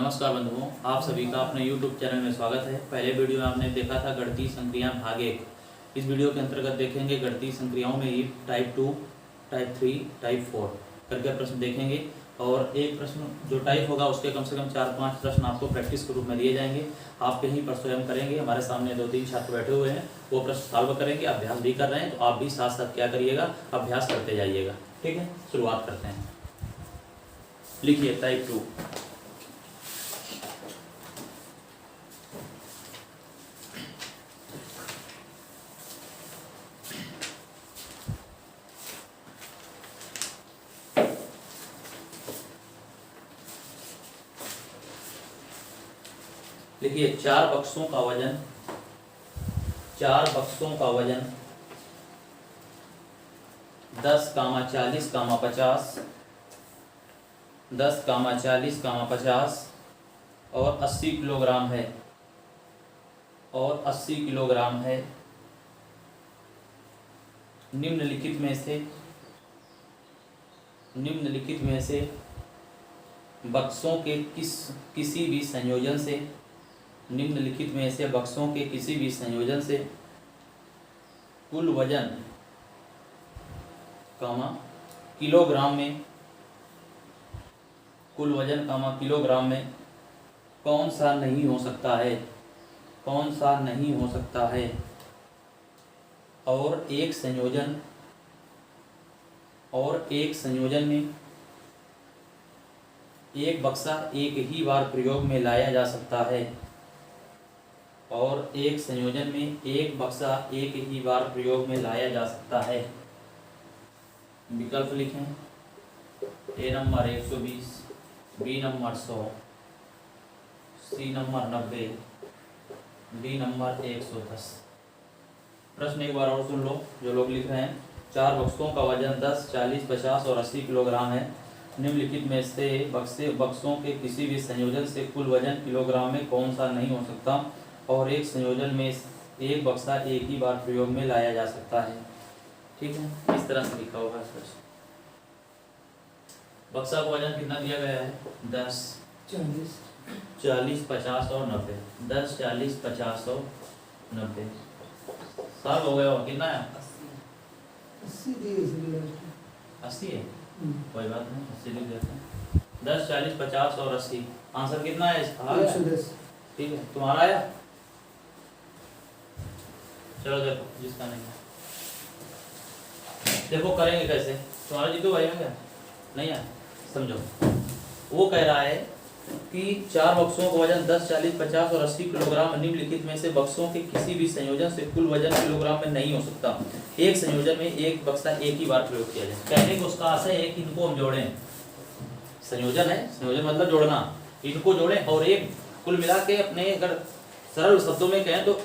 नमस्कार बंधुओं, आप सभी का अपने YouTube चैनल में स्वागत है। पहले वीडियो में आपने देखा था गणितीय संक्रियाएं भाग 1। इस वीडियो के अंतर्गत देखेंगे गणितीय संक्रियाओं में ही टाइप 2, टाइप 3, टाइप 4 करके प्रश्न देखेंगे। और एक प्रश्न जो टाइप होगा उसके कम से कम 4-5 प्रश्न आपको प्रैक्टिस के रूप में दिए जाएंगे। आप कहीं पर स्वयं करेंगे, हमारे सामने 2-3 छात्र बैठे हुए हैं, वो प्रश्न सॉल्व करेंगे, अभ्यास भी कर रहे हैं, तो आप भी साथ साथ क्या करिएगा, अभ्यास करते जाइएगा। ठीक है, शुरुआत करते हैं। लिखिए टाइप 2। लिखिए 4 बक्सों का वजन 10, 40, 50, 10, 40, 50 और 80 किलोग्राम है निम्नलिखित में से बक्सों के किसी भी संयोजन से कुल वजन किलोग्राम में कौन सा नहीं हो सकता है और एक संयोजन में एक बक्सा एक ही बार प्रयोग में लाया जा सकता है विकल्प लिखें। A number 120, B number 100, C number 90, D number 110। प्रश्न एक बार और सुन लो जो लोग लिख रहे हैं। 4 बक्सों का वजन 10, 40, 50 और 80 किलोग्राम है। निम्नलिखित में से बक्सों के किसी भी संयोजन से कुल वजन किलोग्राम में कौन सा नहीं हो सकता और एक संयोजन में एक बक्सा एक ही बार प्रयोग में लाया जा सकता है। ठीक है, इस तरह से लिखा होगा प्रश्न। बक्सा का वजन कितना दिया गया है? 10, 40, 50 और 90। 10, 40, 50 और 90 साल हो गया। और कितना है? 80 है। कोई बात नहीं, 80 लिख देते हैं। 10, 40, 50 और 80। आंसर कितना है इसका? 110। ठीक है, तुम्हारा आया? चलो देखो जिसका नहीं है, देखो करेंगे कैसे। तुम्हारा जीतो भाई क्या नहीं है? समझो, वो कह रहा है कि 4 बक्सों का वजन 10, 40, 50 और 80 किलोग्राम। निम्नलिखित में से बक्सों के किसी भी संयोजन से कुल वजन किलोग्राम में नहीं हो सकता। एक संयोजन में एक बक्सा एक ही बार प्रयोग किया जाए। कहने को उसका आशय है कि इनको हम जोड़ें। संयोजन है, संयोजन मतलब जोड़ना। इनको जोड़ें और एक कुल मिला के अपने अगर सरल शब्दों में कहें तो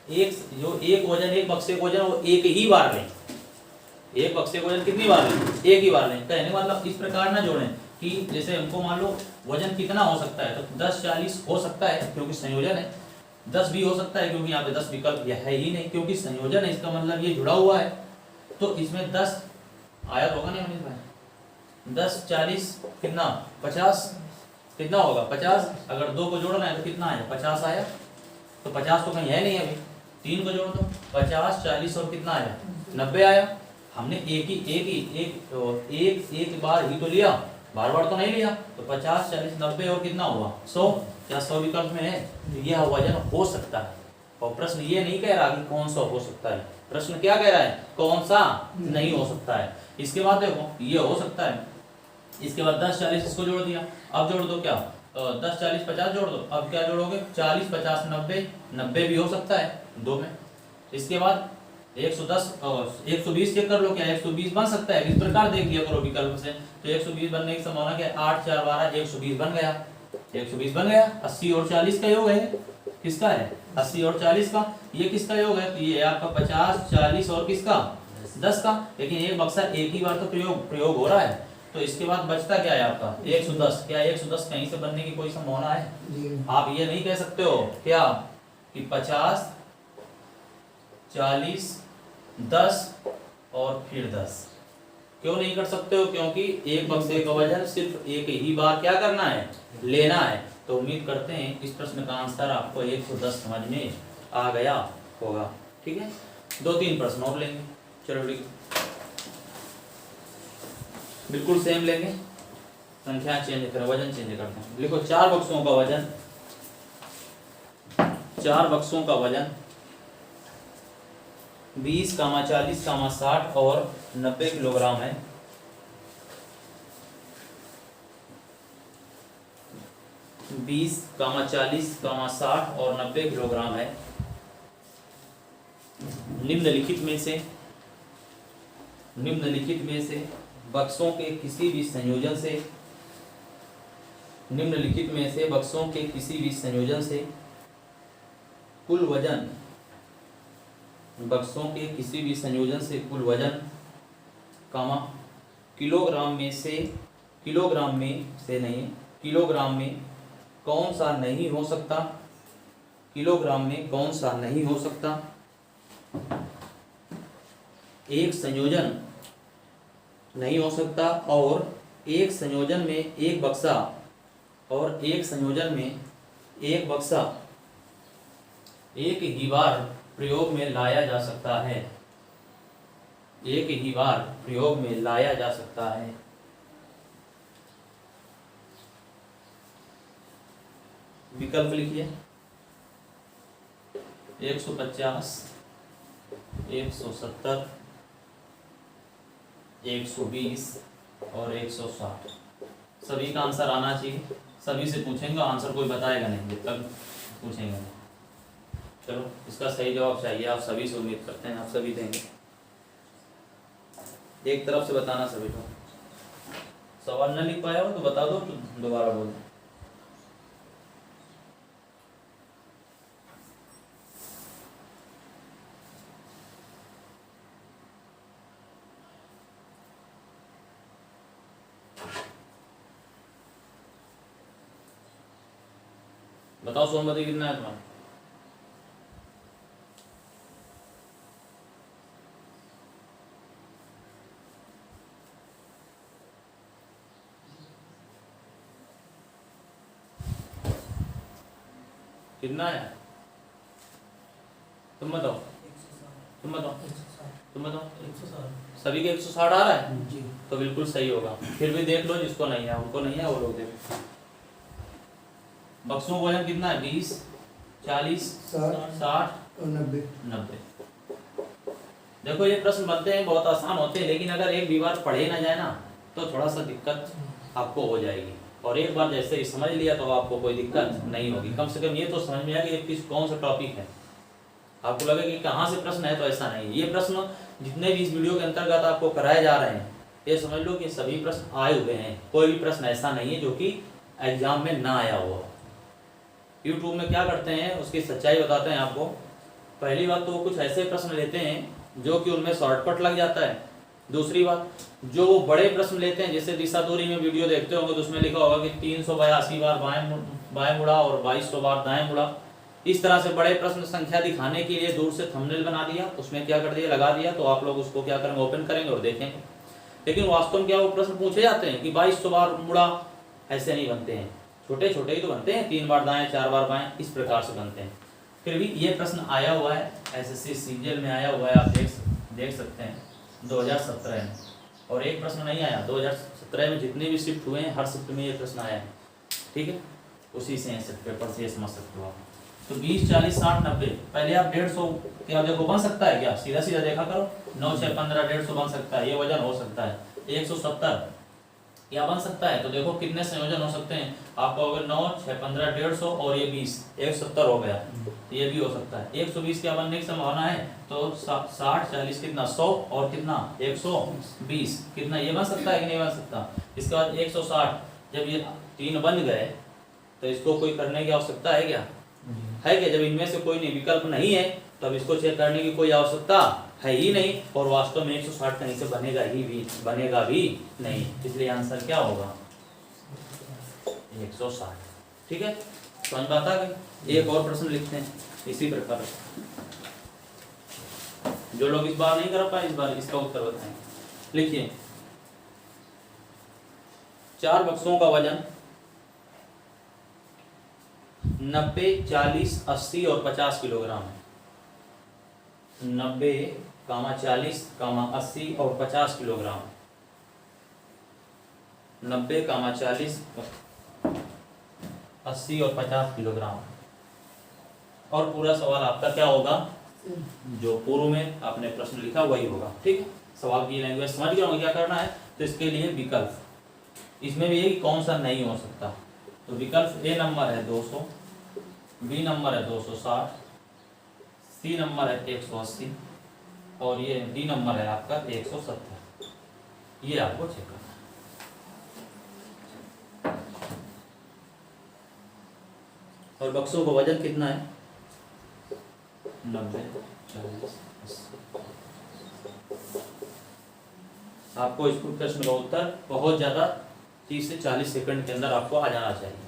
एक बक्से का वजन वो एक ही बार लें। एक बक्से का वजन कितनी बार लें? एक ही बार लें। कहने मतलब इस प्रकार ना जोड़ें कि जैसे हमको मान लो वजन कितना हो सकता है, तो 10, 40 हो सकता है क्योंकि संयोजन है। 10 भी हो सकता है क्योंकि यहाँ पे 10 विकल्प है ही नहीं, क्योंकि संयोजन है, इसका मतलब ये जुड़ा हुआ है। तो इसमें 10 आया होगा नहीं अमित भाई? 10, 40 कितना? 50 कितना होगा? 50। अगर 2 को जोड़ना है तो कितना आया? 50 आया। तो 50 तो कहीं है नहीं अभी, 3 को जोड़ दो। 50, 40 और कितना आया? 90 आया। हमने एक बार ही तो लिया, बार बार तो नहीं लिया। तो 50, 40, 90 और कितना हुआ? 100। क्या 100 विकल्प में है? तो यह वजन हो सकता है। और प्रश्न ये नहीं कह रहा कि कौन सा हो सकता है, प्रश्न क्या कह रहा है? कौन सा नहीं हो सकता है। इसके बाद देखो ये हो सकता है। इसके बाद 10, 40 इसको जोड़ दिया। अब जोड़ दो क्या? 10, 40, 50 जोड़ दो। अब क्या जोड़ोगे? 40, 50, 90। 90 भी हो सकता है 2 में। इसके बाद 110 और 120 चेक कर लो, क्या 120 बन सकता है? इस प्रकार देख लिया करो विकल्प से। तो 120 बनने की संभावना क्या? 8, 4, 12, 120 बन गया। 120 बन गया। 80 और 40 का योग है। किसका है? 80 और 40 का। ये किसका योग है? तो ये आपका 50, 40 और किसका? 10 का। लेकिन एक बक्सा एक ही बार तो प्रयोग हो रहा है। तो इसके बाद बचता क्या है आपका? 110। क्या 110 कहीं से बनने की कोई संभावना है? आप ये नहीं कह सकते हो क्या कि 50, 40, 10 और फिर 10। क्यों नहीं कर सकते हो? क्योंकि एक बक्से का वजन सिर्फ एक ही बार क्या करना है? लेना है। तो उम्मीद करते हैं इस प्रश्न का आंसर आपको 110 समझ में आ गया होगा। ठीक है, 2-3 प्रश्न और लेंगे। चलो ठीक, बिल्कुल सेम लेंगे, संख्या चेंज करें, वजन चेंज करते हैं। लिखो 4 बक्सों का वजन, 4 बक्सों का वजन 20, 40, 60 और 90 किलोग्राम है। 20, 40, 60 और 90 किलोग्राम है। निम्नलिखित में से बक्सों के किसी भी संयोजन से, निम्नलिखित में से बक्सों के किसी भी संयोजन से कुल वजन, बक्सों के किसी भी संयोजन से कुल वजन, किलोग्राम में कौन सा नहीं हो सकता, किलोग्राम में कौन सा नहीं हो सकता। एक संयोजन नहीं हो सकता और एक संयोजन में एक बक्सा, और एक संयोजन में एक बक्सा एक ही बार प्रयोग में लाया जा सकता है, एक ही बार प्रयोग में लाया जा सकता है। विकल्प लिखिए, 150, 170, 120 और 160। सभी का आंसर आना चाहिए। सभी से पूछेंगे, आंसर कोई बताएगा नहीं जब तक पूछेंगे नहीं। चलो, इसका सही जवाब चाहिए, आप सभी से उम्मीद करते हैं आप सभी देंगे। एक तरफ से बताना सभी को। सवाल न लिख पाया हो तो बता दो, तो दोबारा बोल दो। बताओ सोमवती कितना है तुम्हारा? कितना है? तुम बताओ, तुम बताओ, तुम बताओ। 160। सभी के 160 आ रहा है जी, तो बिल्कुल सही होगा। फिर भी देख लो, जिसको नहीं है, उनको नहीं है, वो लोग देखो। बक्सों का वजन कितना है? 20, 40, 60 और 90। देखो, ये प्रश्न बनते हैं, बहुत आसान होते हैं, लेकिन अगर एक भी बार पढ़े ना जाए ना तो थोड़ा सा दिक्कत आपको हो जाएगी। और एक बार जैसे ही समझ लिया तो आपको कोई दिक्कत नहीं होगी। कम से कम ये तो समझ में आया कि ये कौन सा टॉपिक है। आपको लगे कि कहाँ से प्रश्न है, तो ऐसा नहीं। ये प्रश्न जितने भी इस वीडियो के अंतर्गत आपको कराए जा रहे हैं, ये समझ लो कि सभी प्रश्न आए हुए हैं। कोई भी प्रश्न ऐसा नहीं है जो कि एग्जाम में ना आया हुआ। यूट्यूब में क्या करते हैं, उसकी सच्चाई बताते हैं आपको। पहली बात तो वो कुछ ऐसे प्रश्न लेते हैं जो कि उनमें शॉर्टकट लग जाता है। दूसरी बात, जो वो बड़े प्रश्न लेते हैं, जैसे दिशा दूरी में वीडियो देखते होंगे तो उसमें लिखा होगा कि 382 बार बाएं मुड़ा और 2200 बार दाएं मुड़ा। इस तरह से बड़े प्रश्न संख्या दिखाने के लिए दूर से थंबनेल बना दिया, उसमें क्या कर दिया, लगा दिया, तो आप लोग उसको क्या करेंगे, ओपन करेंगे और देखेंगे। लेकिन वास्तव में क्या वो प्रश्न पूछे जाते हैं कि 2200 बार मुड़ा? ऐसे नहीं बनते हैं, छोटे छोटे ही तो बनते हैं, 3 बार दाएं, 4 बार बाएं, इस प्रकार से बनते हैं। फिर भी ये प्रश्न आया हुआ है, एसएससी सीजीएल में आया हुआ है, आप देख सकते हैं 2017 में। और एक प्रश्न नहीं आया, 2017 में जितने भी शिफ्ट हुए हैं हर शिफ्ट में ये प्रश्न आया है। ठीक है, उसी से पेपर से ये समझ सकते हो आप। तो 20, 40, 60, 90, पहले आप 150 क्या देखो बन सकता है क्या? सीधा सीधा देखा करो, 9, 6, 15, 150 बन सकता है, ये वजन हो सकता है। 170 क्या बन सकता है? तो देखो कितने संयोजन हो सकते हैं। आपका हो गया 9, 6, 15, 150 और ये 20, 170 हो गया। तो ये भी हो सकता है। 120 क्या बनने की संभावना है? तो 60, 40 कितना, 100 और कितना, 120 कितना, ये बन सकता है कि नहीं बन सकता? इसके बाद 160, जब ये 3 बन गए तो इसको कोई करने की आवश्यकता है क्या? है क्या? जब इनमें से कोई नहीं विकल्प नहीं है तब इसको चेक करने की कोई आवश्यकता है ही नहीं। और वास्तव में 160 कहीं से बनेगा भी नहीं, इसलिए आंसर क्या होगा? 160। ठीक है, समझ बात आ गई। एक और प्रश्न लिखते हैं इसी प्रकार। जो लोग इस बार नहीं कर पाए, इस बार इसका उत्तर बताएं। लिखिए, 4 बक्सों का वजन 90, 40, 80 और 50 किलोग्राम है। 90, 40, 80 और 50 किलोग्राम। 90, 40, 80 और 50 किलोग्राम। और पूरा सवाल आपका क्या होगा, जो पूर्व में आपने प्रश्न लिखा वही होगा। ठीक है, सवाल की लैंग्वेज समझ गया होगा क्या करना है। तो इसके लिए विकल्प, इसमें भी ये कौन सा नहीं हो सकता। तो विकल्प ए नंबर है 200, बी नंबर है 260, सी नंबर है 180 और ये डी नंबर है आपका 170। ये आपको चेक करना है। और बक्सों का वजन कितना है, 90, 40, 80। आपको इस प्रश्न का उत्तर बहुत ज़्यादा 30 से 40 सेकंड के अंदर आपको आ जाना चाहिए।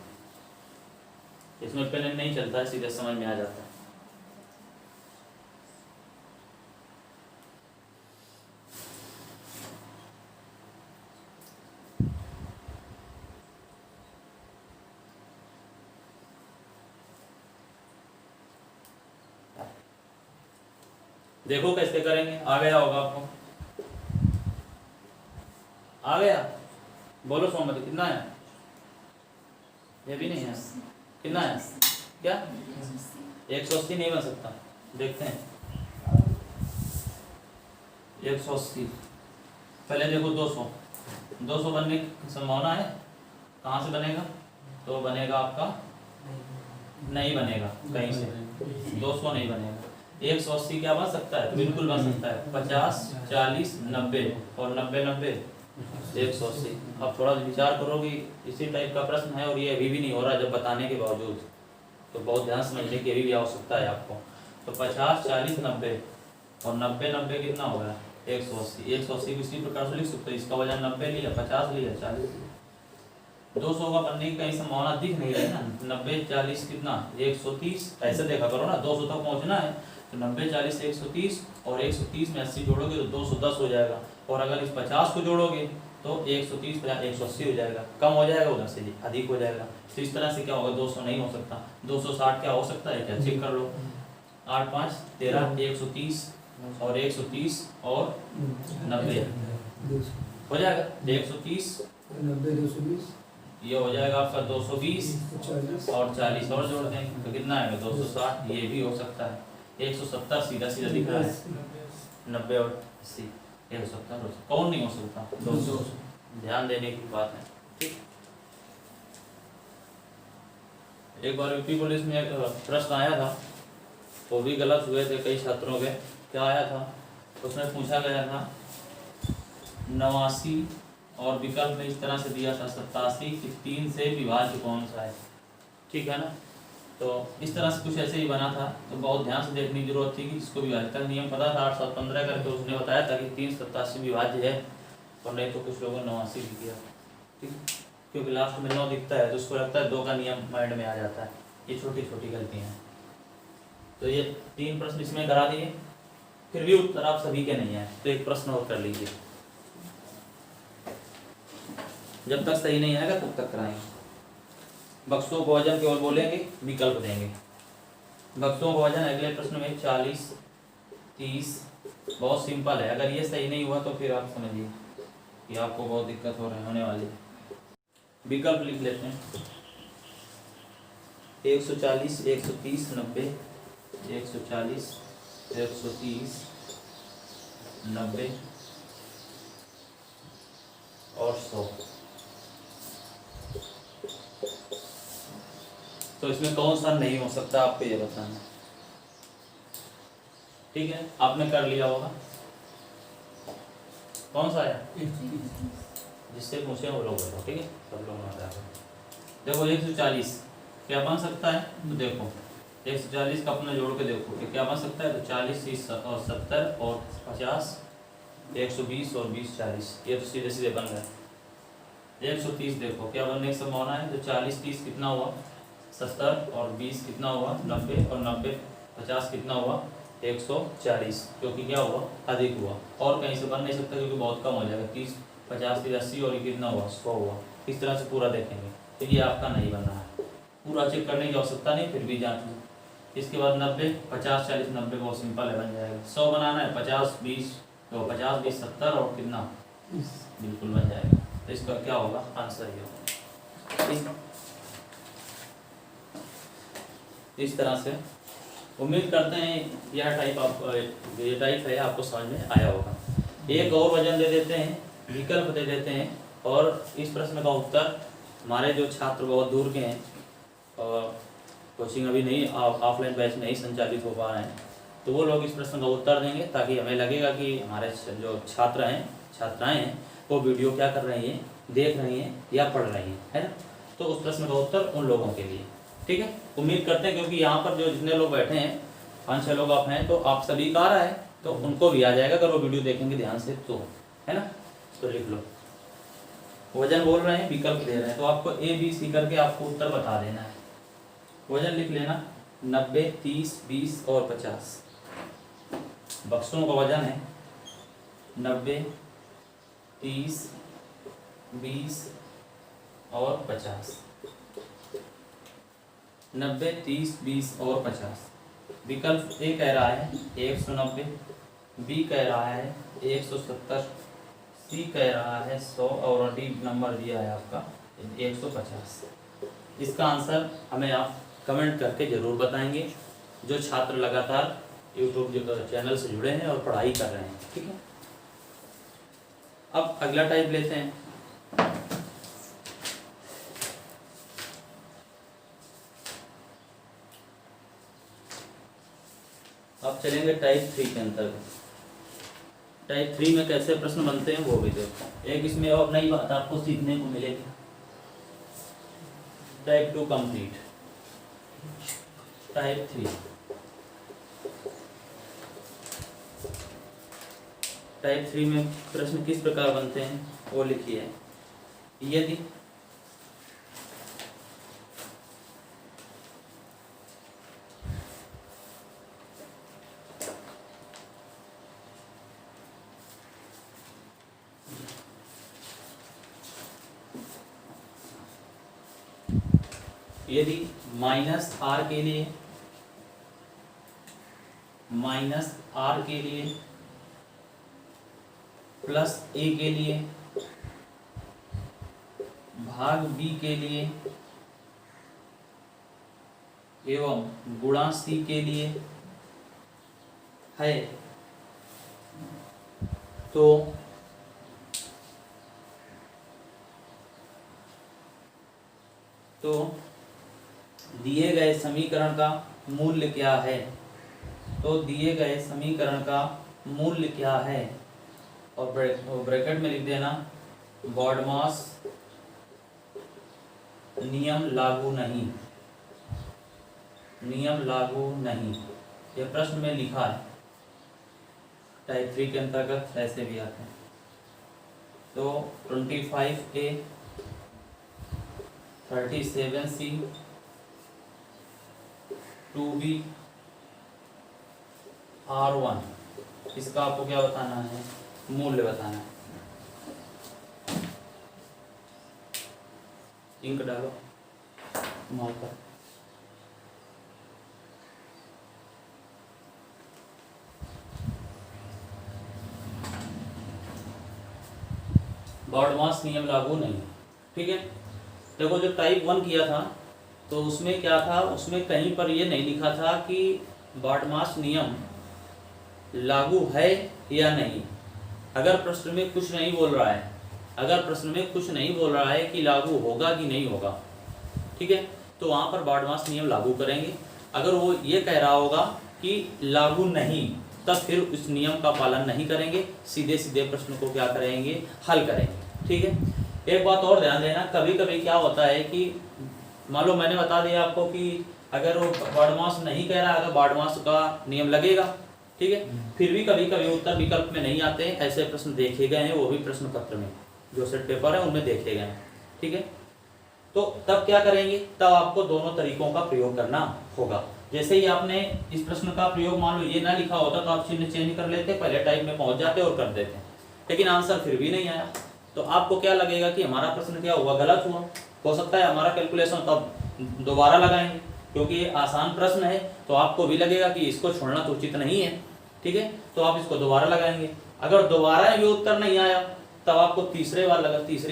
इसमें पेन नहीं चलता है, सीधे समझ में आ जाता है। देखो कैसे करेंगे, आ गया होगा आपको, आ गया। बोलो सोमवती कितना है, ये भी नहीं है, कितना है क्या, 180 नहीं बन सकता। देखते हैं 180, पहले देखो 200 बनने की संभावना है। कहाँ से बनेगा, तो बनेगा आपका, नहीं बनेगा कहीं से, 200 नहीं बनेगा। 180 क्या बन सकता है, तो बिल्कुल बन सकता है 50, 40, 90 और 90, 90, 180। अब थोड़ा विचार करो कि इसी टाइप का प्रश्न है और ये अभी भी नहीं हो रहा जब बताने के बावजूद, तो बहुत ध्यान समझने की भी आवश्यकता है आपको। तो 50, 40, 90 और 90, 90 कितना हो गया, 180। 180 को इसी प्रकार से लिख सकते हो, इसका वजन 90 लिया, 50 लिया, 40 लिया। 200 का बनने की कहीं संभावना दिख नहीं रही ना। 90, 40 कितना, 130। ऐसे देखा करो ना, 200 तक पहुंचना है तो 90, 40, 130 और 130 में 80 जोड़ोगे तो 210 हो जाएगा। और अगर इस 50 को जोड़ोगे तो 130, 50, 180 हो जाएगा। कम हो जाएगा उधर से अधिक हो जाएगा। तो इस तरह से क्या होगा, 200 नहीं हो सकता। 260 क्या हो सकता है, क्या चेक कर लो। 8, 5, 13, 130 और 130 और 90 हो जाएगा। 130, 90, 220, ये हो जाएगा आपका 220 और 40 और जोड़ देंगे तो कितना आएगा, 260। ये भी हो सकता है। 170 सीधा सीधा दिख रहा है, 90 और 80, 170 कौन नहीं हो सकता, 200। ध्यान देने की बात है। ठीक, एक बार यूपी पुलिस में एक प्रश्न आया था, वो भी गलत हुए थे कई छात्रों के। क्या आया था, उसमें पूछा गया था 89 और विकल्प में इस तरह से दिया था 87 कि 3 से विभाज्य कौन सा है। ठीक है ना, तो इस तरह से कुछ ऐसे ही बना था। तो बहुत ध्यान से देखने की जरूरत थी कि इसको विभाज्यता नियम पता था 8, 7, 15 करके उसने बताया था कि 3, 87 विभाज्य है, और नहीं तो कुछ लोगों ने 89 भी किया। ठीक, क्योंकि लास्ट में 9 दिखता है तो उसको लगता है 2 का नियम माइंड में आ जाता है। ये छोटी छोटी गलतियाँ हैं। तो ये 3 प्रश्न इसमें करा दिए, फिर भी उत्तर आप सभी के नहीं आए तो एक प्रश्न और कर लीजिए। जब तक सही नहीं आएगा तब तक कराएंगे। बक्सों को वजन केवल बोलेंगे, विकल्प देंगे। बक्सों को वजन अगले प्रश्न में 40, 30, बहुत सिंपल है। अगर ये सही नहीं हुआ तो फिर आप समझिए कि आपको बहुत दिक्कत होने वाली है। विकल्प लिख लेते हैं, 140, 130, 90, 140, 130, 90 और 100। तो इसमें कौन सा नहीं हो सकता आपको ये बताना। ठीक है, आपने कर लिया होगा। कौन सा है, जिससे पूछे वो लोग बताओ। ठीक है, सब लोग बता देखो 140 क्या बन सकता है, तो देखो 140 का अपना जोड़ के देखो कि क्या बन सकता है। तो 40, 30 और 70 और 50, 120 और 20, 40, ये तो सीधे सीधे बन गए। 130 देखो क्या बनने की संभावना है। तो 40, 30 कितना हुआ, 70 और 20 कितना हुआ, 90 और 90, 50 कितना हुआ, 140, क्योंकि क्या हुआ, अधिक हुआ। और कहीं से बन नहीं सकता क्योंकि बहुत कम हो जाएगा। 30, 50, 80 और ये कितना हुआ, 100 हुआ। इस तरह से पूरा देखेंगे तो ये आपका नहीं बन रहा है। पूरा चेक करने की आवश्यकता नहीं, फिर भी जांच लो। इसके बाद 90, 50, 40, 90 बहुत सिंपल है, बन जाएगा। 100 बनाना है, 50, 20, तो 50, 20, 70 और कितना, बिल्कुल बन जाएगा। तो इसका क्या होगा, आंसर ये होगा। ठीक, इस तरह से उम्मीद करते हैं यह टाइप है आपको समझ में आया होगा। एक और वजन दे देते हैं, विकल्प दे देते हैं, और इस प्रश्न का उत्तर हमारे जो छात्र बहुत दूर के हैं और कोचिंग अभी नहीं, ऑफलाइन बैच नहीं संचालित हो पा रहे हैं, तो वो लोग इस प्रश्न का उत्तर देंगे, ताकि हमें लगेगा कि हमारे जो छात्र हैं, छात्राएं हैं, वो वीडियो क्या कर रही हैं, देख रही हैं या पढ़ रही हैं, है ना। तो उस प्रश्न का उत्तर उन लोगों के लिए, ठीक है। उम्मीद करते हैं, क्योंकि यहाँ पर जो जितने लोग बैठे हैं, 5-6 लोग आप हैं, तो आप सभी का आ रहा है, तो उनको भी आ जाएगा अगर वो वीडियो देखेंगे ध्यान से, तो है ना। तो लिख लो, वजन बोल रहे हैं, विकल्प दे रहे हैं, तो आपको ABC करके आपको उत्तर बता देना है। वजन लिख लेना, 90, 30, 20 और 50। बक्सों का वजन है 90, 30, 20 और 50। 90, 30, 20 और 50। विकल्प ए कह रहा है 190, बी कह रहा है 170, सी कह रहा है 100 और डी नंबर दिया है आपका 150। इसका आंसर हमें आप कमेंट करके ज़रूर बताएंगे, जो छात्र लगातार यूट्यूब चैनल से जुड़े हैं और पढ़ाई कर रहे हैं, ठीक है। अब अगला टाइप लेते हैं। अब चलेंगे टाइप 3 के अंतर्गत। टाइप 3 में कैसे प्रश्न बनते हैं वो भी देखो। एक इसमें और नई बात आपको सीखने को मिलेगी। Type 2 complete. टाइप 3, टाइप 3 में प्रश्न किस प्रकार बनते हैं वो लिखिए। यदि यदि -r के लिए, -r के लिए, +a के लिए, भाग b के लिए एवं गुणा c के लिए है, तो दिए गए समीकरण का मूल्य क्या है। तो दिए गए समीकरण का मूल्य क्या है, और ब्रैकेट में लिख देना बॉडमास नियम लागू नहीं, नियम लागू नहीं। यह प्रश्न में लिखा है। टाइप 3 के अंतर्गत ऐसे भी आते हैं। तो 25A, 37C, 2B, R1, इसका आपको क्या बताना है, मूल्य बताना है। इंक डालो मार्कर। बॉडमास नियम लागू नहीं, ठीक है। देखो जो टाइप 1 किया था तो उसमें क्या था, उसमें कहीं पर ये नहीं लिखा था कि बॉडमास नियम लागू है या नहीं। अगर प्रश्न में कुछ नहीं बोल रहा है, अगर प्रश्न में कुछ नहीं बोल रहा है कि लागू होगा कि नहीं होगा, ठीक है, तो वहाँ पर बॉडमास नियम लागू करेंगे। अगर वो ये कह रहा होगा कि लागू नहीं, तब फिर उस नियम का पालन नहीं करेंगे, सीधे सीधे प्रश्न को क्या करेंगे, हल करेंगे, ठीक है। एक बात और ध्यान देना, कभी कभी क्या होता है कि मान लो मैंने बता दिया आपको कि अगर वो बॉडमास नहीं कह रहा है, अगर बॉडमास का नियम लगेगा, ठीक है, फिर भी कभी कभी उत्तर विकल्प में नहीं आते हैं, ऐसे प्रश्न देखे गए हैं, वो भी प्रश्न पत्र में जो सेट पेपर है उनमें देखे गए हैं, ठीक है। तो तब क्या करेंगे, तब आपको दोनों तरीकों का प्रयोग करना होगा। जैसे ही आपने इस प्रश्न का प्रयोग मान लो ये ना लिखा होता तो आप चिन्ह चेंज कर लेते, पहले टाइप में पहुंच जाते और कर देते, लेकिन आंसर फिर भी नहीं आया, तो आपको क्या लगेगा कि हमारा प्रश्न क्या हुआ, गलत हुआ। हो सकता है हमारा कैलकुलेशन तब दोबारा लगाएंगे, क्योंकि ये आसान प्रश्न है तो आपको भी लगेगा कि इसको छोड़ना तो उचित नहीं है, ठीक है। तो आप इसको दोबारा लगाएंगे। अगर दोबारा ये उत्तर नहीं आया तब आपको तीसरी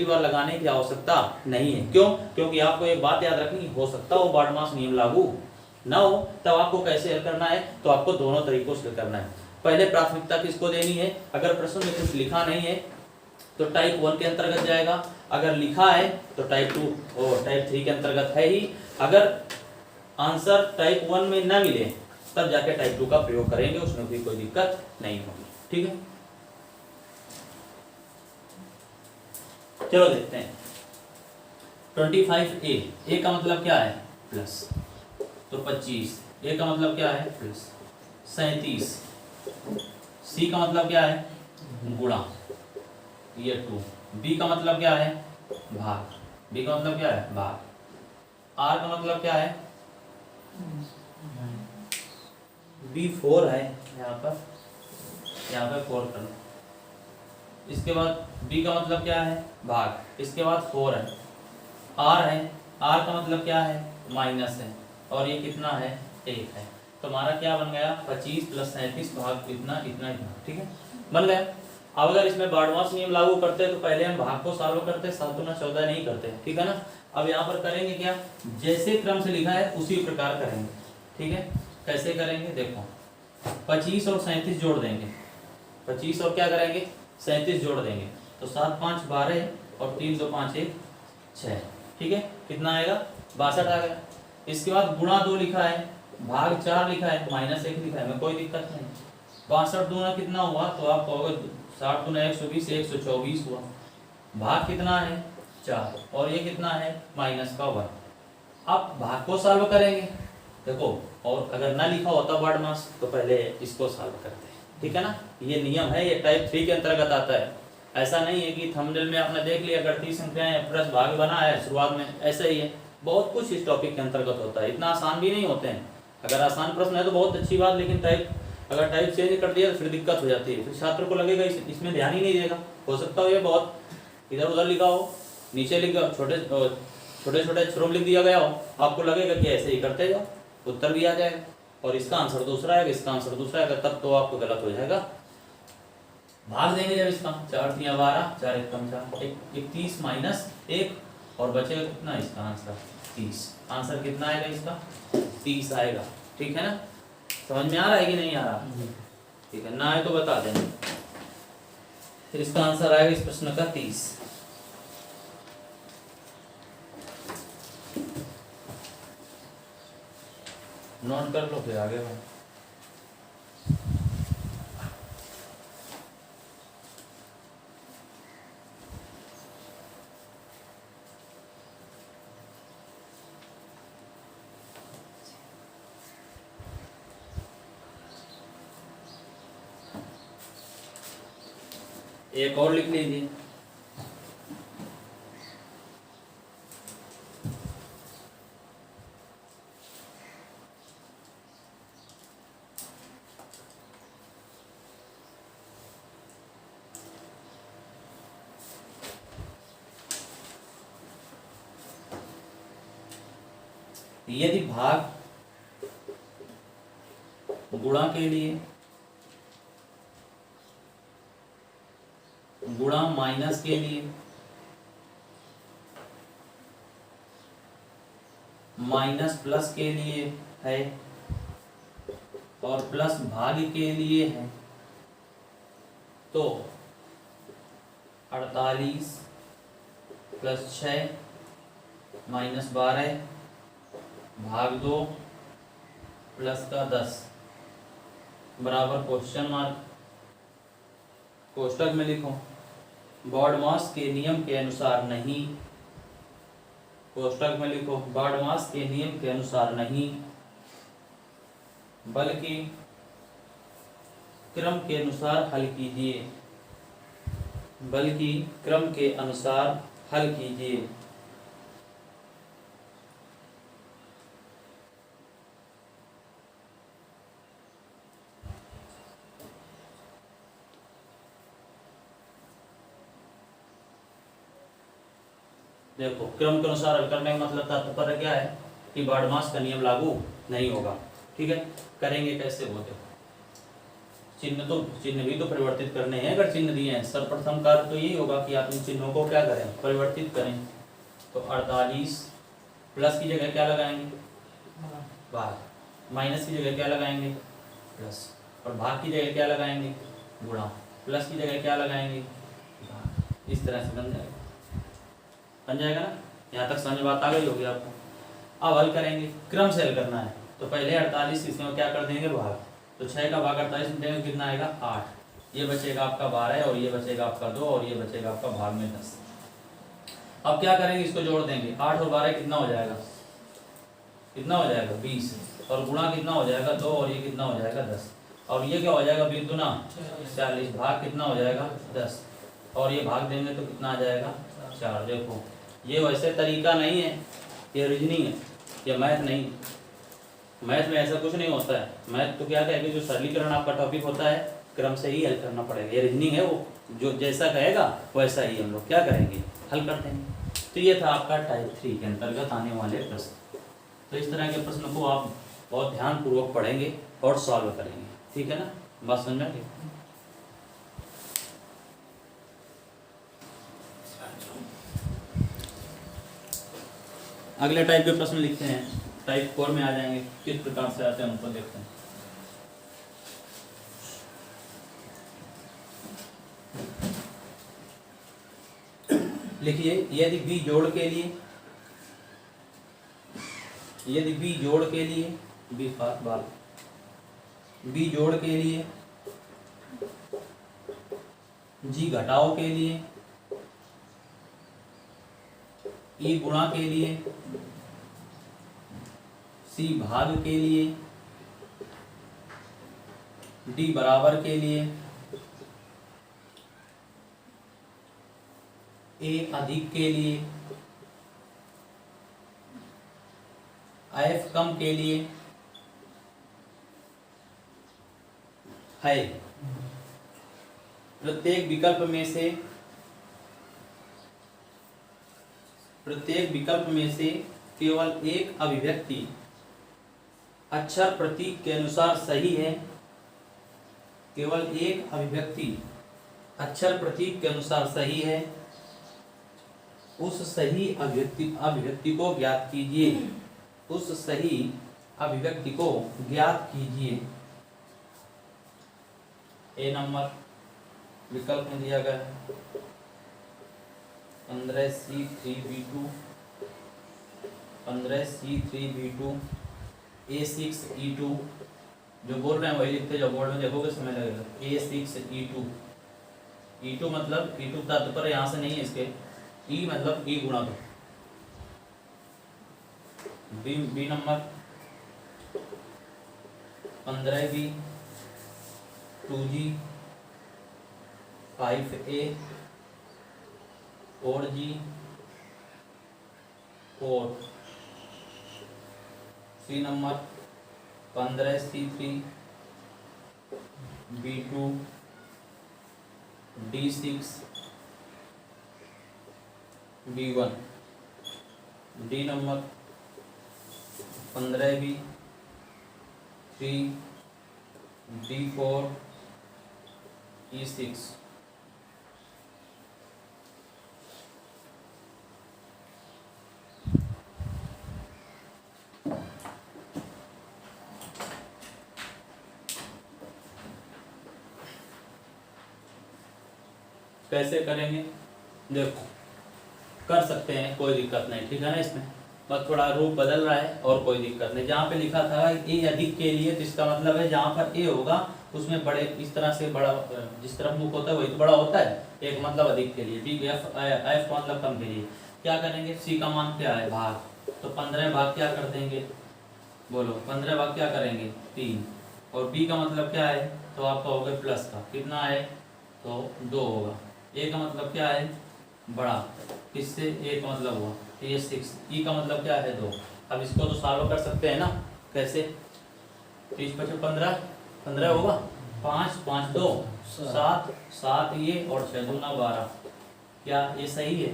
बार लगाने की आवश्यकता नहीं है। क्यों? क्योंकि आपको एक बात याद रखनी, हो सकता हो बार्डमास नियम लागू ना हो, तब आपको कैसे हल करना है, तो आपको दोनों तरीकों से करना है। पहले प्राथमिकता किसको देनी है, अगर प्रश्न में कुछ लिखा नहीं है तो टाइप 1 के अंतर्गत जाएगा, अगर लिखा है तो टाइप 2 और टाइप 3 के अंतर्गत है ही। अगर आंसर टाइप 1 में न मिले तब जाके टाइप 2 का प्रयोग करेंगे, उसमें भी कोई दिक्कत नहीं होगी, ठीक है। चलो देखते हैं 25A, ए का मतलब क्या है प्लस, तो 25, ए का मतलब क्या है प्लस 37, सी का मतलब क्या है गुणा, ये 2, बी का मतलब क्या है भाग, बी का मतलब क्या है भाग, आर का मतलब क्या है बी 4 है, यहाँ पर 4 करना। इसके बाद बी का मतलब क्या है भाग, इसके बाद 4 है, आर है, आर का मतलब क्या है माइनस है, और ये कितना है 1 है। तो हमारा क्या बन गया 25 प्लस 37 भाग इतना इतना इतना, ठीक है बन गया। अब अगर इसमें बार्डमास नियम लागू करते हैं तो पहले हम भाग को सॉल्व करते, 7 गुना 14 नहीं करते, ठीक है ना। अब यहाँ पर करेंगे क्या, जैसे क्रम से लिखा है उसी प्रकार करेंगे, ठीक है। कैसे करेंगे देखो, 25 और 37 जोड़ देंगे, 25 और क्या करेंगे 37 जोड़ देंगे, तो 7 5 12 और 3 2 5 1 6, ठीक है। कितना आएगा 62 आ गया। इसके बाद गुणा 2 लिखा है, भाग 4 लिखा है, माइनस 1 लिखा है, में कोई दिक्कत नहीं। 62 दूना कितना हुआ, तो आप कहोगे 60 दूना 120 124 हुआ। भाग कितना है 4 और ये कितना है माइनस का 1। अब भाग को सॉल्व करेंगे देखो, और अगर ना लिखा होता बार्डमास तो पहले इसको सॉल्व करते हैं, ठीक है ना। ये नियम है, ये टाइप 3 के अंतर्गत आता है। ऐसा नहीं है कि थंबनेल में आपने देख लिया गणितीय संख्याएं प्लस भाग बना है शुरुआत में, ऐसा ही है। बहुत कुछ इस टॉपिक के अंतर्गत होता है, इतना आसान भी नहीं होते हैं। अगर आसान प्रश्न है तो बहुत अच्छी बात, लेकिन अगर टाइप चेंज कर दिया तो फिर दिक्कत हो जाती है, फिर छात्र को लगेगा इसमें ध्यान ही नहीं देगा। हो सकता हो ये बहुत इधर उधर लिखा हो, नीचे लिखा छोटे छोटे अक्षरों में लिख दिया गया हो, आपको लगेगा कि ऐसे ही करते जाओ, उत्तर भी आ जाएगा और इसका आंसर दूसरा आएगा, इसका आंसर दूसरा आएगा, तब तो आपको गलत हो जाएगा। भाग देंगे जब इसका 4 3 12 4 1 4 31 माइनस 1 और बचेगा कितना इसका आंसर 30। आंसर कितना आएगा इसका 30 आएगा, ठीक है ना। समझ में आ रहा है कि नहीं आ रहा, ठीक है ना, है तो बता देना। फिर इसका आंसर आएगा इस प्रश्न का 30। नोट कर लो फिर आगे बढ़ो। एक और लिख लीजिए, यदि भाग गुणा के लिए गुणा माइनस के लिए माइनस प्लस के लिए है और प्लस भाग के लिए है, तो 48 प्लस 6 माइनस 12 भाग 2 प्लस का 10 बराबर क्वेश्चन मार्क। कोष्टक में लिखो बार्डमास के नियम के अनुसार नहीं, कोष्टक में लिखो बार्डमास के नियम के अनुसार नहीं बल्कि क्रम के अनुसार हल कीजिए, बल्कि क्रम के अनुसार हल कीजिए। देखो क्रम के अनुसार हल करने का मतलब तात्पर्य क्या है, कि बारहमास का नियम लागू नहीं होगा। ठीक है, करेंगे कैसे वो देखो। चिन्ह भी तो परिवर्तित करने हैं। अगर चिन्ह दिए हैं, सर्वप्रथम कार्य तो यही होगा कि आप इन चिन्हों को क्या करें, परिवर्तित करें। तो 48 प्लस की जगह क्या लगाएंगे, भाग, माइनस की जगह क्या लगाएंगे, प्लस, और भाग की जगह क्या लगाएंगे, गुणा, प्लस की जगह क्या लगाएंगे, भाग। इस तरह से बन जाएगा ना। यहाँ तक समझ बात आ गई होगी आपको। अब हल करेंगे, क्रम से हल करना है। तो पहले 48 इसमें क्या कर देंगे, भाग। तो 6 का भाग 48 में देंगे, कितना आएगा, 8। ये बचेगा आपका 12 और ये बचेगा आपका 2 और ये बचेगा आपका भाग में 10। अब क्या करेंगे, इसको जोड़ देंगे। 8 और 12 कितना हो जाएगा, कितना हो जाएगा, 20। और गुणा कितना हो जाएगा, 2 और ये कितना हो जाएगा, 10। और ये क्या हो जाएगा, 20 दूना 40। भाग कितना हो जाएगा, 10। और ये भाग देंगे तो कितना आ जाएगा, 4। देखो ये वैसे तरीका नहीं है, ये रीजनिंग है, ये मैथ नहीं। मैथ में ऐसा कुछ नहीं होता है। मैथ तो क्या कहेगा, जो सरलीकरण आपका टॉपिक होता है, क्रम से ही हल करना पड़ेगा। ये रीजनिंग है, वो जो जैसा कहेगा वैसा ही हम लोग क्या करेंगे, हल कर देंगे। तो ये था आपका टाइप 3 के अंतर्गत आने वाले प्रश्न। तो इस तरह के प्रश्न को आप बहुत ध्यानपूर्वक पढ़ेंगे और सॉल्व करेंगे। ठीक है ना, बात समझ में आ गई। अगले टाइप के प्रश्न लिखते हैं, टाइप 4 में आ जाएंगे। किस प्रकार से आते हैं उनको देखते हैं। लिखिए, यदि बी जोड़ के लिए, यदि बी जोड़ के लिए, बी बाल, बी जोड़ के लिए, जी घटाओ के लिए, ई गुणा के लिए, सी भाग के लिए, डी बराबर के लिए, ए अधिक के लिए, एफ कम के लिए है। प्रत्येक विकल्प में से, प्रत्येक विकल्प में से केवल एक अभिव्यक्ति अक्षर प्रतीक के अनुसार सही है। केवल एक अभिव्यक्ति अक्षर प्रतीक के अनुसार सही है। उस सही अभिव्यक्ति को ज्ञात कीजिए। उस सही अभिव्यक्ति को ज्ञात कीजिए। ए नंबर विकल्प में दिया गया 15C3B2, 15C3B2, A6E2। जो बोल रहे हैं वही लिखते जाओ, बोर्ड में देखोगे समय लगेगा। A6E2, E2 मतलब E2 तात्पर्य यहाँ से नहीं है इसके, E मतलब E गुणा दो। B number 15B, 2G, 5A, 4G, 4। C number 15C3, B2, D6, B1। D number 15B, 3, D4, E6। कैसे करेंगे देखो, कर सकते हैं, कोई दिक्कत नहीं। ठीक है ना, इसमें बस थोड़ा रूप बदल रहा है और कोई दिक्कत नहीं। जहाँ पे लिखा था ए अधिक के लिए, तो इसका मतलब है जहाँ पर ए होगा उसमें बड़े इस तरह से बड़ा, जिस तरफ मुख होता है वही तो बड़ा होता है। एक मतलब अधिक के लिए, ठीक है। एफ का मतलब कम के लिए। क्या करेंगे, सी का मान क्या है, भाग। तो 15 भाग क्या कर देंगे, बोलो 15 भाग क्या करेंगे, 3। और बी का मतलब क्या है, तो आपका हो गया प्लस का, कितना है, तो 2 होगा। ए का मतलब क्या है, बड़ा, किससे, ए का मतलब हुआ, तो ये 6। ई का मतलब क्या है, 2। अब इसको तो सॉल्व कर सकते हैं ना, कैसे, 30 × 5 15, 15 होगा, 5 5 2 7 7 ये और 6 दूना 12। क्या ये सही है,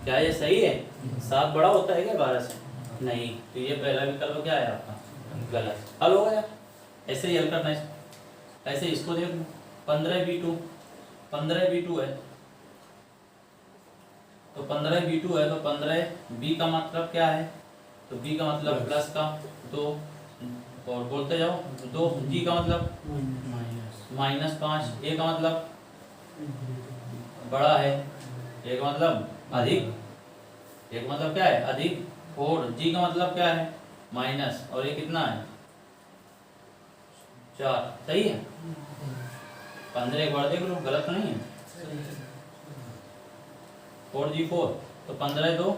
क्या ये सही है, 7 बड़ा होता है क्या 12 से, नहीं, तो ये पहला विकल्प क्या है आपका, गलत। हल हो गया। ऐसे ही हल करना है। ऐसे इसको देख, 15v2, 15v2 है, तो 15v2 है, तो 15b का मतलब क्या है, तो b का मतलब प्लस का 2, और बोलते जाओ 2, g का मतलब -5, a का मतलब बड़ा है, a का मतलब अधिक, a का मतलब क्या है अधिक, और g का मतलब क्या है माइनस, और ये कितना है 4, सही है। 15 एक बार देख लो, गलत तो नहीं है। 4g4, तो 15 2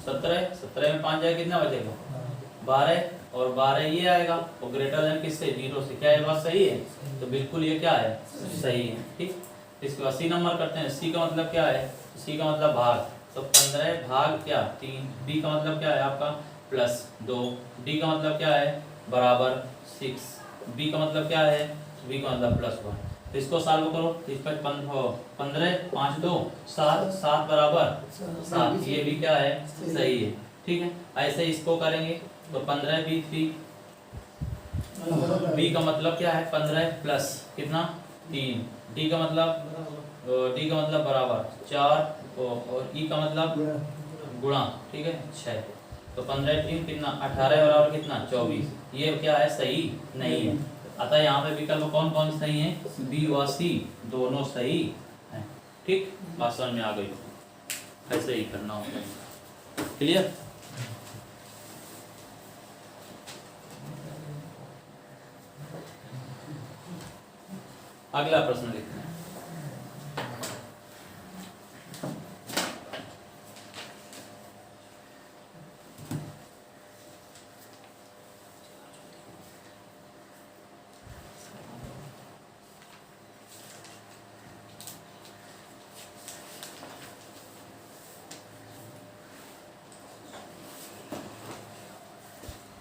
17, 17 में 5 जाए कितना बचेगा 12, और 12 ये आएगा, और ग्रेटर देन किससे 0 से, क्या ये बात सही है, तो बिल्कुल ये क्या है सही है। ठीक, इसके बाद सी नंबर करते हैं। सी का मतलब क्या है, सी का मतलब भाग, तो 15 भाग क्या 3, बी का मतलब क्या है आपका +2, डी का मतलब क्या है बराबर 6, बी का मतलब क्या है, बी का मतलब +1। तो इसको सॉल्व करो, इस पर 15 5 2 7, 7 बराबर 7, ये भी क्या है सही है। ठीक है, ऐसे इसको करेंगे, तो 15 b3, बी का मतलब क्या है 15 प्लस कितना 3, डी का मतलब बराबर 4, और ई का मतलब गुणा, ठीक है 6, तो 15 3 कितना 18 बराबर कितना 24, ये क्या है सही नहीं है। अतः यहाँ पे विकल्प कौन कौन सही है, बी व सी दोनों सही है। ठीक, बात समझ में आ गई, ऐसे ही करना होगा। क्लियर। अगला प्रश्न लिखते हैं।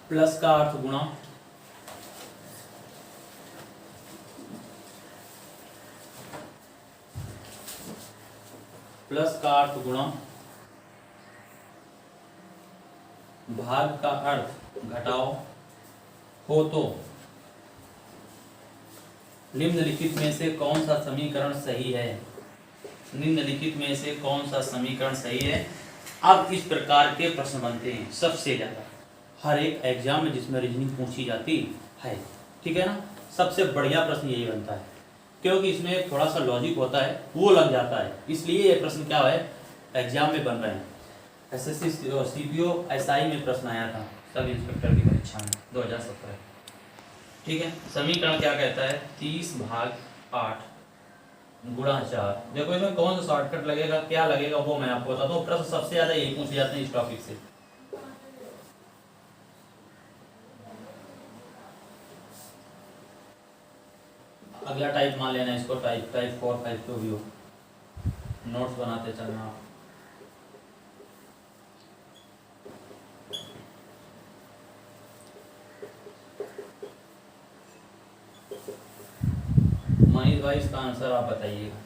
प्लस का अर्थ गुणा, प्लस का अर्थ गुणा, भाग का अर्थ घटाओ हो तो निम्नलिखित में से कौन सा समीकरण सही है, निम्नलिखित में से कौन सा समीकरण सही है। अब इस प्रकार के प्रश्न बनते हैं सबसे ज्यादा हर एक एग्जाम में जिसमें रीजनिंग पूछी जाती है, ठीक है ना। सबसे बढ़िया प्रश्न यही बनता है, क्योंकि इसमें थोड़ा सा लॉजिक होता है, वो लग जाता है, इसलिए ये प्रश्न क्या है एग्जाम में बन रहे हैं। एसएससी सीपीओ एसआई में प्रश्न आया था सब इंस्पेक्टर की परीक्षा में 2017। ठीक है, समीकरण क्या कहता है 30 भाग 8 गुणा 4। देखो इसमें कौन सा शॉर्टकट लगेगा, क्या लगेगा वो मैं आपको बताता हूँ। प्रश्न सबसे ज्यादा यही पूछे जाते हैं इस टॉपिक से। अगला टाइप मान लेना इसको, टाइप 4 5 जो भी हो, नोट्स बनाते चलना आप। मनीष भाई इसका आंसर आप बताइएगा।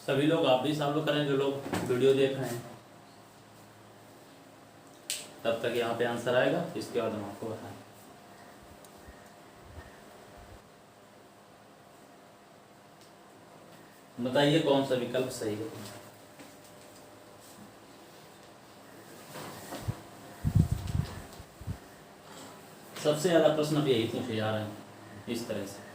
सभी लोग आप भी सॉल्व करें जो लोग वीडियो देख रहे हैं, तब तक यहाँ पे आंसर आएगा, इसके बाद हम आपको बताएं। बताइए कौन सा विकल्प सही है। सबसे ज्यादा प्रश्न अभी यही पूछे जा रहे हैं इस तरह से।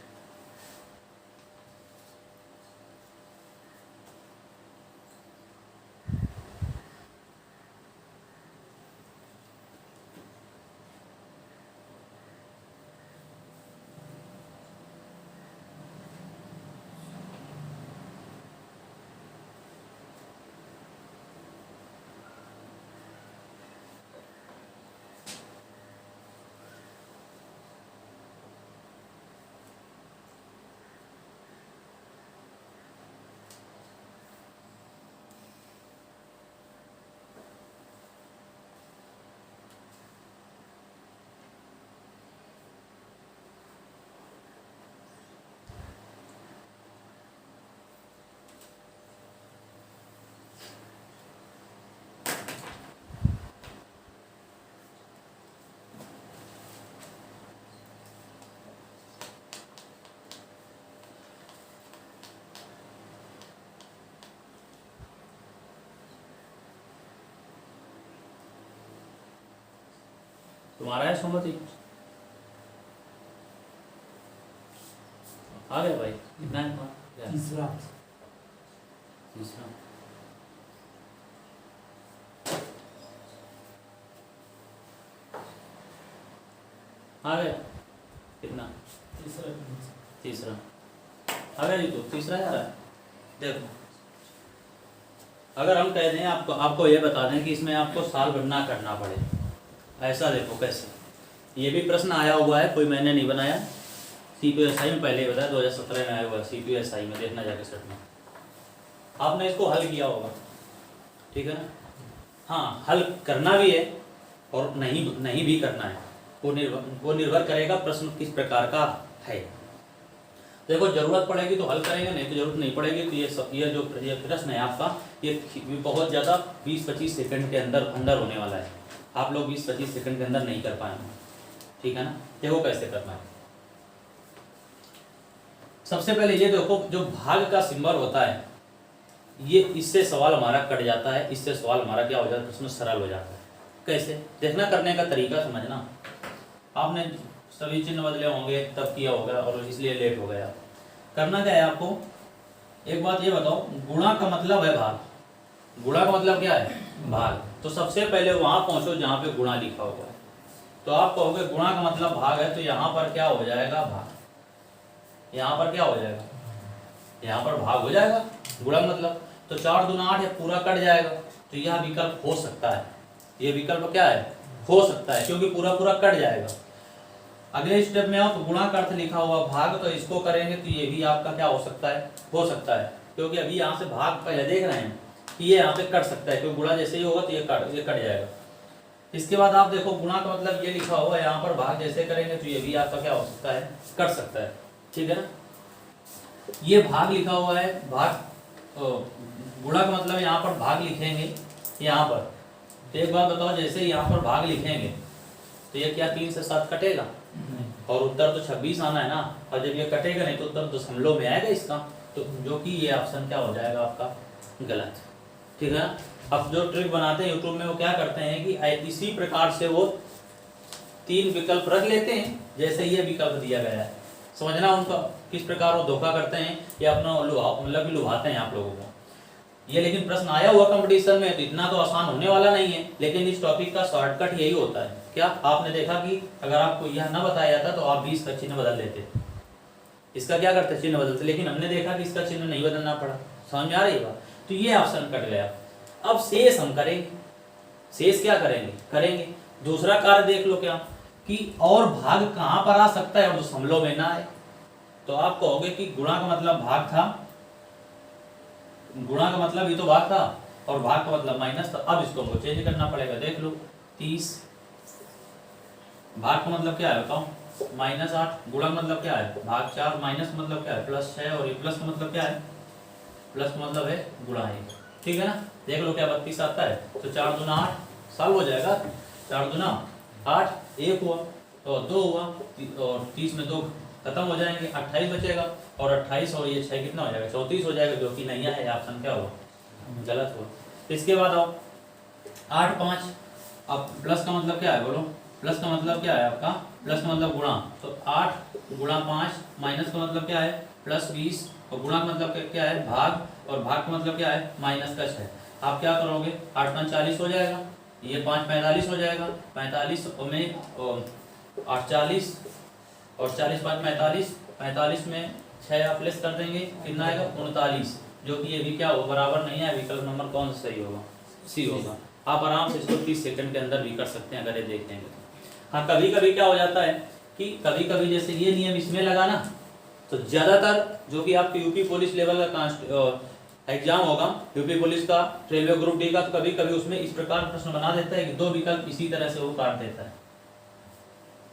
तुम्हारा है सुमति? आ गया भाई, कितना है तुम्हारा? तीसरा। तीसरा। आ गया कितना? तीसरा। तीसरा आ गया जी। तो तीसरा आ रहा है। देखो अगर हम कह दें आपको ये बता दें कि इसमें आपको साल गणना करना पड़े, ऐसा देखो कैसे। ये भी प्रश्न आया हुआ है, कोई मैंने नहीं बनाया, CPSI में पहले ही बताया, 2017 में आया हुआ है CPSI में, देखना जाके सेट में आपने इसको हल किया होगा, ठीक है ना। हाँ, हल करना भी है और नहीं भी करना है, वो निर्भर करेगा प्रश्न किस प्रकार का है। देखो जरूरत पड़ेगी तो हल करेंगे, नहीं तो जरूरत नहीं पड़ेगी तो ये जो प्रश्न है आपका, ये बहुत ज़्यादा 20-25 सेकंड के अंदर होने वाला है। आप लोग 20-25 सेकंड के अंदर नहीं कर पाएंगे, ठीक है ना। देखो कैसे करना है। सबसे पहले ये देखो, जो भाग का सिंबल होता है, ये इससे सवाल हमारा कट जाता है, इससे सवाल हमारा क्या हो जाता है, प्रश्न सरल हो जाता है। कैसे देखना, करने का तरीका समझना। आपने सभी चिन्ह बदले होंगे तब किया होगा और इसलिए लेट हो गया। करना क्या है आपको, एक बात ये बताओ, गुणा का मतलब है भाग। गुणा का मतलब क्या है, भाग। तो सबसे पहले वहां पहुंचो जहां पे गुणा लिखा हुआ है। तो आप कहोगे गुणा का मतलब भाग है, तो यहाँ पर क्या हो जाएगा, भाग। यहाँ पर क्या हो जाएगा, यहाँ पर भाग हो जाएगा, गुणा मतलब। तो 4 दूना 8 है, पूरा कट जाएगा। तो यह विकल्प हो सकता है, ये विकल्प क्या है, हो सकता है, क्योंकि पूरा कट जाएगा। अगले स्टेप में आओ तो गुणा का अर्थ लिखा हुआ भाग, तो इसको करेंगे तो ये भी आपका क्या हो सकता है, हो सकता है, क्योंकि अभी यहाँ से भाग पहले देख रहे हैं कि ये यहाँ पे कट सकता है, क्योंकि गुणा जैसे ही होगा तो ये कट जाएगा। इसके बाद आप देखो गुणा का मतलब ये लिखा हुआ है, यहाँ पर भाग जैसे करेंगे तो ये भी आपका क्या हो सकता है, कट सकता है, ठीक है ना। ये भाग लिखा हुआ है, भाग गुणा का मतलब यहाँ पर भाग लिखेंगे यहाँ पर। तो एक बात बताओ, जैसे यहाँ पर भाग लिखेंगे तो ये क्या 3 से 7 कटेगा, और उत्तर तो 26 आना है ना। और जब ये कटेगा नहीं तो उत्तर दशमलव में आएगा इसका, तो जो कि ये ऑप्शन क्या हो जाएगा आपका, गलत, ठीक है ना। अब जो ट्रिक बनाते हैं यूट्यूब में, वो क्या करते हैं कि इसी प्रकार से वो 3 विकल्प रख लेते हैं, जैसे ये विकल्प दिया गया है। समझना उनका किस प्रकार वो धोखा करते हैं या अपना मतलब लुभाते हैं आप लोगों को। ये लेकिन प्रश्न आया हुआ कंपटीशन में, तो इतना तो आसान होने वाला नहीं है, लेकिन इस टॉपिक का शॉर्टकट यही होता है। क्या आपने देखा कि अगर आपको यह ना बताया जाता तो आप 20 का चिन्ह बदल देते, इसका क्या करते, चिन्ह बदलते, लेकिन हमने देखा कि इसका चिन्ह नहीं बदलना पड़ा। समझ में आ रही बात। तो ये ऑप्शन कट गया। अब शेष हम करेंगे, शेष क्या करेंगे दूसरा कार्य देख लो, क्या कि और भाग कहां पर आ सकता है और दशमलव में ना आए। तो आप कहोगे कि गुणा का मतलब भाग था, गुणा का मतलब ये तो भाग था और भाग का मतलब माइनस था। अब इसको हमको चेंज करना पड़ेगा। देख लो 30, भाग का मतलब क्या है बताओ, -8। गुणा का मतलब क्या है, भाग 4। माइनस का मतलब क्या है, +6। और ये प्लस का मतलब क्या है, प्लस का मतलब है गुणा 1, ठीक है ना। देख लो क्या 32 आता है। तो 4 दूना 8 साल हो जाएगा, 4 दूना 8, 1 हुआ और 2 हुआ, और 30 में 2 खत्म हो जाएंगे, 28 बचेगा, और 28 और ये 6 कितना हो जाएगा, 34 हो जाएगा, जो कि नहीं है, ऑप्शन क्या हुआ, गलत हुआ। इसके बाद आओ 8 5। अब प्लस का मतलब क्या है बोलो, प्लस का मतलब क्या है आपका, प्लस का मतलब गुणा। तो 8 गुणा 5, माइनस का मतलब क्या है, +20, और गुणा का मतलब क्या है, भाग, और भाग का मतलब क्या है, -6। आप क्या करोगे, 8 5 40 हो जाएगा, ये 5 45 हो जाएगा, 45 में 8 40, और 40 5 45, 45 में 6 आप प्लस कर देंगे, कितना आएगा 39, जो कि ये भी क्या होगा, बराबर नहीं है। विकल्प नंबर कौन सा सही होगा, सी होगा। आप आराम से इसको 30 सेकंड के अंदर भी कर सकते हैं अगर ये देख लेंगे तो। हाँ, कभी कभी क्या हो जाता है कि कभी कभी जैसे ये नियम इसमें लगा ना, तो ज़्यादातर जो कि आपके यूपी पुलिस लेवल का एग्जाम होगा, यूपी पुलिस का, रेलवे ग्रुप डी का, तो कभी कभी उसमें इस प्रकार प्रश्न बना देता है कि 2 विकल्प इसी तरह से वो काट देता है।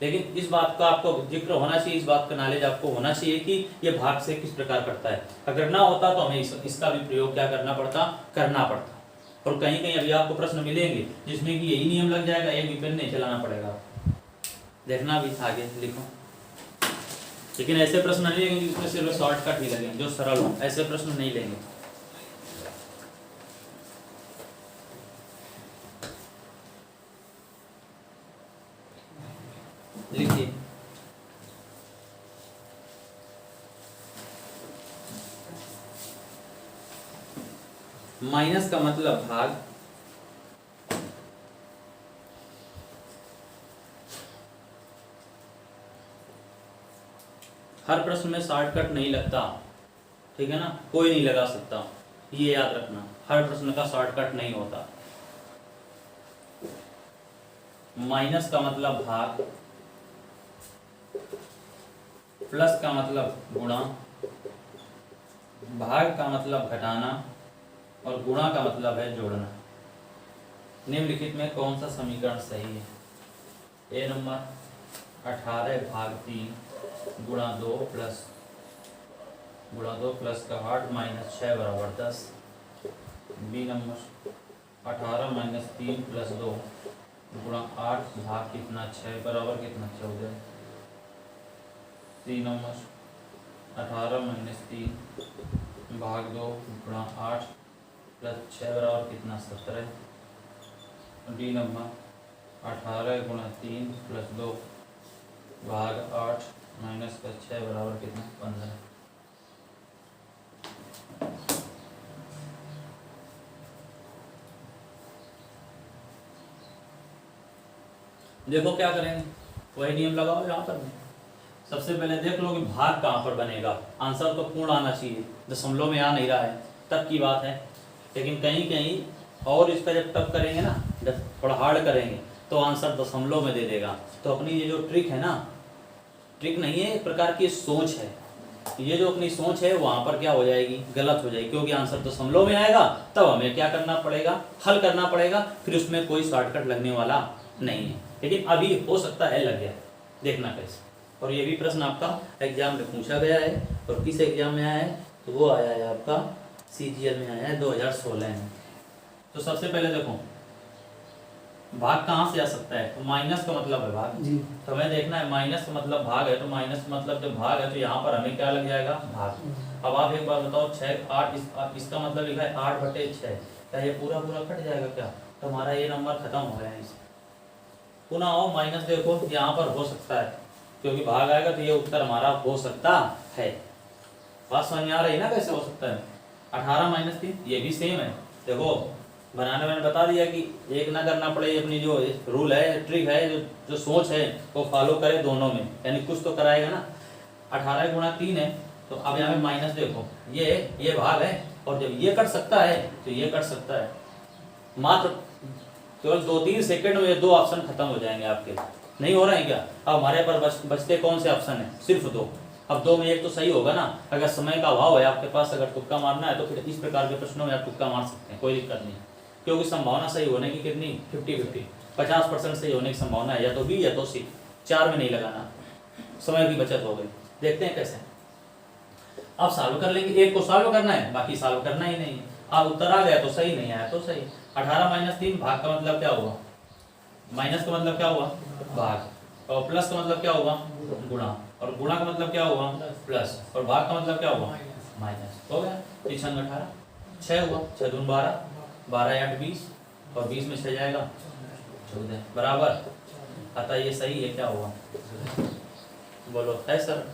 लेकिन इस बात का आपको जिक्र होना चाहिए, इस बात का नॉलेज आपको होना चाहिए कि ये भाग से किस प्रकार करता है। अगर ना होता तो हमें इसका भी प्रयोग क्या करना पड़ता। और कहीं कहीं अभी आपको प्रश्न मिलेंगे जिसमें कि यही नियम लग जाएगा, एक भी पेन नहीं चलाना पड़ेगा, देखना भी आगे लिखो। लेकिन ऐसे प्रश्न नहीं लेंगे जिसमें सिर्फ शॉर्टकट ही लगेंगे, जो सरल हो, ऐसे प्रश्न नहीं लेंगे। लिखिए। माइनस का मतलब भाग, हर प्रश्न में शॉर्टकट नहीं लगता, ठीक है ना, कोई नहीं लगा सकता, ये याद रखना, हर प्रश्न का शॉर्टकट नहीं होता। माइनस का मतलब भाग, प्लस का मतलब गुणा, भाग का मतलब घटाना और गुणा का मतलब है जोड़ना। निम्नलिखित में कौन सा समीकरण सही है? ए नंबर 18 भाग 3 गुणा 2 प्लस का 8 माइनस 6 बराबर 10। बी नंबर 18 माइनस 3 प्लस 2 गुणा 8 भाग कितना 6 बराबर कितना 14। सी नंबर 18 माइनस 3 भाग 2 गुणा 8 प्लस 6 बराबर कितना 17। डी नंबर 18 गुणा 3 प्लस 2 भाग 8 माइनस का 6 बराबर कितना 15। देखो क्या करेंगे, वही नियम लगाओ यहाँ पर। सबसे पहले देख लो कि भाग कहाँ पर बनेगा, आंसर तो पूर्ण आना चाहिए, दशमलव में आ नहीं रहा है तब की बात है। लेकिन कहीं कहीं और इसका जब टफ करेंगे ना, जब थोड़ा हार्ड करेंगे तो आंसर दशमलव में दे देगा। तो अपनी ये जो ट्रिक है ना, ट्रिक नहीं है, एक प्रकार की सोच है, ये जो अपनी सोच है वहाँ पर क्या हो जाएगी, गलत हो जाएगी, क्योंकि आंसर दशमलव में आएगा तब हमें क्या करना पड़ेगा, हल करना पड़ेगा, फिर उसमें कोई शॉर्टकट लगने वाला नहीं है। लेकिन अभी हो सकता है लग गया, देखना कैसे। और ये भी प्रश्न आपका एग्जाम में पूछा गया है, और किस एग्जाम में आया है, तो वो आया है आपका CGL में आया है 2016 में। तो सबसे पहले देखो भाग कहाँ से आ सकता है, तो माइनस का मतलब है भाग जी। तो हमें देखना है माइनस का मतलब भाग है, तो माइनस मतलब जब भाग है तो यहाँ पर हमें क्या लग जाएगा, भाग। अब आप एक बार बताओ 6 8 इसका मतलब लिखा है 8/6, क्या ये पूरा कट जाएगा क्या, तो हमारा ये नंबर खत्म हो गया है इससे। पुनः आओ माइनस, देखो यहाँ पर हो सकता है, क्योंकि भाग आएगा तो ये उत्तर हमारा हो सकता है। बात समझ में आ रही है ना कैसे हो सकता है। 18 माइनस 3 ये भी सेम है, देखो बनाने मैंने बता दिया कि एक ना करना पड़े, अपनी जो रूल है, ट्रिक है, जो सोच है वो फॉलो करे दोनों में, यानी कुछ तो कराएगा ना। 18 गुणा 3 है, तो अब यहाँ पे माइनस देखो, ये भाग है, और जब ये कट सकता है तो ये कट सकता है। मात्र केवल 2-3 सेकंड में ये दो ऑप्शन खत्म हो जाएंगे आपके, नहीं हो रहे हैं क्या। अब हमारे पास बचते कौन से ऑप्शन है, सिर्फ 2। अब 2 में एक तो सही होगा ना, अगर समय का अभाव है आपके पास, अगर तुक्का मारना है तो फिर इस प्रकार के प्रश्नों में आप तुक्का मार सकते हैं, कोई दिक्कत नहीं, क्योंकि संभावना सही होने की कितनी 50-50, 50% सही होने की संभावना है, या तो बी या तो सी, 4 में नहीं लगाना, समय की बचत हो गई। देखते हैं कैसे, अब सॉल्व कर लेंगे, एक को सॉल्व करना है, बाकी सॉल्व करना ही नहीं है। अब उत्तर आ गया तो सही, नहीं आया तो सही। 18 माइनस 3 भाग का मतलब क्या हुआ, माइनस का मतलब क्या हुआ, भाग, और प्लस का मतलब क्या हुआ, गुणा, और गुणा का मतलब क्या हुआ, प्लस, और भाग का मतलब क्या हुआ, माइनस। हो गया, 3 18 6 हुआ, 6 दूनी 12, 12 8 20, और 20 में 6 जाएगा 14 बराबर। अतः ये सही है, क्या हुआ, बोलो है सर,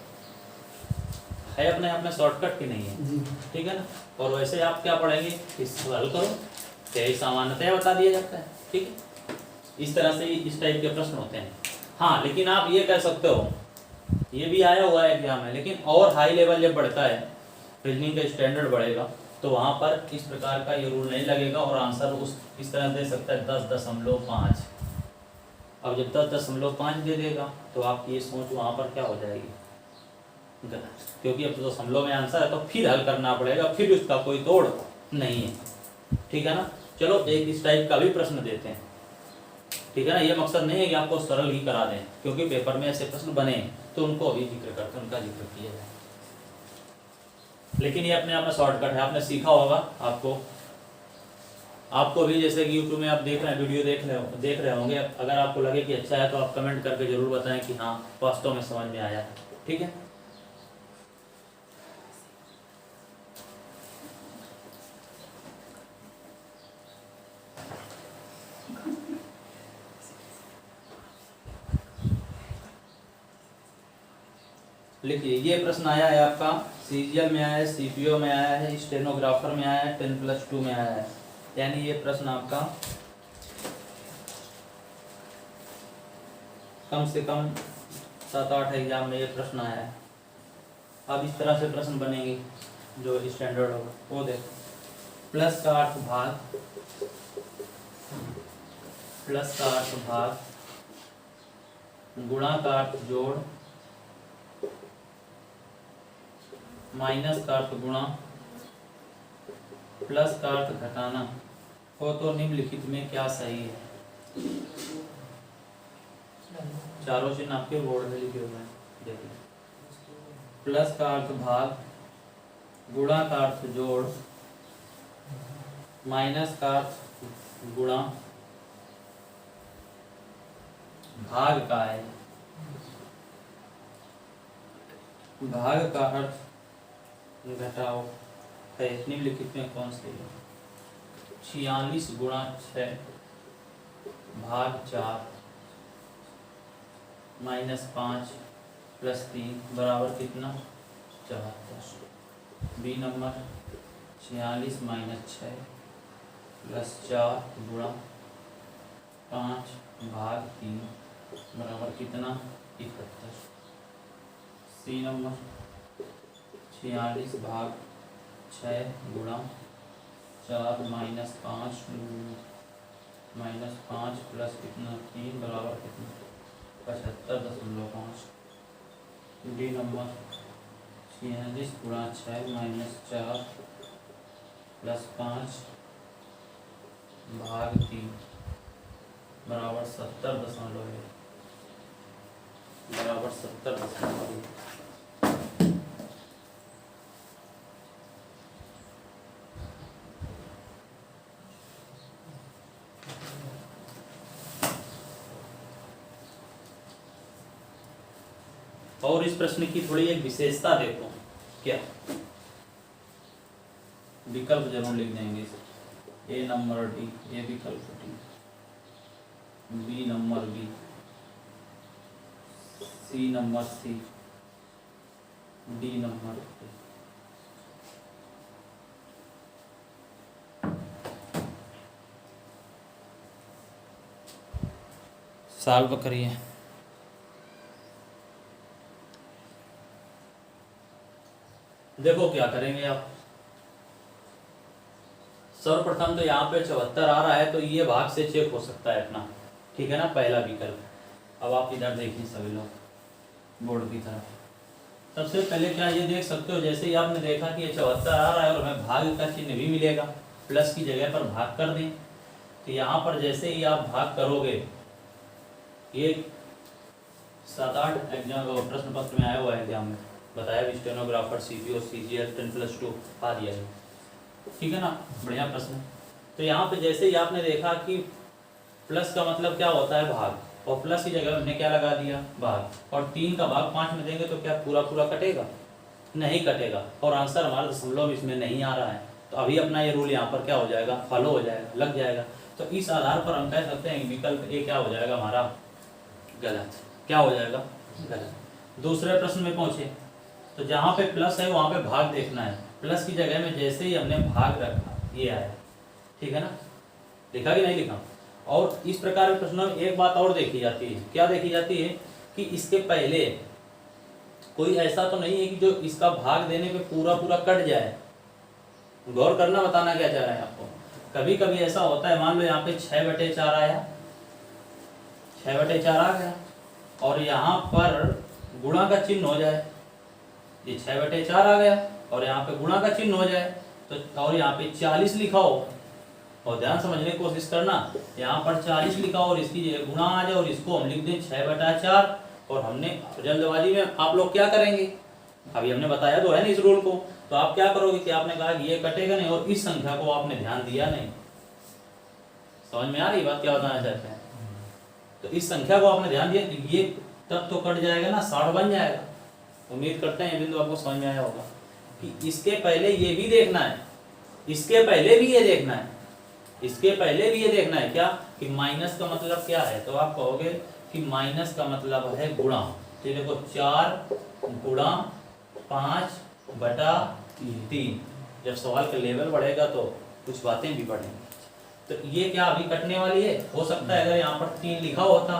है अपने आप में शॉर्टकट की नहीं है, ठीक है ना। और वैसे आप क्या पढ़ेंगे, इसको हल करो, यही सामान्यतः बता दिया जाता है, ठीक है। इस तरह से इस टाइप के प्रश्न होते हैं। हाँ, लेकिन आप ये कह सकते हो, ये भी आया हुआ है एग्जाम में, लेकिन और हाई लेवल जब बढ़ता है, रीजनिंग का स्टैंडर्ड बढ़ेगा, तो वहाँ पर इस प्रकार का ये रूल नहीं लगेगा, और आंसर इस तरह दे सकता है 10.5। अब जब 10.5 दे देगा तो आपकी ये सोच वहाँ पर क्या हो जाएगी, गलत, क्योंकि अब तो दशमलव में आंसर है, तो फिर हल करना पड़ेगा, फिर उसका कोई तोड़ नहीं है, ठीक है ना। चलो एक इस टाइप का भी प्रश्न देते हैं, ठीक है ना। ये मकसद नहीं है कि आपको सरल ही करा दें, क्योंकि पेपर में ऐसे प्रश्न बने तो उनको अभी जिक्र करते हैं, उनका जिक्र किया जाए। लेकिन ये अपने आप में शॉर्टकट है, आपने सीखा होगा, आपको भी, जैसे कि यूट्यूब में आप देख रहे हैं, वीडियो देख रहे होंगे, अगर आपको लगे कि अच्छा है तो आप कमेंट करके जरूर बताएं कि हाँ वास्तव में समझ में आया, ठीक है। लिखिए, ये प्रश्न आया है आपका सीजीएल में आया है, सीपीओ में आया है, स्टेनोग्राफर में आया है, 10+2 में आया है। यानी ये प्रश्न आपका कम से कम 7-8 एग्जाम में ये प्रश्न आया है। अब इस तरह से प्रश्न बनेंगे जो स्टैंडर्ड होगा वो देखो। प्लस का अर्थ भाग, प्लस का अर्थ भाग, गुणा का अर्थ जोड़, माइनस का अर्थ गुणा, प्लस का अर्थ घटाना हो तो निम्नलिखित में क्या सही है? चारों चिन्ह आपके बोर्ड में लिखे हुए हैं, देखिए। प्लस का अर्थ भाग, गुणा का अर्थ जोड़, माइनस का अर्थ गुणा, भाग का है, भाग का अर्थ घटाओ है। निम्नलिखित में कौन सी है? 46 गुणा 6 भाग 4 माइनस 5 प्लस 3 बराबर कितना? 74। बी नंबर 46 माइनस 6 प्लस 4 गुणा 5 भाग 3 बराबर कितना? 71। सी नंबर 46 भाग 6 गुणा 4 माइनस 5 प्लस कितना? 3 बराबर कितना? 75.5। डी नंबर 46 गुणा 6 माइनस 4 प्लस 5 भाग 3 बराबर 70.1 बराबर 70.1। और इस प्रश्न की थोड़ी एक विशेषता देखो, क्या? विकल्प जरूर लिख देंगे। ए नंबर डी, ए विकल्प D, B number B, C number C, D number D. Solve करिए। देखो क्या करेंगे आप। सर्वप्रथम तो यहाँ पे 74 आ रहा है तो ये भाग से चेक हो सकता है अपना, ठीक है ना, पहला विकल्प। अब आप इधर देखिए सभी लोग बोर्ड की तरफ। सबसे पहले क्या ये देख सकते हो, जैसे ही आपने देखा कि ये 74 आ रहा है और हमें भाग का चिन्ह भी मिलेगा, प्लस की जगह पर भाग कर दें। तो यहाँ पर जैसे ही आप भाग करोगे, ये 7-8 एग्जाम प्रश्न पत्र में आया हुआ है एग्जाम में, बताया भी, स्टेनोग्राफर, सीपीओ, सीजीएल, 10+2 आ दिया है, ठीक है ना, बढ़िया प्रश्न। तो यहाँ पे जैसे ही आपने देखा कि प्लस का मतलब क्या होता है? भाग, और प्लस की जगह हमने क्या लगा दिया? भाग। और 3 का भाग 5 में देंगे तो क्या पूरा पूरा कटेगा? नहीं कटेगा। और आंसर हमारा दशमलव इसमें नहीं आ रहा है, तो अभी अपना ये रूल यहाँ पर क्या हो जाएगा? फॉलो हो जाएगा, लग जाएगा। तो इस आधार पर हम कह सकते हैं विकल्प ए क्या हो जाएगा हमारा? गलत। क्या हो जाएगा? गलत। दूसरे प्रश्न में पहुंचे तो जहाँ पे प्लस है वहाँ पे भाग देखना है। प्लस की जगह में जैसे ही हमने भाग रखा, ये आया, ठीक है ना, लिखा कि नहीं लिखा? और इस प्रकार के प्रश्नों में एक बात और देखी जाती है। क्या देखी जाती है? कि इसके पहले कोई ऐसा तो नहीं है कि जो इसका भाग देने पे पूरा पूरा कट जाए। गौर करना, बताना क्या चाह रहे हैं आपको। कभी कभी ऐसा होता है, मान लो यहाँ पे 6/4 आया, 6/4 आ गया, और यहाँ पर गुणा का चिन्ह हो जाए, ये 6/4 आ गया और यहाँ पे गुणा का चिन्ह हो जाए, तो और यहाँ पे 40 लिखा हो, और ध्यान समझने की कोशिश करना, यहाँ पर 40 लिखा और इसकी गुणा आ जाए और इसको हम लिख दें 6/4, और हमने जल्दबाजी में आप लोग क्या करेंगे? अभी हमने बताया तो है ना इस रूल को, तो आप क्या करोगे कि आपने कहा कि ये कटेगा नहीं, और इस संख्या को आपने ध्यान दिया नहीं। समझ में आ रही बात क्या बताना चाहते हैं? तो इस संख्या को आपने ध्यान दिया, ये तब तो कट जाएगा ना, 60 बन जाएगा। उम्मीद करते हैं ये बिंदु आपको समझ में आया होगा कि इसके पहले ये भी देखना है, इसके पहले भी ये देखना है, इसके पहले भी ये देखना है। क्या? कि माइनस का मतलब क्या है? तो आप कहोगे कि माइनस का मतलब है गुणा। तो देखो 4 गुणा 5/3। जब सवाल का लेवल बढ़ेगा तो कुछ बातें भी बढ़ेंगी। तो ये क्या अभी कटने वाली है? हो सकता है अगर यहाँ पर 3 लिखा होता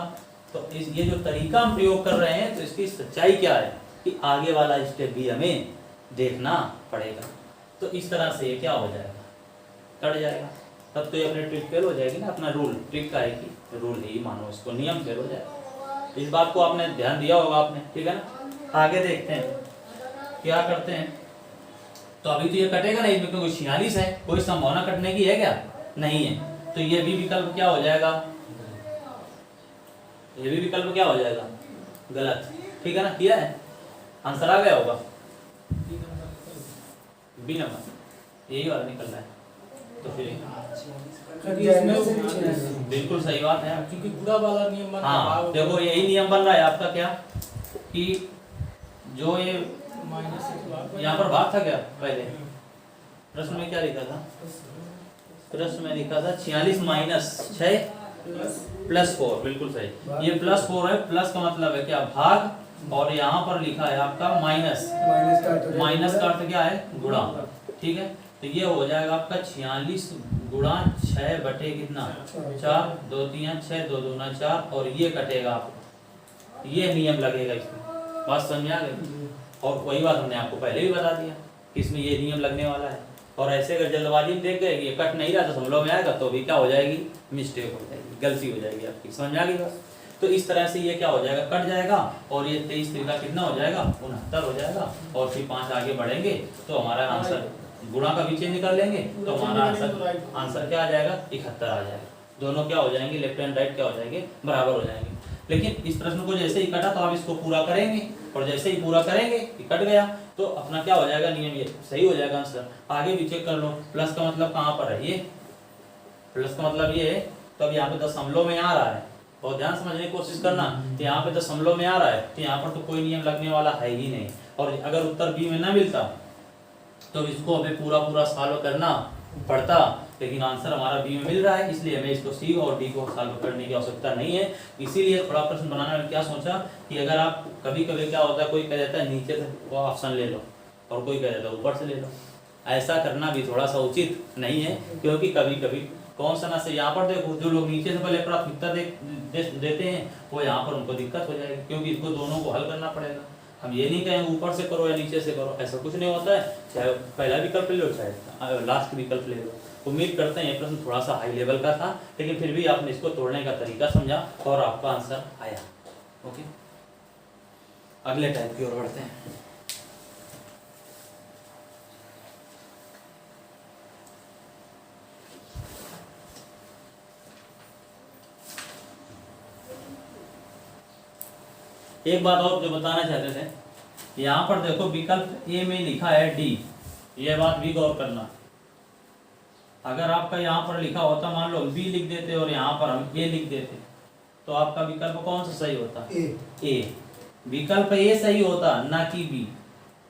तो ये जो तरीका हम प्रयोग कर रहे हैं तो इसकी सच्चाई क्या है कि आगे वाला स्टेप भी हमें देखना पड़ेगा। तो इस तरह से ये क्या हो जाएगा, कट जाएगा। तब तो ये अपने ट्रिक फेल हो जाएगी ना, अपना रूल, ट्रिक का है कि रूल ही मानो इसको, नियम फेल हो जाएगा। इस बात को आपने ध्यान दिया होगा आपने, ठीक है ना। आगे देखते हैं क्या करते हैं। तो अभी तो ये कटेगा नहीं, इसमें क्योंकि 46 है, कोई संभावना कटने की है क्या? नहीं है। तो ये भी विकल्प क्या हो जाएगा, ये भी विकल्प क्या हो जाएगा, गलत, ठीक है ना। किया है, आंसर आ गया होगा, बी नंबर यही वाला निकल रहा है। तो फिर बिल्कुल सही बात है, क्योंकि पूरा वाला नियम बन हाँ देखो यही नियम बन रहा है आपका क्या कि जो ये यहाँ पर भाग था क्या पहले प्रश्न में क्या लिखा था, प्रश्न में लिखा था 46 माइनस 6 प्लस 4, बिल्कुल सही। ये +4 है, प्लस का मतलब है क्या, भाग, और यहाँ पर लिखा है आपका माइनस, माइनस का अर्थ क्या है, गुणा, ठीक है। तो ये हो जाएगा आपका 46 गुणा 6 बटे कितना 4, 2 3 6, 2 2 4, और ये कटेगा आपको, ये नियम लगेगा इसमें, बात समझ आ गई। और वही बात हमने आपको पहले भी बता दिया कि इसमें ये नियम लगने वाला है। और ऐसे अगर जल्दबाजी में देख गए ये कट नहीं रहा तो समझ में आएगा तो भी क्या हो जाएगी, मिस्टेक हो जाएगी, गलती हो जाएगी आपकी, समझ आ गई बात। तो इस तरह से ये क्या हो जाएगा, कट जाएगा, और ये 23 तरीका कितना हो जाएगा, 69 हो जाएगा। और फिर 5 आगे बढ़ेंगे तो हमारा आंसर, गुणा का भी चेंज कर लेंगे तो हमारा आंसर क्या आ जाएगा, 71 आ जाएगा। दोनों क्या हो जाएंगे, लेफ्ट एंड राइट क्या हो जाएंगे, बराबर हो जाएंगे। लेकिन इस प्रश्न को जैसे ही कटा तो आप इसको पूरा करेंगे, और जैसे ही पूरा करेंगे कि कट गया तो अपना क्या हो जाएगा, नियम ये सही हो जाएगा आंसर। आगे भी चेक कर लो, प्लस का मतलब कहाँ पर है, ये प्लस का मतलब ये है, तो अब यहाँ पे दशमलव में आ रहा है, बहुत ध्यान समझने की कोशिश करना। तो यहाँ पे दशमलव में आ रहा है तो यहाँ पर तो कोई नियम लगने वाला है ही नहीं। और अगर उत्तर बी में ना मिलता तो इसको हमें पूरा पूरा सॉल्व करना पड़ता, लेकिन आंसर हमारा बी में मिल रहा है, इसलिए हमें इसको सी और डी को सॉल्व करने की आवश्यकता नहीं है। इसीलिए थोड़ा प्रश्न बनाने में क्या सोचा कि अगर आप कभी कभी क्या होता है, कोई कह देता है नीचे से वो ऑप्शन ले लो और कोई कह देता है ऊपर से ले लो, ऐसा करना भी थोड़ा सा उचित नहीं है। क्योंकि कभी कभी कौन सा ना से यहाँ पर देखो, जो लोग नीचे से पहले प्राथमिकता देते हैं वो यहाँ पर उनको दिक्कत हो जाएगी, क्योंकि इसको दोनों को हल करना पड़ेगा। हम ये नहीं कहेंगे ऊपर से करो या नीचे से करो, ऐसा कुछ नहीं होता है, चाहे पहला विकल्प ले लो चाहे लास्ट विकल्प ले लो। उम्मीद करते हैं ये प्रश्न थोड़ा सा हाई लेवल का था, लेकिन फिर भी आपने इसको तोड़ने का तरीका समझा और आपका आंसर आया। ओके, अगले टाइप की ओर बढ़ते हैं। एक बात और जो बताना चाहते थे, यहाँ पर देखो विकल्प ए में लिखा है डी, ये बात भी गौर करना। अगर आपका यहाँ पर लिखा होता, मान लो बी लिख देते और यहाँ पर हम ए लिख देते, तो आपका विकल्प कौन सा सही होता, ए। विकल्प ए सही होता ना कि बी।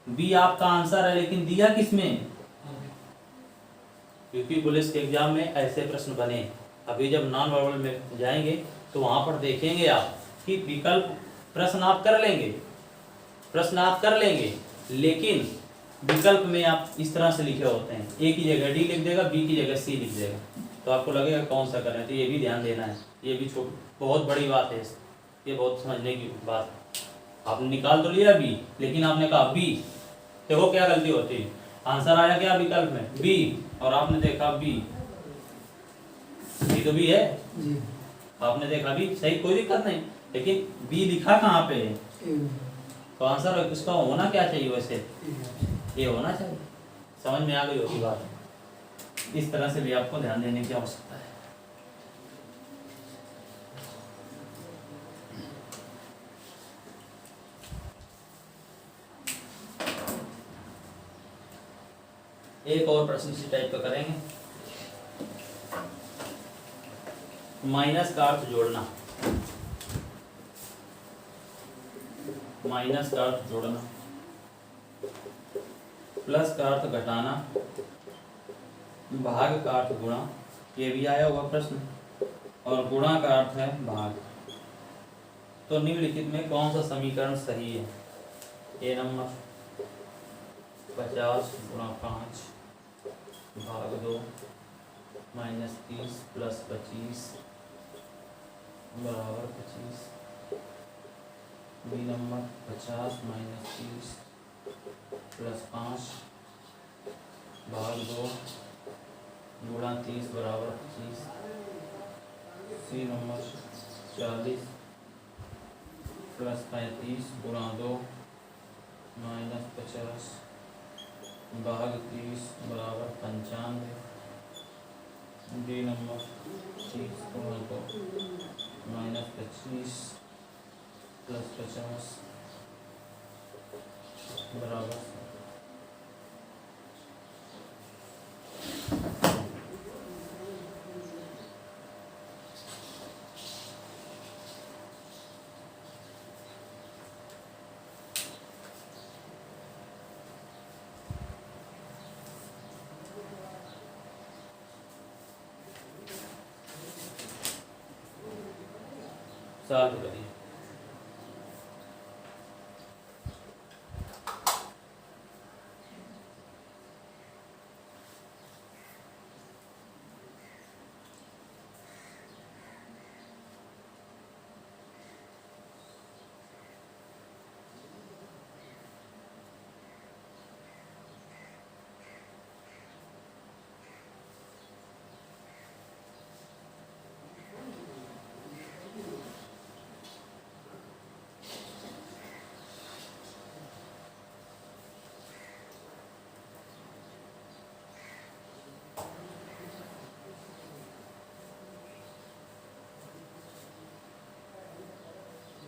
बी आपका आंसर है, लेकिन दिया किसमें, यूपी पुलिस के एग्जाम में ऐसे प्रश्न बने। अभी जब नॉन वर्बल में जाएंगे तो वहां पर देखेंगे आप कि विकल्प प्रश्न आप कर लेंगे, प्रश्न आप कर लेंगे, लेकिन विकल्प में आप इस तरह से लिखे होते हैं, ए की जगह डी लिख देगा, बी की जगह सी लिख देगा, तो आपको लगेगा कौन सा करें। तो ये भी ध्यान देना है, ये भी बहुत बड़ी बात है, ये बहुत समझने की बात है। आपने निकाल तो लिया बी, लेकिन आपने कहा बी, देखो क्या गलती होती है, आंसर आया क्या विकल्प में बी, और आपने देखा बी तो बी है, आपने देखा बी सही, कोई दिक्कत नहीं, लेकिन बी लिखा कहाँ पे है, तो आंसर उसका होना क्या चाहिए, वैसे ये होना चाहिए। समझ में आ गई होगी बात। इस तरह से भी आपको ध्यान देने की आवश्यकता है। एक और प्रश्न इसी टाइप का करेंगे, माइनस का अर्थ जोड़ना, माइनस का अर्थ जोड़ना, प्लस का अर्थ घटाना, भाग का अर्थ गुणा, ये भी आया होगा प्रश्न, और गुणा का अर्थ है भाग। तो निम्नलिखित में कौन सा समीकरण सही है? ए नंबर 50 गुणा 5 भाग 2 माइनस 30 प्लस 25 बराबर 25। बी नंबर 50 माइनस 30 प्लस 5 भाग 2 गुणा 30 बराबर 25। सी नंबर 40 प्लस 35 गुणा 2 माइनस 50 भाग 30 बराबर 95। डी नंबर 30 गुणा 2 माइनस 25 प्लस 50 बराबर। सॉल्व करिए।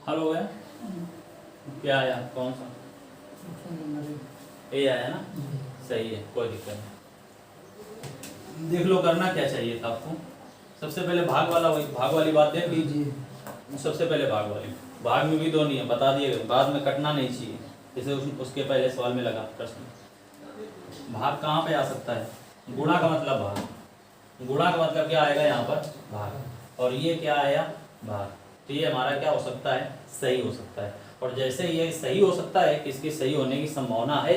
हल हो गया? क्या आया? कौन सा? ए आया ना? सही है, कोई दिक्कत नहीं। देख लो करना क्या चाहिए था आपको। सबसे पहले भाग वाली बात देख लीजिए। सबसे पहले भाग में भी दो नियम बता दिए गए, बाद में कटना नहीं चाहिए। जैसे उसके पहले सवाल में लगा प्रश्न, भाग कहाँ पे आ सकता है? गुणा का मतलब भाग। गुणा का मतलब क्या आएगा यहाँ पर? भाग। और ये क्या आया? भाग। तो ये हमारा क्या हो सकता है? सही हो सकता है। और जैसे ये सही हो सकता है कि इसके सही होने की संभावना है,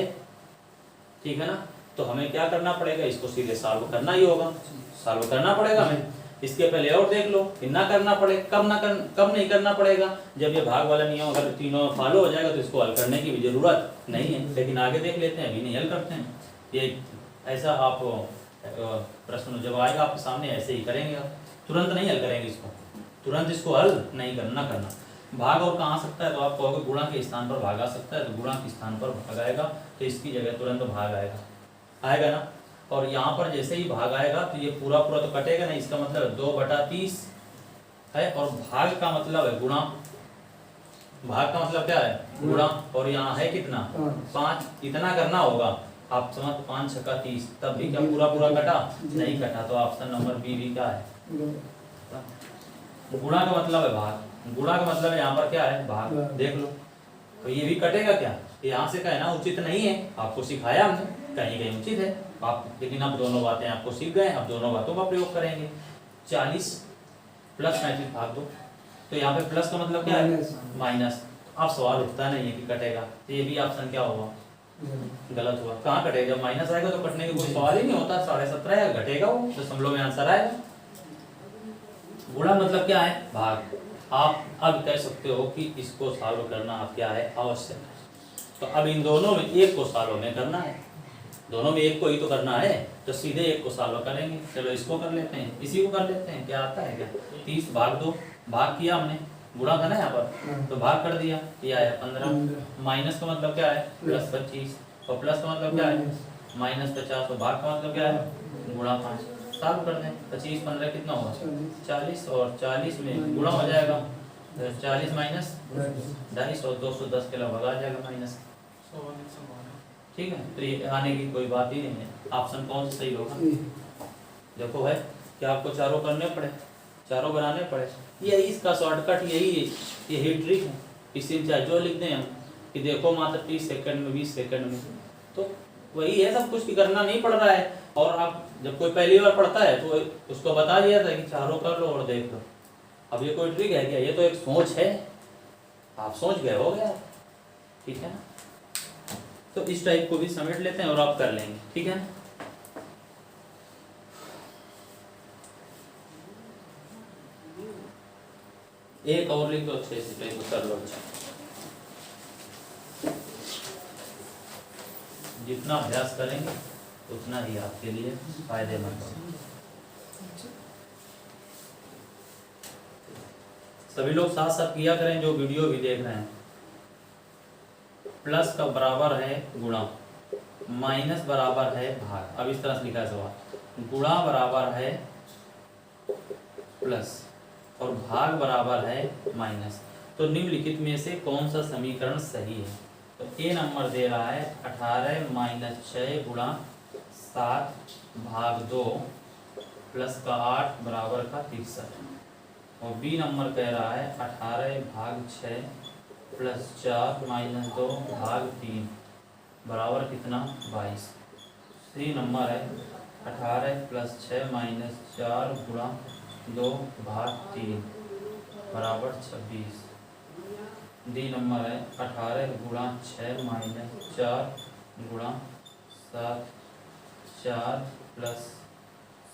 ठीक है ना, तो हमें क्या करना पड़ेगा? इसको सीधे सॉल्व करना ही होगा। सॉल्व करना पड़ेगा हमें। इसके पहले और देख लो कि ना करना पड़े, कब नहीं करना पड़ेगा? जब ये भाग वाला नियम अगर तीनों फॉलो हो जाएगा तो इसको हल करने की भी जरूरत नहीं है। लेकिन आगे देख लेते हैं, अभी नहीं हल करते हैं। ये ऐसा आप प्रश्न जब आएगा आपके सामने ऐसे ही करेंगे, आप तुरंत नहीं हल करेंगे इसको, तुरंत इसको हल नहीं करना। भाग और कहाँ आ सकता है? तो आप कहोगे गुणा के स्थान पर भाग आ सकता है, तो गुणा के स्थान पर भाग आएगा, तो इसकी जगह तुरंत भाग आएगा ना। और यहाँ पर जैसे ही भाग आएगा तो ये पूरा तो कटेगा नहीं, इसका मतलब 2/30 है। और भाग का मतलब है गुणा। भाग का मतलब क्या है? गुणा। और यहाँ है कितना? 5। इतना करना होगा। आप समझ 5 × 6 = 30, तब भी क्या पूरा कटा? नहीं कटा। तो ऑप्शन नंबर बी भी क्या है? गुणा का मतलब है भाग। गुणा का मतलब है यहाँ पर क्या है? भाग। देख लो तो ये भी कटेगा क्या? यहाँ से कहना उचित नहीं है, आपको सिखाया हमने, कहीं उचित है आप, लेकिन अब दोनों बातें आपको सीख गए, अब दोनों बातों का प्रयोग करेंगे। 40 प्लस 35 भाग 2, तो यहाँ पे प्लस का मतलब क्या है? माइनस। अब सवाल उठता नहीं है कि कटेगा, तो ये भी ऑप्शन क्या हुआ? गलत हुआ। कहाँ कटेगा? जब माइनस आएगा तो कटने का कोई सवाल ही नहीं होता। 17.5 या घटेगा वो, दशमलव में आंसर आएगा। गुणा मतलब क्या है? भाग। आप अब कह सकते हो कि इसको सॉल्व करना आप क्या है? आवश्यक है। तो अब इन दोनों में एक को सॉल्व में करना है, दोनों में एक को ही तो करना है, तो सीधे एक को सॉल्व करेंगे। चलो इसको कर लेते हैं, इसी को कर लेते हैं। क्या आता है? क्या 30 भाग 2, भाग किया हमने, गुणा था ना यहाँ पर, तो भाग कर दिया, ये आया 15। माइनस का मतलब क्या है? प्लस 25। और प्लस का मतलब क्या है? माइनस 50। और भाग का मतलब क्या है? गुणा 5। सॉल्व कर दें। 25 15 कितना होगा? 40। और 40 में गुणा हो जाएगा, 40 माइनस 250 और 210 के लगभग आ जाएगा माइनस। ठीक है, तो ये आने की कोई बात ही नहीं है। ऑप्शन कौन सा सही होगा? देखो है कि आपको चारों करने पड़े, चारों बनाने पड़े। यही इसका शॉर्टकट यही है, यही ट्रिक है। इसी चाहे जो लिख दें हम कि देखो मात्र 30 सेकंड में 20 सेकंड में, तो वही है, सब कुछ करना नहीं पड़ रहा है। और आप जब कोई पहली बार पढ़ता है तो उसको बता दिया था कि चारों कर लो और देख लो। अब ये कोई ट्रिक है क्या? ये तो एक सोच है, आप सोच गए हो गया, ठीक है ना। तो इस टाइप को भी समेट लेते हैं और आप कर लेंगे, ठीक है ना। एक और लिख दो अच्छे से, टाइप कर लो अच्छा। जितना अभ्यास करेंगे उतना ही आपके लिए फायदेमंद होगा। सभी लोग साथ साथ किया करें जो वीडियो भी देख रहे हैं। प्लस का बराबर है गुणा, माइनस बराबर है भाग। अब इस तरह से लिखा है सवाल, गुणा बराबर है प्लस और भाग बराबर है माइनस। तो निम्नलिखित में से कौन सा समीकरण सही है। तो ए नंबर दे रहा है 18 माइनस 6 गुणा 7 भाग 2 प्लस का 8 बराबर का 63। और बी नंबर कह रहा है 18 भाग 6 प्लस 4 माइनस 2 भाग 3 बराबर कितना 22। सी नंबर है 18 प्लस 6 माइनस 4 गुणा 2 भाग 3 बराबर 26। डी नंबर है 18 गुणा 6 माइनस 4 गुणा 7 4 प्लस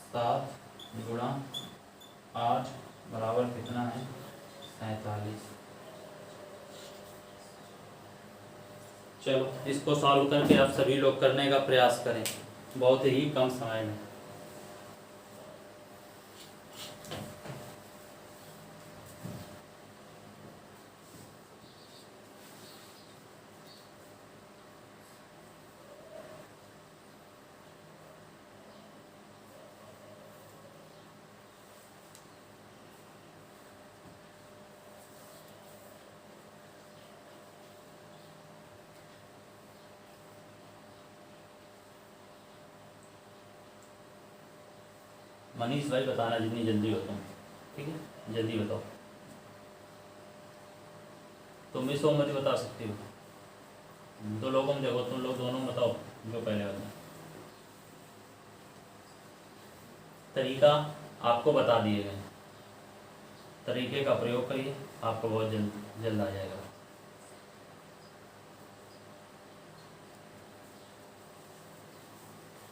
7 गुणा 8 बराबर कितना है 47। चलो इसको सॉल्व करके आप सभी लोग करने का प्रयास करें बहुत ही कम समय में। मनीष भाई बताना जितनी जल्दी हो तुम, ठीक है जल्दी बताओ। तुम भी सोमवती बता सकती हो, दो लोगों में देखो, तुम लोग दोनों बताओ जो पहले बताओ। तरीका आपको बता दिए गए, तरीके का प्रयोग करिए, आपको बहुत जल्द आ जाएगा।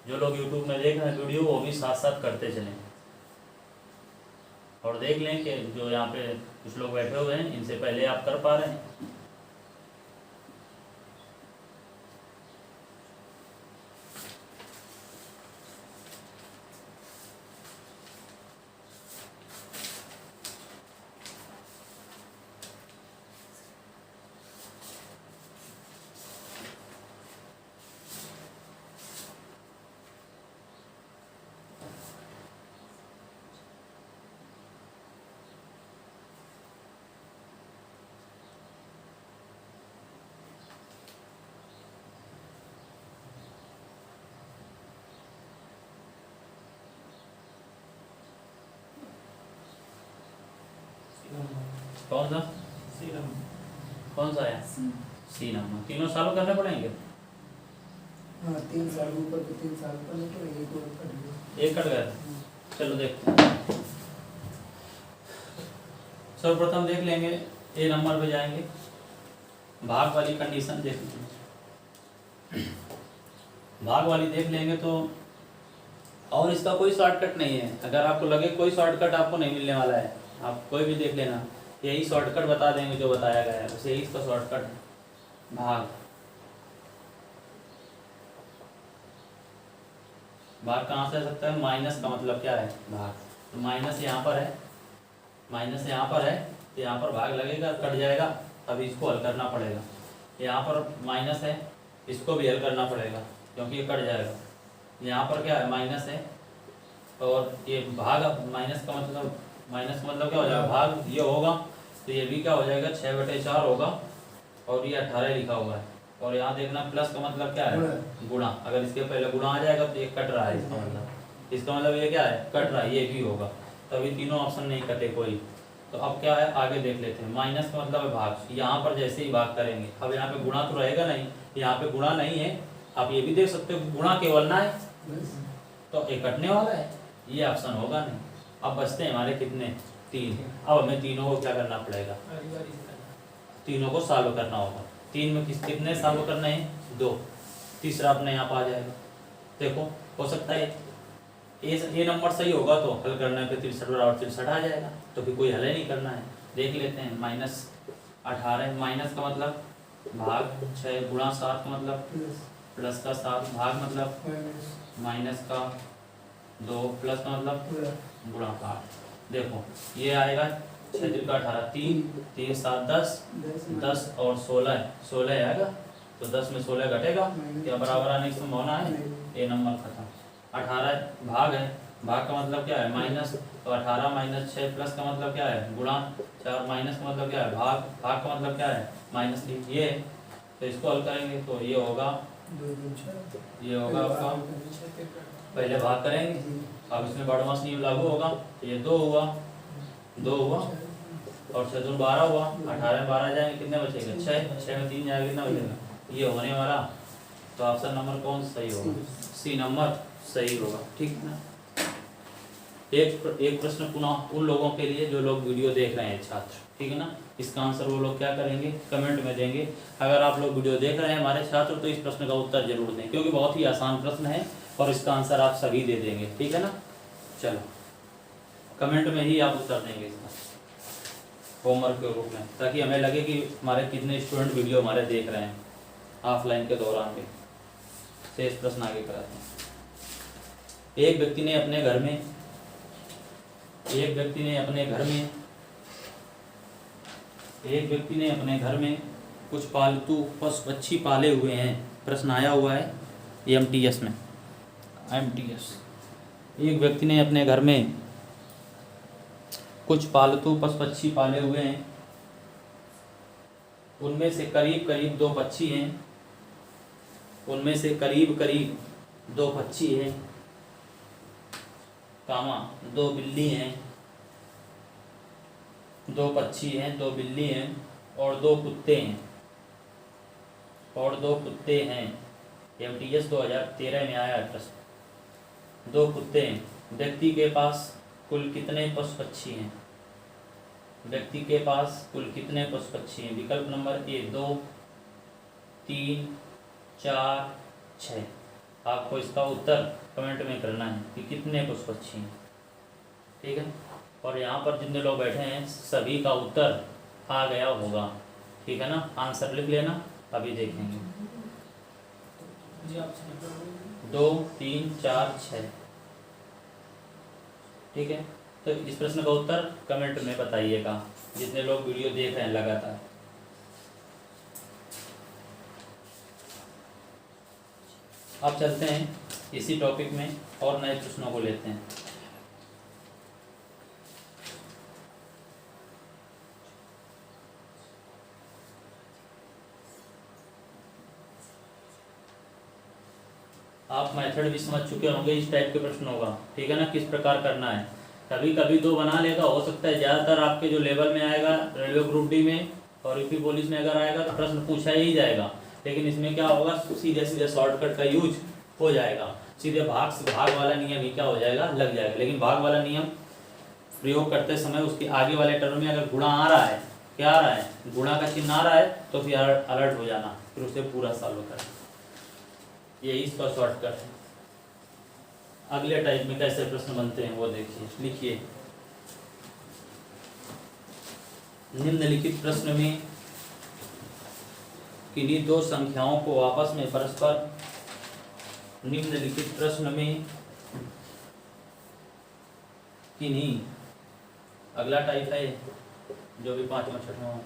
जो लोग YouTube में देख रहे हैं वीडियो वो भी साथ साथ करते चलें और देख लें कि जो यहाँ पे कुछ लोग बैठे हुए हैं इनसे पहले आप कर पा रहे हैं। कौन सा कौन सा है सी नंबर। तीनों सालों करने पड़ेंगे। हाँ 3 साल ऊपर के 3 साल पर नहीं पड़ेगी, एक कट गया। चलो देखते हैं। सर्वप्रथम देख लेंगे ए नंबर पे जाएंगे, भाग वाली कंडीशन देख लेंगे। भाग वाली देख लेंगे तो और इसका कोई शॉर्टकट नहीं है। अगर आपको लगे कोई शॉर्टकट आपको नहीं मिलने वाला है, आप कोई भी देख लेना, यही शॉर्टकट बता देंगे जो बताया गया है, बस यही इसका शॉर्टकट है। भाग भाग कहाँ से आ सकता है, माइनस का मतलब क्या है भाग। तो माइनस यहाँ पर है, माइनस यहाँ पर है तो यहाँ पर भाग लगेगा, कट जाएगा। अभी इसको हल करना पड़ेगा। यहाँ पर माइनस है, इसको भी हल करना पड़ेगा क्योंकि ये कट जाएगा। यहाँ पर क्या है माइनस है और ये भाग, माइनस का मतलब क्या हो जाएगा भाग ये होगा तो ये भी क्या हो जाएगा 6/4 होगा और ये 18 लिखा हुआ है। और यहाँ देखना प्लस का मतलब क्या है गुणा। अगर इसके पहले गुणा आ जाएगा तो ये कट रहा है, इसका मतलब ये क्या है कट रहा है, ये भी होगा। तो अभी तीनों ऑप्शन नहीं कटे कोई। तो अब क्या है आगे देख लेते हैं। माइनस का मतलब है भाग, यहाँ पर जैसे ही भाग करेंगे, अब यहाँ पे गुणा तो रहेगा नहीं, यहाँ पे गुणा नहीं है। आप ये भी देख सकते हो गुणा केवल ना है तो ये कटने वाला है, ये ऑप्शन होगा नहीं। अब बचते हैं हमारे कितने 3। अब हमें तीनों को क्या करना पड़ेगा, तीनों को सॉल्व करना होगा। 3 में कितने सॉल्व करने हैं? 2। तीसरा अपने आप आ जाएगा। देखो हो सकता है ये नंबर सही होगा तो हल करने पे 63 बराबर 63 आ जाएगा, तो फिर कोई हल ही नहीं करना है। देख लेते हैं। -18 माइनस का मतलब भाग 6 गुणा 7 का मतलब प्लस प्लस का 7 भाग मतलब माइनस माइनस का 2 प्लस का मतलब पूरा गुणा 8। देखो ये आएगा 6 3 का 18 3 3 7 10 10 और 16 आएगा, तो 10 में 16 घटेगा, क्या बराबर आने की संभावना है? ये नंबर खत्म। 18 भाग है, भाग का मतलब क्या है? माइनस, तो 18 माइनस 6 प्लस का मतलब क्या है? गुणा 4 माइनस का मतलब क्या है? भाग, भाग का मतलब क्या है? माइनस 3। ये तो इसको हल करेंगे तो ये होगा 2 2 6 ये होगा आपका, पहले भाग करेंगे, अब इसमें बड़मास नियम लागू होगा, तो ये 2 हुआ और 6 2 12 हुआ। 18 में 12 जाएंगे, कितने बचेगा? 6 में 3 जाएगा, कितना बचेगा? ये होने वाला। तो ऑप्शन नंबर कौन सही होगा? सी नंबर सही होगा। ठीक है ना। एक प्रश्न पुनः उन लोगों के लिए जो लोग वीडियो देख रहे हैं छात्र, ठीक है ना। इसका आंसर वो लोग क्या करेंगे? कमेंट में देंगे। अगर आप लोग वीडियो देख रहे हैं हमारे छात्र, तो इस प्रश्न का उत्तर जरूर दें, क्योंकि बहुत ही आसान प्रश्न है और इसका आंसर आप सभी दे देंगे। ठीक है ना। चलो कमेंट में ही आप उत्तर देंगे इसका होमवर्क के रूप में, ताकि हमें लगे कि हमारे कितने स्टूडेंट वीडियो हमारे देख रहे हैं ऑफलाइन के दौरान भी। शेष प्रश्न आगे कराते हैं। एक व्यक्ति ने अपने घर में कुछ पालतू पशु पक्षी पाले हुए हैं। प्रश्न आया हुआ है एमटीएस में। एक व्यक्ति ने अपने घर में कुछ पालतू पशु पक्षी पाले हुए हैं। उनमें से करीब करीब 2 पक्षी हैं, कामा 2 बिल्ली हैं, 2 पक्षी हैं, 2 बिल्ली हैं और 2 कुत्ते हैं। एमटीएस 2013 में आया प्रश्न। 2 कुत्ते हैं। व्यक्ति के पास कुल कितने पशु पक्षी हैं? विकल्प नंबर ए 2 3 4 6। आपको इसका उत्तर कमेंट में करना है कि कितने पशु पक्षी हैं। ठीक है। और यहाँ पर जितने लोग बैठे हैं सभी का उत्तर आ गया होगा। ठीक है ना। आंसर लिख लेना, अभी देखेंगे। 2 3 4 6। ठीक है। तो इस प्रश्न का उत्तर कमेंट में बताइएगा, जितने लोग वीडियो देख रहे हैं लगातार। अब चलते हैं इसी टॉपिक में और नए प्रश्नों को लेते हैं। आप मेथड भी समझ चुके होंगे इस टाइप के प्रश्नों का। ठीक है ना। किस प्रकार करना है। कभी कभी 2 बना लेगा, हो सकता है ज़्यादातर आपके जो लेवल में आएगा रेलवे ग्रुप डी में और यूपी पुलिस में अगर आएगा तो प्रश्न पूछा ही जाएगा, लेकिन इसमें क्या होगा, सीधे शॉर्टकट का यूज हो जाएगा। सीधे भाग से भाग वाला नियम ही क्या हो जाएगा, लग जाएगा। लेकिन भाग वाला नियम प्रयोग करते समय उसके आगे वाले टर्म में अगर गुणा आ रहा है, क्या आ रहा है, गुणा का चिन्ह आ रहा है, तो फिर अलर्ट हो जाना, फिर उसे पूरा सॉल्व करना। यही इसका शॉर्टकट है। अगले टाइप में कैसे प्रश्न बनते हैं वो देखिए। लिखिए, निम्नलिखित प्रश्न में किन्हीं 2 संख्याओं को आपस में परस्पर अगला टाइप है जो भी 5वां 6वां।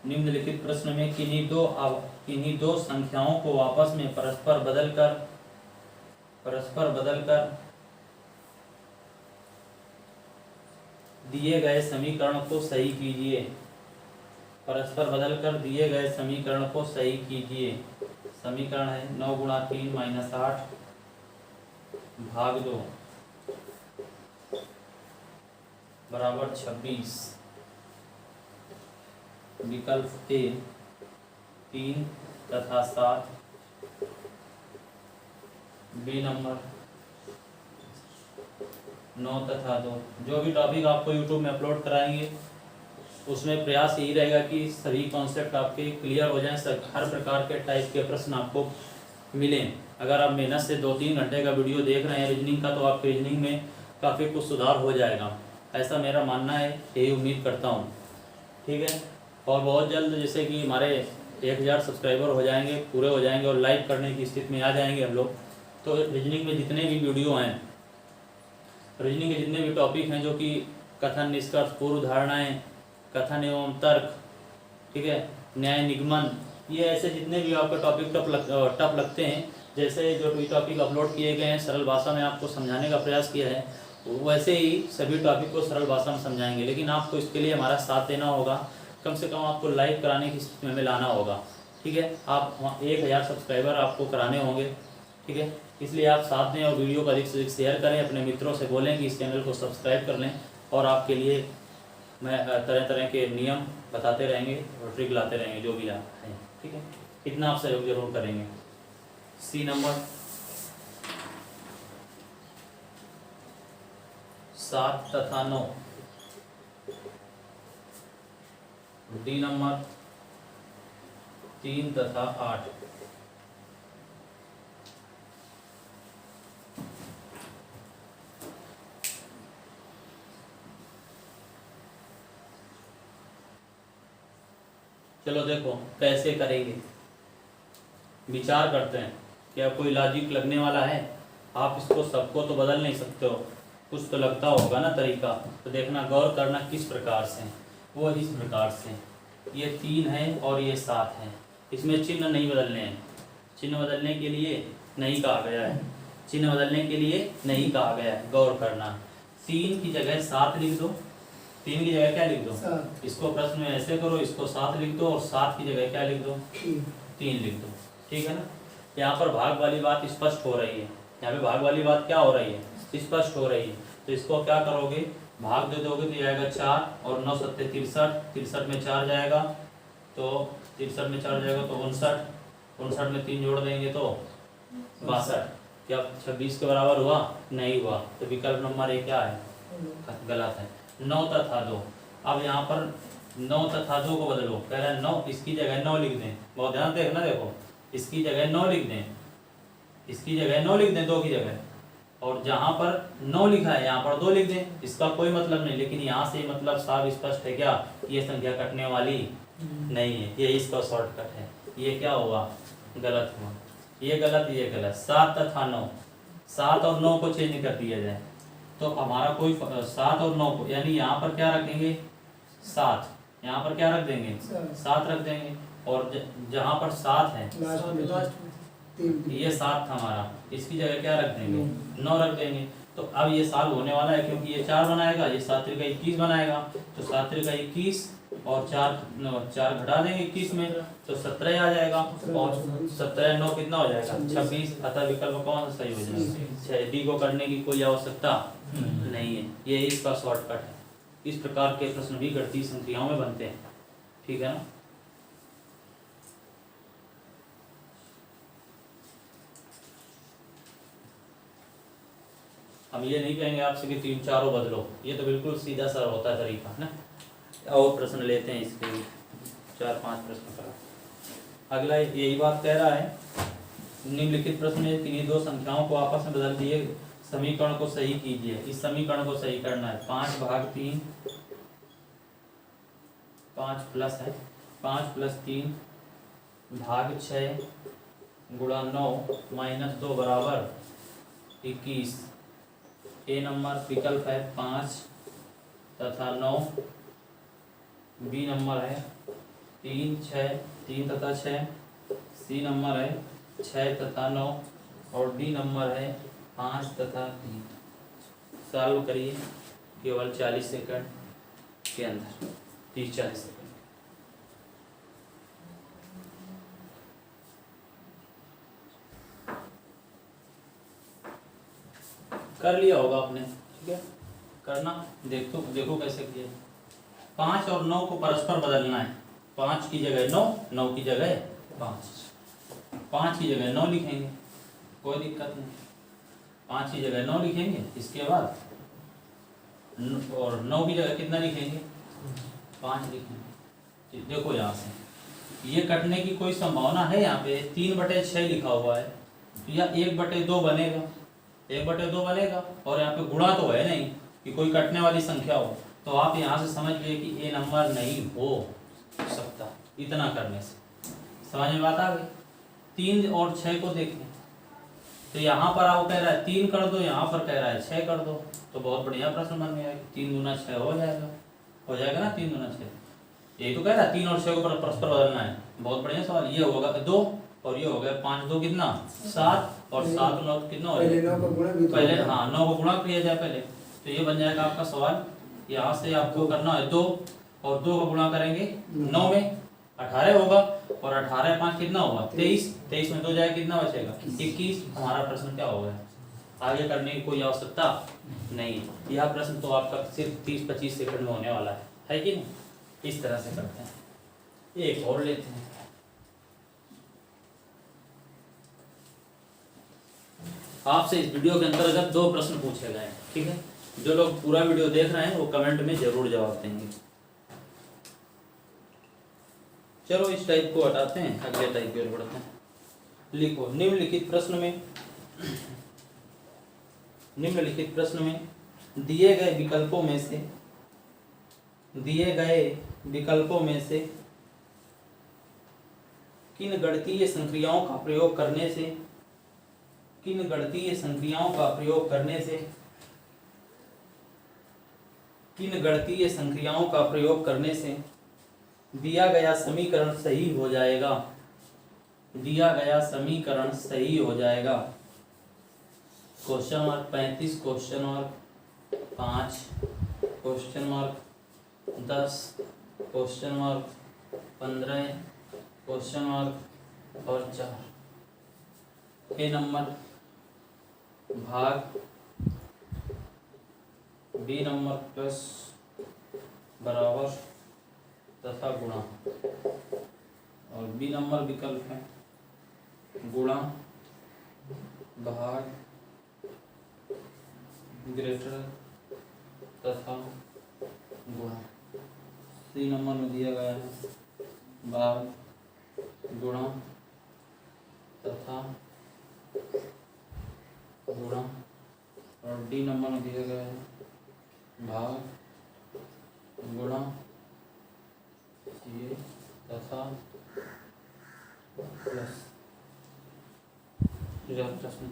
निम्नलिखित प्रश्न में किन्हीं दो संख्याओं को आपस में परस्पर बदलकर दिए गए समीकरण को सही कीजिए। परस्पर बदलकर दिए गए समीकरण को सही कीजिए। समीकरण है 9 गुणा 3 माइनस 8 भाग 2 बराबर 26। विकल्प ए 3 तथा 7, बी नंबर 9 तथा 2। जो भी टॉपिक आपको यूट्यूब में अपलोड कराएंगे उसमें प्रयास यही रहेगा कि सभी कॉन्सेप्ट आपके क्लियर हो जाएं, सब हर प्रकार के टाइप के प्रश्न आपको मिलें। अगर आप मेहनत से 2-3 घंटे का वीडियो देख रहे हैं रीजनिंग का, तो आपके रीजनिंग में काफ़ी कुछ सुधार हो जाएगा, ऐसा मेरा मानना है, यही उम्मीद करता हूँ। ठीक है, और बहुत जल्द जैसे कि हमारे 1000 सब्सक्राइबर हो जाएंगे, पूरे हो जाएंगे और लाइव करने की स्थिति में आ जाएंगे हम लोग, तो रीजनिंग में जितने भी वीडियो हैं, रीजनिंग के जितने भी टॉपिक हैं जो कि कथन, निष्कर्ष, पूर्व धारणाएँ, कथन एवं तर्क, ठीक है, न्याय निगमन, ये ऐसे जितने भी आपके टॉपिक टफ लगते हैं, जैसे जो टॉपिक अपलोड किए गए हैं सरल भाषा में आपको समझाने का प्रयास किया है, वैसे ही सभी टॉपिक को सरल भाषा में समझाएंगे। लेकिन आपको इसके लिए हमारा साथ देना होगा, कम से कम आपको लाइव कराने की स्थिति में लाना होगा। ठीक है, आप 1000 सब्सक्राइबर आपको कराने होंगे। ठीक है, इसलिए आप साथ दें और वीडियो को अधिक से अधिक शेयर करें, अपने मित्रों से बोलें कि इस चैनल को सब्सक्राइब कर लें, और आपके लिए मैं तरह तरह के नियम बताते रहेंगे और ट्रिक लाते रहेंगे जो भी आप हैं। ठीक है, इतना आप सहयोग जरूर करेंगे। सी नंबर 7 तथा 9, डी नंबर 3 तथा 8, चलो देखो कैसे करेंगे, विचार करते हैं। क्या कोई लॉजिक लगने वाला है? आप इसको सबको तो बदल नहीं सकते हो, कुछ तो लगता होगा ना तरीका, तो देखना, गौर करना किस प्रकार से। वो इस प्रकार से, ये 3 है और ये 7 है, इसमें चिन्ह नहीं बदलने हैं। चिन्ह बदलने के लिए नहीं कहा गया है, चिन्ह बदलने के लिए नहीं कहा गया है, गौर करना। 3 की जगह 7 लिख दो, 3 की जगह क्या लिख दो, इसको प्रश्न में ऐसे करो, इसको 7 लिख दो, और 7 की जगह क्या लिख दो, 3 लिख दो। ठीक है ना, यहाँ पर भाग वाली बात स्पष्ट हो रही है, यहाँ पे भाग वाली बात क्या हो रही है, स्पष्ट हो रही है। तो इसको क्या करोगे, भाग दे दोगे तो जाएगा 4, और 9 सत्ते 63, 63 में 4 जाएगा, तो 63 में 4 जाएगा तो 59, 59 में 3 जोड़ देंगे तो 62। क्या 26 के बराबर हुआ? नहीं हुआ, तो विकल्प नंबर ए क्या है, गलत है। 9 तथा 2, अब यहाँ पर 9 तथा 2 को बदलो, कह रहा है 9, इसकी जगह 9 लिख दें, बहुत ध्यान देखना, देखो इसकी जगह 9 लिख दें, इसकी जगह 9 लिख दें 2 की जगह, और जहाँ पर 9 लिखा है यहाँ पर 2 लिख दें, इसका कोई मतलब नहीं। लेकिन यहाँ से मतलब साफ स्पष्ट है क्या, ये संख्या कटने वाली नहीं है, ये इसका शॉर्टकट है। ये क्या हुआ, गलत हुआ, ये गलत, ये गलत। 7 तथा 9, 7 और 9 को चेंज कर दिया जाए तो हमारा कोई 7 और 9 को, यानी यहाँ पर क्या रखेंगे 7, यहाँ पर क्या रख देंगे 7 रख देंगे, और जहाँ पर 7 है ये 7 था हमारा, इसकी जगह क्या रख देंगे 9 रख देंगे। तो अब ये साल होने वाला है, क्योंकि ये 4 बनाएगा, ये 7 त्रिका 21 बनाएगा, तो 7 त्रिका 21 और 4 घटा देंगे 21 में तो 17 आ जाएगा, और 17 9 कितना हो जाएगा 26। अतः विकल्प कौन सा सही हो जाएगा, डी को करने की कोई आवश्यकता नहीं है, ये इसका शॉर्टकट है। इस प्रकार के प्रश्न भी गणितीय संक्रियाओं में बनते हैं। ठीक है ना, हम ये नहीं कहेंगे आपसे कि 3 4 बदलो, ये तो बिल्कुल सीधा सा होता है तरीका है ना। और प्रश्न लेते हैं इसके 4-5 प्रश्न का। अगला यही बात कह रहा है, निम्नलिखित प्रश्न में किन्हीं 2 संख्याओं को आपस में बदल दिए समीकरण को सही कीजिए। इस समीकरण को सही करना है, 5/3, 5 प्लस है 5 + 3 भाग 6 गुणा 9 - 2 बराबर 21। ए नंबर विकल्प है 5 तथा 9, बी नंबर है 3 तथा 6, सी नंबर है 6 तथा 9, और डी नंबर है 5 तथा 3। सॉल्व करिए केवल 40 सेकंड के अंदर, 30-40 सेकंड। कर लिया होगा आपने, ठीक है, करना, देखो कैसे किया। 5 और 9 को परस्पर बदलना है, 5 की जगह 9, 9 की जगह 5, 5 की जगह 9 लिखेंगे, कोई दिक्कत नहीं, 5 की जगह 9 लिखेंगे। इसके बाद और 9 की जगह कितना लिखेंगे 5 लिखें। देखो यहाँ से ये कटने की कोई संभावना है, यहाँ पे 3/6 लिखा हुआ है, तो यह 1/2 बनेगा, 1/2 बनेगा। और यहाँ पे गुणा तो है नहीं कि कोई कटने वाली संख्या हो, तो आप यहाँ से समझ लिए कि ये नंबर नहीं हो सकता इतना करने से। समझ में बात आ गई? 3 और 6 को देखें, तो यहाँ पर आप कह रहा है 3 कर दो, यहाँ पर कह रहा है 6 कर दो, तो बहुत बढ़िया प्रश्न बन गया। 3 दूना 6 हो जाएगा ना 3 दूना 6। यही तो कह रहा है 3 और 6 को परस्पर बदलना है। बहुत बढ़िया सवाल। ये होगा 2 और ये हो गया 5 2 कितना 7 और 7 9 कितना हो पहले जाएगा 9 का गुणा भी तो पहले, हाँ 9 को गुणा किया जाए पहले, तो ये बन जाएगा आपका सवाल। यहाँ से आपको करना है 2 और 2 का गुणा करेंगे 9 में 18 होगा, और 18 5 कितना होगा 23, 23 में 2 जाए कितना बचेगा 21। हमारा प्रश्न क्या हो गया? आगे करने की कोई आवश्यकता नहीं। यह प्रश्न तो आपका सिर्फ 30-25 सेकंड में होने वाला है कि नहीं? इस तरह से करते हैं। एक और लेते हैं। आपसे इस वीडियो के अंतर्गत 2 प्रश्न पूछे गए हैं, ठीक है? जो लोग पूरा वीडियो देख रहे हैं वो कमेंट में जरूर जवाब देंगे। चलो इस टाइप को हटाते हैं, अगले टाइप की ओर बढ़ते हैं। लिखो निम्नलिखित प्रश्न में दिए गए विकल्पों में से किन गणितीय संक्रियाओं का प्रयोग करने से दिया गया समीकरण सही हो जाएगा। Question mark 35, question mark 5, question mark 10, question mark 15, question mark और 4। ए नंबर भाग बी नंबर प्लस बराबर तथा गुणा, और बी नंबर विकल्प है गुणा भाग ग्रेटर तथा गुणा। सी नंबर में दिया गया है भाग गुणा तथा गुणा, और डी नंबर में दिया गया है भाग गुणा ये तथा प्लस। प्रश्न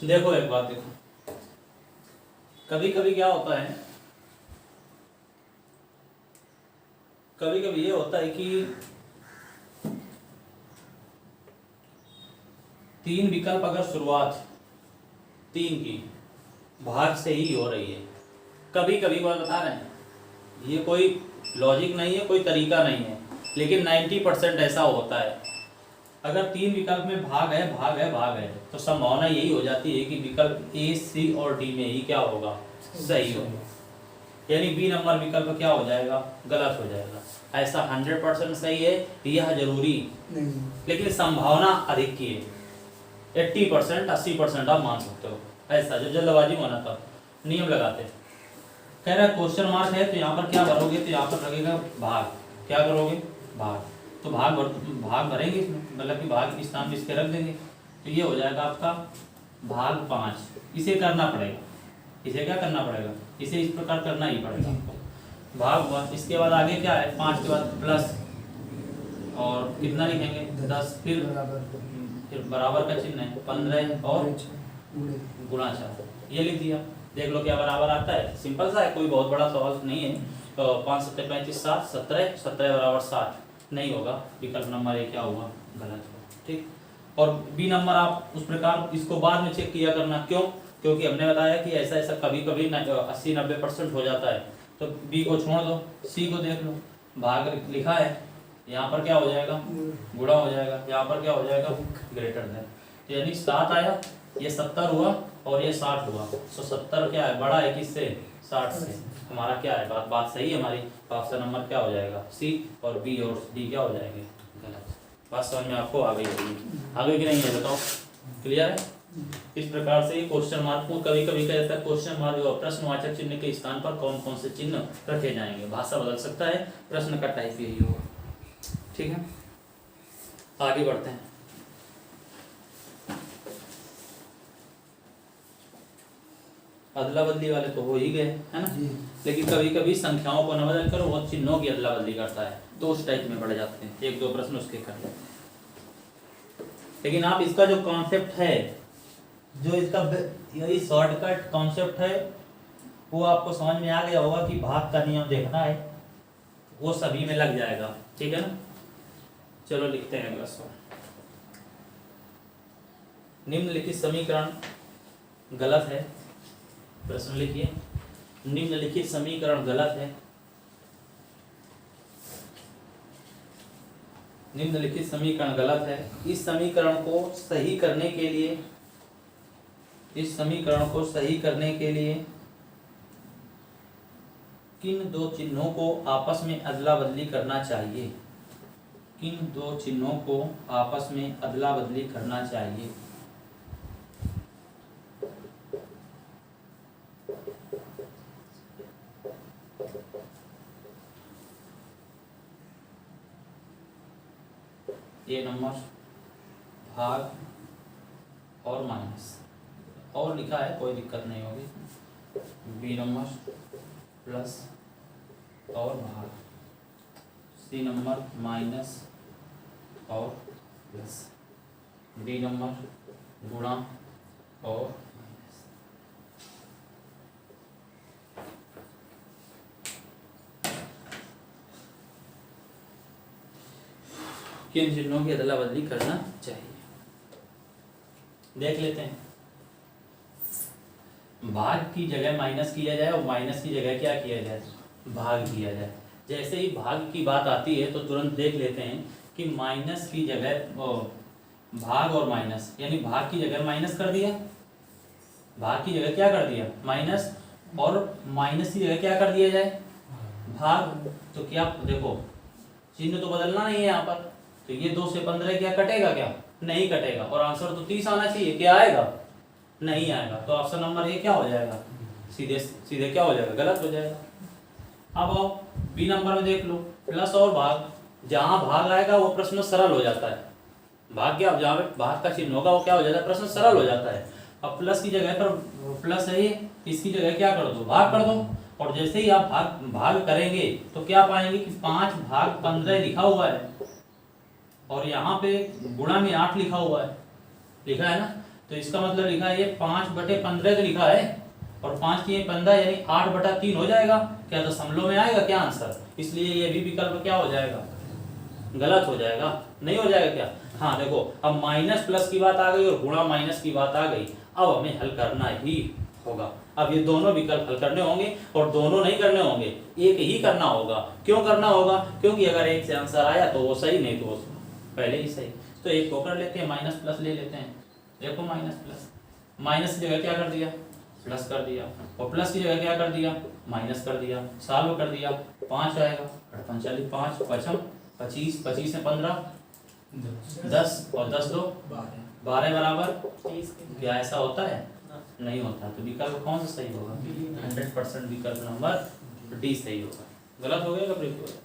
देखो, एक बात देखो, कभी कभी क्या होता है, कभी कभी ये होता है कि 3 विकल्प अगर शुरुआत 3 की भाग से ही हो रही है, कभी कभी वो बता रहे हैं, ये कोई लॉजिक नहीं है, कोई तरीका नहीं है, लेकिन 90% ऐसा होता है। अगर 3 विकल्प में भाग है तो संभावना यही हो जाती है कि विकल्प ए, सी और डी में ही क्या होगा सही होगा, यानी बी नंबर विकल्प क्या हो जाएगा गलत हो जाएगा। ऐसा 100% सही है यह जरूरी नहीं, लेकिन संभावना अधिक की है। 80% 80% आप मान सकते हो। ऐसा जो जल्दबाजी में होना था, नियम लगाते कह रहा है क्वेश्चन मार्क है तो यहाँ पर क्या भरोगे, तो यहाँ पर लगेगा भाग। क्या करोगे भाग, तो भाग भरेंगे इसमें, मतलब कि भाग इस स्थान पे इसके रख देंगे, तो ये हो जाएगा आपका भाग 5। इसे करना पड़ेगा, इसे क्या करना पड़ेगा, इसे इस प्रकार करना ही पड़ेगा आपको। भाग 1, इसके बाद आगे क्या है 5 के बाद प्लस, और कितना लिखेंगे 10, फिर बराबर का चिन्ह है 15 और गुणा 4, ये लिख दिया। देख लो क्या बराबर आता है, सिंपल सा है, कोई बहुत बड़ा सवाल नहीं है। तो 5 7 35 7, 17 17 बराबर 60 नहीं होगा, विकल्प नंबर ए क्या होगा गलत होगा, ठीक। और बी नंबर आप उस प्रकार इसको बाद में चेक किया करना, क्यों, क्योंकि हमने बताया कि ऐसा ऐसा कभी कभी 80-90% हो जाता है, तो बी को छोड़ दो, सी को देख लो, भाग लिखा है, यहाँ पर क्या हो जाएगा गुणा हो जाएगा, यहाँ पर क्या हो जाएगा ग्रेटर देन। तो यानी 7 आया, ये 70 हुआ और ये 60 हुआ। तो 70 क्या है, बड़ा है किससे, 60 से। हमारा क्या है, बात सही है हमारी। ऑप्शन नंबर क्या हो जाएगा, सी, और बी और डी क्या हो जाएंगे, गलत। बात समझ में आपको आ गई होगी, आगे की नहीं है, बताओ क्लियर है। इस प्रकार से क्वेश्चन मार्क को कभी कभी क्या जाता है, क्वेश्चन मार्क और प्रश्नवाचक चिन्ह के स्थान पर कौन कौन से चिन्ह रखे जाएंगे, भाषा बदल सकता है, प्रश्न का टाइप यही होगा। ठीक है, आगे बढ़ते हैं। अदला बदली वाले तो हो ही गए, है ना। जी। लेकिन कभी कभी संख्याओं को न बदल कर वो चिन्हों की अदला बदली करता है, तो उस टाइप में बढ़ जाते हैं। एक दो प्रश्न उसके कर लेते हैं। लेकिन आप इसका जो कॉन्सेप्ट है, जो इसका यही शॉर्टकट कॉन्सेप्ट है, वो आपको समझ में आ गया होगा कि भाग का नियम देखना है, वो सभी में लग जाएगा। ठीक है ना, चलो लिखते हैं अगला सवाल। निम्नलिखित समीकरण गलत है। प्रश्न लिखिए, निम्नलिखित समीकरण गलत है। निम्नलिखित समीकरण गलत है। इस समीकरण को सही करने के लिए, इस समीकरण को सही करने के लिए किन दो चिन्हों को आपस में अदला बदली करना चाहिए, किन दो चिन्हों को आपस में अदला बदली करना चाहिए। ए नंबर भाग और माइनस, और लिखा है कोई दिक्कत नहीं होगी। बी नंबर प्लस और भाग, सी नंबर माइनस और प्लस, डी नंबर गुणा और माइनस। किन चिन्हों की अदला बदली करना चाहिए, देख लेते हैं। भाग की जगह माइनस किया जाए और माइनस की जगह क्या किया जाए, भाग किया जाए। जैसे ही भाग की बात आती है तो तुरंत देख लेते हैं कि माइनस की जगह भाग और माइनस, यानी भाग की जगह माइनस कर दिया, भाग की जगह क्या कर दिया, माइनस, और माइनस की जगह क्या कर दिया जाए, भाग। तो क्या देखो, चिन्ह तो बदलना नहीं है यहाँ पर, तो ये 2 से 15 क्या कटेगा, क्या नहीं कटेगा, और आंसर तो 30 आना चाहिए, क्या आएगा, नहीं आएगा। तो ऑप्शन नंबर ए क्या हो जाएगा, सीधे सीधे क्या हो जाएगा, गलत हो जाएगा। अब आओ बी नंबर में देख लो, प्लस और भाग, जहां भाग आएगा वो प्रश्न सरल हो जाता है। भाग क्या, जहां पे भाग का चिन्ह होगा वो क्या हो जाता है, प्रश्न सरल हो जाता है। अब प्लस की जगह पर प्लस है, इसकी जगह क्या कर दो, भाग कर दो, और जैसे ही आप भाग करेंगे तो क्या पाएंगे कि 5 भाग 15 लिखा हुआ है, और यहाँ पे गुणा में 8 लिखा हुआ है, लिखा है ना। तो इसका मतलब लिखा है ये 5/15 तो लिखा है, और 5 की 15 यानी 8/3 हो जाएगा। क्या दशमलव में आएगा क्या आंसर, इसलिए ये भी विकल्प क्या हो जाएगा, गलत हो जाएगा। नहीं हो जाएगा क्या, हाँ देखो, अब माइनस प्लस की बात आ गई और गुणा माइनस की बात आ गई, अब हमें हल करना ही होगा। अब ये दोनों विकल्प हल करने होंगे, और दोनों नहीं करने होंगे, एक ही करना होगा। क्यों करना होगा, क्योंकि अगर एक से आंसर आया तो वो सही, नहीं तो वो पहले ही सही। तो एक को कर लेते हैं, माइनस प्लस ले लेते हैं। देखो माइनस प्लस, माइनस की जगह क्या कर दिया, प्लस कर दिया, और प्लस की जगह क्या कर दिया, माइनस कर दिया, सॉल्व कर दिया, 5 आएगा, 45, 5 पचम 25, 25 में 15 10, और 10 2 12 बराबर 30। क्या ऐसा होता है, नहीं होता। तो विकल्प कौन सा सही होगा, 100% विकल्प नंबर डी सही होगा। गलत हो गया,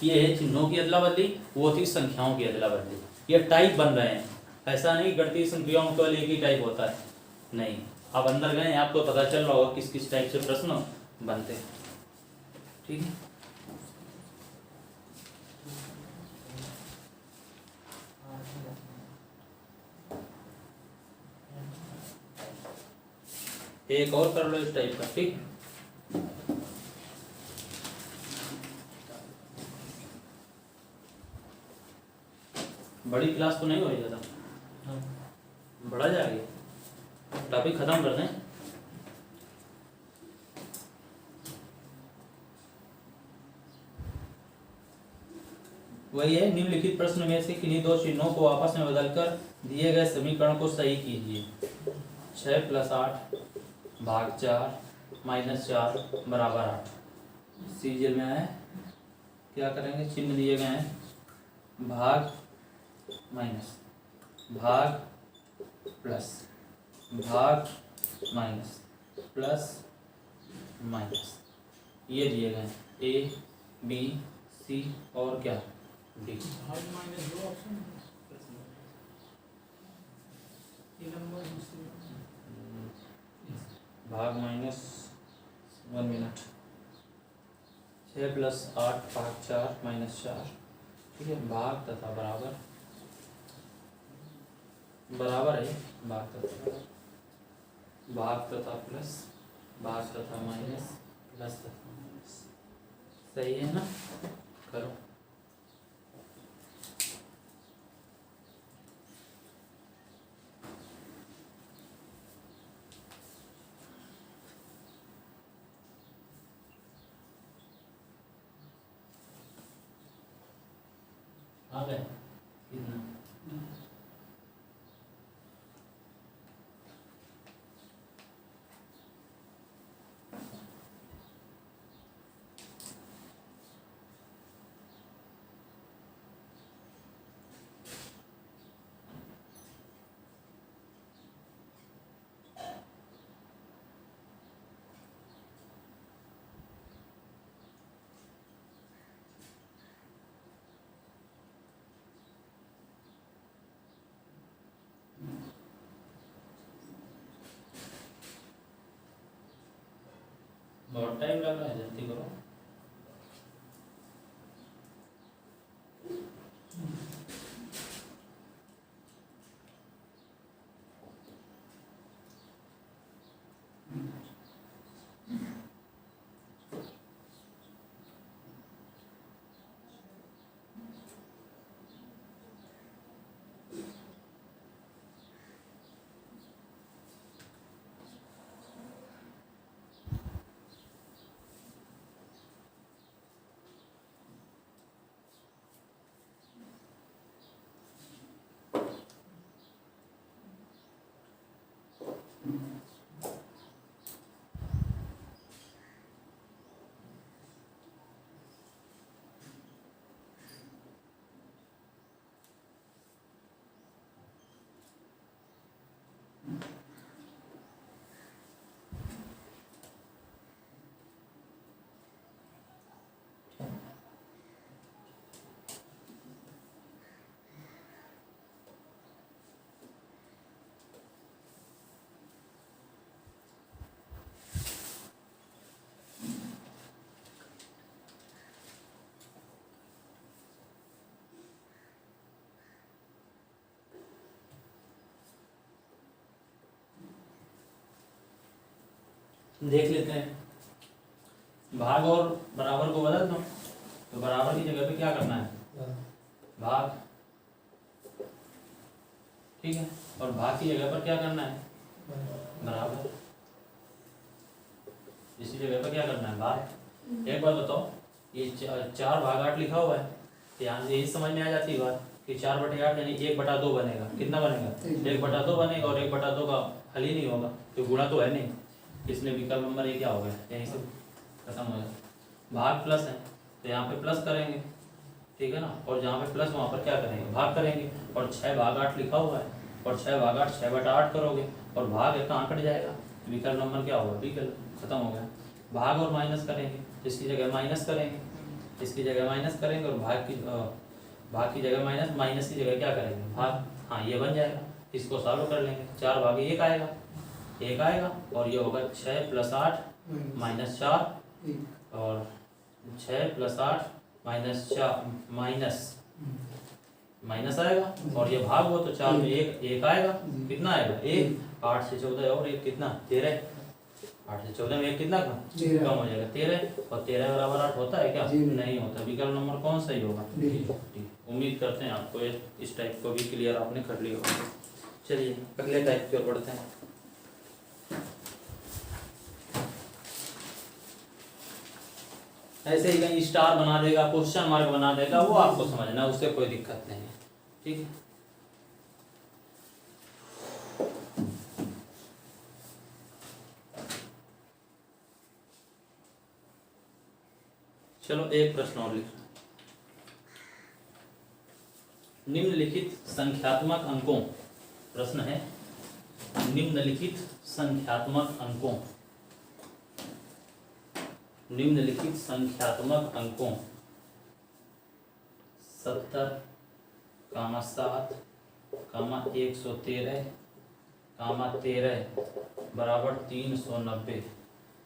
ये है चिन्हों की अदला बदली, वो थी संख्याओं की अदला बदली। ये टाइप बन रहे हैं, ऐसा नहीं गणितीय संक्रियाओं केवल एक ही टाइप होता है, नहीं। आप अंदर गए, आपको पता चल रहा होगा किस किस टाइप से प्रश्न बनते हैं। ठीक है, एक और कर लो इस टाइप का। ठीक, बड़ी क्लास तो नहीं हो ज़्यादा, बढ़ा जाएगी, टॉपिक खत्म कर दें। वही है, निम्नलिखित प्रश्न में से किन्हीं दो चिन्हों को आपस में बदलकर दिए गए समीकरण को सही कीजिए। 6 + 8 भाग 4 - 4 बराबर 8। सीरियल में है, क्या करेंगे, चिन्ह दिए गए हैं, भाग माइनस, भाग प्लस, भाग माइनस, प्लस माइनस, ये दिए गए हैं, ए बी सी और क्या डी। भाग माइनस दो ऑप्शन ये नंबर भाग माइनस 1 मिनट, 6 + 8 भाग 4 - 4, ठीक है, भाग तथा बराबर, बराबर है, भाग तथा, भाग तथा प्लस, भाग तथा माइनस, प्लस तथा माइनस, सही है ना, करो। आ गए कितना? बहुत टाइम लग रहा है, जल्दी करो। देख लेते हैं, भाग और बराबर को बदल दो, तो बराबर की जगह पे क्या करना है, भाग, ठीक है, और भाग की जगह पर क्या करना है, बराबर, इसी जगह पर क्या करना है, भाग। एक बार बताओ, ये 4 भाग 8 लिखा हुआ है, यहाँ से यही समझ में आ जाती है बात कि 4/8 यानी 1/2 बनेगा, कितना बनेगा, 1/2 बनेगा, और 1/2 का हल ही नहीं होगा, तो गुणा तो है नहीं, इसलिए विकल्प नंबर ये क्या हो गया, यहीं से खत्म हो गया। भाग प्लस है तो यहाँ पे प्लस करेंगे, ठीक है ना, और जहाँ पे प्लस वहाँ पर क्या करेंगे, भाग करेंगे, और 6 भाग 8 लिखा हुआ है, और 6 भाग 8 6/8 करोगे, और भाग है कहाँ कट जाएगा, विकल्प नंबर क्या होगा, विकल्प, खत्म हो गया। भाग और माइनस करेंगे, इसकी जगह माइनस करेंगे, इसकी जगह माइनस करेंगे, और भाग की जगह माइनस, माइनस की जगह क्या करेंगे, भाग, हाँ ये बन जाएगा, इसको सॉल्व कर लेंगे, 4 भागे 1 आएगा, 1 आएगा, और ये होगा 6 + 8 - 4, और 6 + 8 - 4 माइनस आएगा, और ये भाग हो तो 4 में 1 आएगा, कितना आएगा, 1, 8 से 14 और 1 कितना, 13, 8 से 14 में 1 कितना कम हो जाएगा, 13, और 13 बराबर 8 होता है क्या, नहीं होता, विकल्प नंबर कौन सही होगा, डी। उम्मीद करते हैं आपको इस टाइप को भी क्लियर आपने कर लिया होगा। चलिए अगले टाइप की ओर बढ़ते हैं। ऐसे ही कहीं स्टार बना देगा, क्वेश्चन मार्क बना देगा, वो आपको समझना, उससे कोई दिक्कत नहीं है। ठीक है, चलो एक प्रश्न और लिख। निम्नलिखित संख्यात्मक अंकों, प्रश्न है निम्नलिखित संख्यात्मक अंकों, निम्नलिखित संख्यात्मक अंकों 70, 7, 113, 13 बराबर 390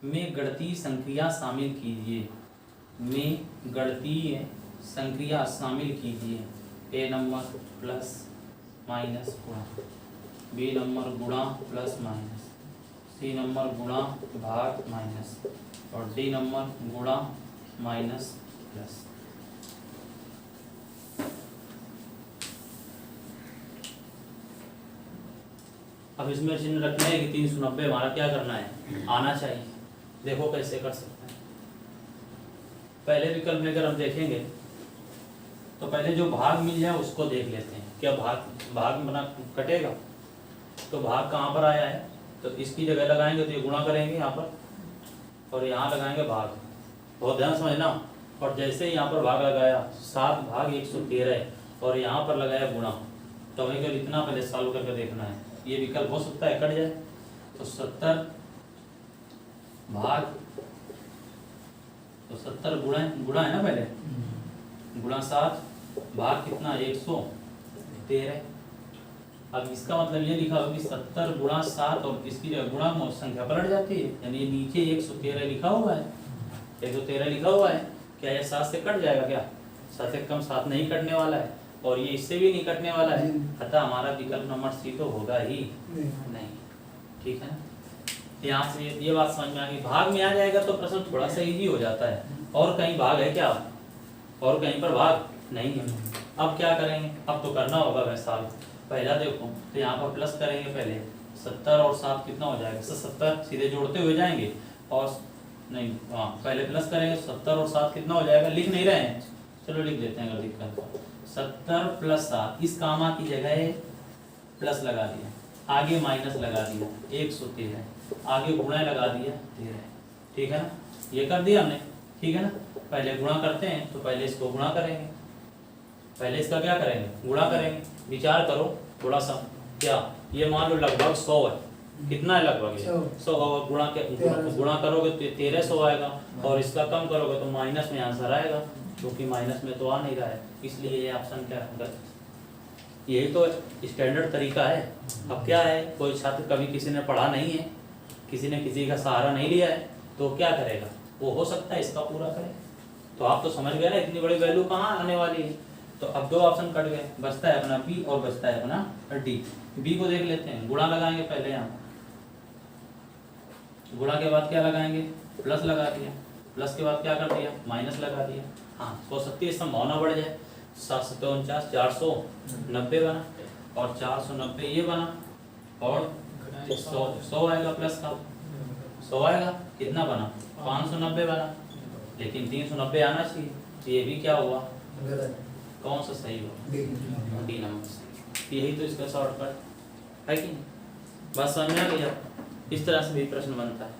में गणितीय संक्रिया शामिल कीजिए, में गणितीय संक्रिया शामिल कीजिए। ए नंबर प्लस माइनस गुणा, बी नंबर गुणा प्लस माइनस, सी नंबर गुणा भाग माइनस और डी नंबर गुणा माइनस प्लस। अब इसमें चिन्ह रखना है कि 390 हमारा क्या करना है, आना चाहिए। देखो कैसे कर सकते हैं। पहले विकल्प में अगर हम देखेंगे तो पहले जो भाग मिल जाए उसको देख लेते हैं। क्या भाग में बना कटेगा, तो भाग कहाँ पर आया है, तो इसकी जगह लगाएंगे तो ये गुणा करेंगे यहाँ पर, और यहाँ लगाएंगे भाग। बहुत ध्यान समझना। और जैसे ही यहाँ पर भाग लगाया 7 भाग 113 और यहाँ पर लगाया गुणा, तो हमें केवल इतना पहले सॉल्व करके देखना है। ये विकल्प हो सकता है कट जाए, तो 70 भाग, तो 70 गुणा है ना पहले, गुणा 7 भाग कितना 113। अब इसका मतलब ये लिखा होगा कि 70 गुणा 7 और इसकी जगह गुणा संख्या पलट जाती है, यानी नीचे 113 लिखा हुआ है, 113 लिखा हुआ है। क्या ये 7 से कट जाएगा? क्या 7 से कम 7 नहीं कटने वाला है, और ये इससे भी नहीं कटने वाला है। अतः हमारा विकल्प नंबर सी तो होगा ही नहीं। ठीक है ना, यहाँ से ये बात समझ में आ गई। भाग में आ जाएगा तो प्रश्न थोड़ा सा इजी हो जाता है। और कहीं भाग है क्या, और कहीं पर भाग नहीं है। अब क्या करेंगे, अब तो करना होगा वैसा। पहला देखो तो यहाँ पर प्लस करेंगे पहले, 70 और 7 कितना हो जाएगा, 70 सीधे जोड़ते हुए जाएंगे, और नहीं हाँ पहले प्लस करेंगे, 70 और 7 कितना हो जाएगा, लिख नहीं रहे हैं, चलो लिख देते हैं अगर दिक्कत। 70 प्लस 7, इस कामा की जगह प्लस लगा दिया, आगे माइनस लगा दिया 113, आगे गुणा लगा दिया 13। ठीक है ना, ये कर दिया हमने। ठीक है ना, पहले गुणा करते हैं तो पहले इसको गुणा करेंगे, पहले इसका क्या करेंगे, गुणा करेंगे। विचार करो थोड़ा सा, क्या ये मान लो लगभग 100 है, कितना है लगभग 100, और गुणा करोगे तो 1300 आएगा, और इसका कम करोगे तो माइनस में आंसर आएगा, क्योंकि माइनस में तो आ नहीं रहा है, इसलिए ये ऑप्शन क्या है, गलत। यही तो स्टैंडर्ड तरीका है। अब क्या है, कोई छात्र कभी किसी ने पढ़ा नहीं है, किसी ने किसी का सहारा नहीं लिया है, तो क्या करेगा, वो हो सकता है इसका पूरा करे। तो आप तो समझ गए ना इतनी बड़ी वैल्यू कहाँ आने वाली है। तो अब 2 ऑप्शन कट गए, बचता है अपना बी और बचता है अपना डी। बी को देख लेते हैं, गुणा लगाएंगे पहले, यहाँ गुणा के बाद क्या लगाएंगे, प्लस लगा दिया, प्लस के बाद क्या कर दिया, माइनस लगा दिया। हाँ, हो सकती है संभावना बढ़ जाए। 749 490 बना, और 490 ये बना, और 100 आएगा, प्लस का 100 आएगा, कितना बना 590 बना, लेकिन 390 आना चाहिए। तो ये भी क्या हुआ, कौन सा सही हुआ, डी नंबर सही। यही तो इसका शॉर्टकट है कि नहीं, बात समझ में आ गया। इस तरह से भी प्रश्न बनता है,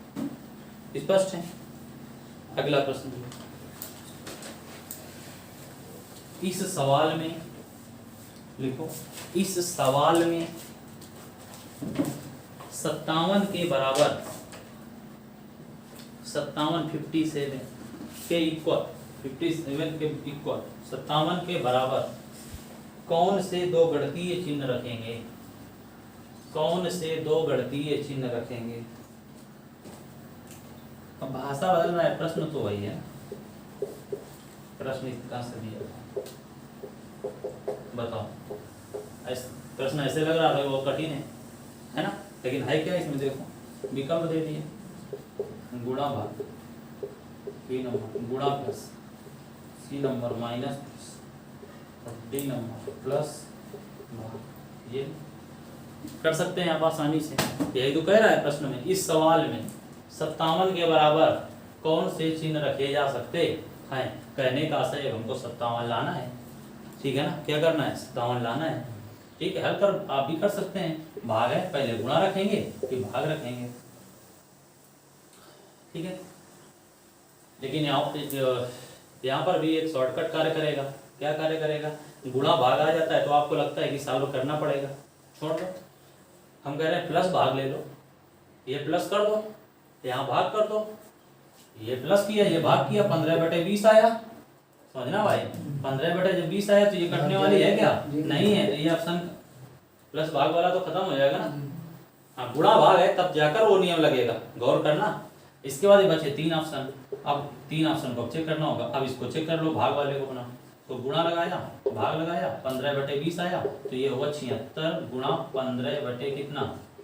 स्पष्ट है। अगला प्रश्न, इस सवाल में लिखो, इस सवाल में 57 के बराबर, 57 के इक्वल, 57 के इक्वल 57 के बराबर कौन से 2 गणितीय चिन्ह रखेंगे, कौन से 2 गणितीय चिन्ह रखेंगे। अब भाषा बदल रहा है, प्रश्न तो वही है, प्रश्न इस तरह से दिया, बताओ। प्रश्न ऐसे लग रहा था वो कठिन है ना, लेकिन है क्या इसमें, देखो विकल्प दे दिए, गुणा भाग, बी नंबर गुणा plus, C number minus plus, और डी नंबर प्लस भाग। ये कर सकते हैं आप आसानी से। यही तो कह रहा है प्रश्न में, इस सवाल में 57 के बराबर कौन से चिन्ह रखे जा सकते है। कहने का आशय हमको 57 लाना है, ठीक है ना। क्या करना है, 57 लाना है, ठीक है। हल कर आप भी कर सकते हैं, भाग है पहले गुणा रखेंगे फिर भाग रखेंगे, ठीक है। लेकिन यहाँ पर भी एक शॉर्टकट कार्य करेगा। क्या कार्य करेगा, गुणा भाग आ जाता है तो आपको लगता है कि सॉल्व करना पड़ेगा, छोड़ दो। हम कह रहे हैं प्लस भाग ले लो, ये प्लस कर दो, यहाँ भाग कर दो, ये प्लस किया ये भाग किया, 15/20 आया, समझना भाई। 15/20 आया तो ये कटने वाली है क्या, नहीं है, तो ये ऑप्शन प्लस भाग वाला तो खत्म हो जाएगा ना। हाँ, गुणा भाग है तब जाकर वो नियम लगेगा, गौर करना। इसके बाद ये बचे 3 ऑप्शन। अब 3 ऑप्शन को चेक करना होगा। अब इसको चेक कर लो, भाग वाले को बना, तो गुणा लगाया भाग लगाया, 15/20 आया तो ये होगा 76 गुणा 15 कितना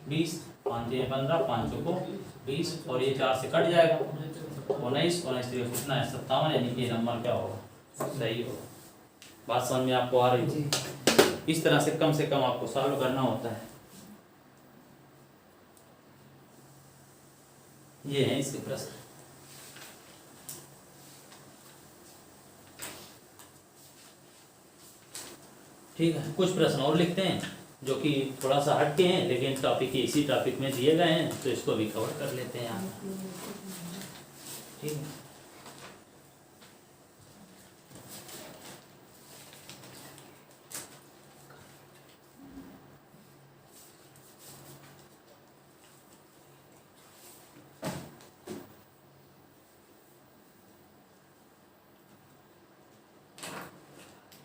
20, 5 15, 5 को 20 और ये 4 से कट जाएगा 19, 19 कितना है 57, यानी कि ये नंबर क्या होगा, सही होगा। बात समझ में आपको आ रही है। इस तरह से कम आपको सॉल्व करना होता है। ये है इसके प्रश्न। ठीक है, कुछ प्रश्न और लिखते हैं जो कि थोड़ा सा हटके हैं, लेकिन टॉपिक इसी टॉपिक में दिए गए हैं, तो इसको भी कवर कर लेते हैं यहाँ। ठीक है,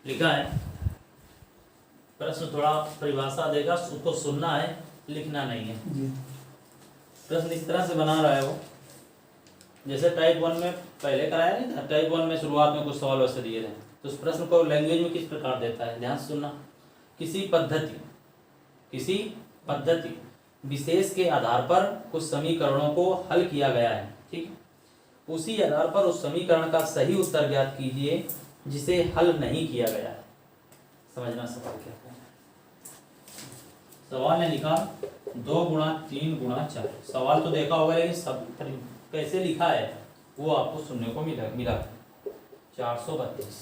लिखा है प्रश्न, थोड़ा परिभाषा देगा, उसको सुनना है, लिखना नहीं है। प्रश्न इस तरह से बना रहा है वो, जैसे टाइप 1 में पहले कराया नहीं था, टाइप 1 में शुरुआत में कुछ सवाल वैसे दिए थे, तो उस प्रश्न को लैंग्वेज में किस प्रकार देता है, ध्यान से सुनना। किसी पद्धति विशेष के आधार पर कुछ समीकरणों को हल किया गया है, ठीक है। उसी आधार पर उस समीकरण का सही उत्तर ज्ञात कीजिए जिसे हल नहीं किया गया है। समझना सवाल क्या है। सवाल ने लिखा 2 गुणा 3 गुणा 4। सवाल तो देखा होगा, लेकिन सब कैसे लिखा है वो आपको सुनने को मिला 432।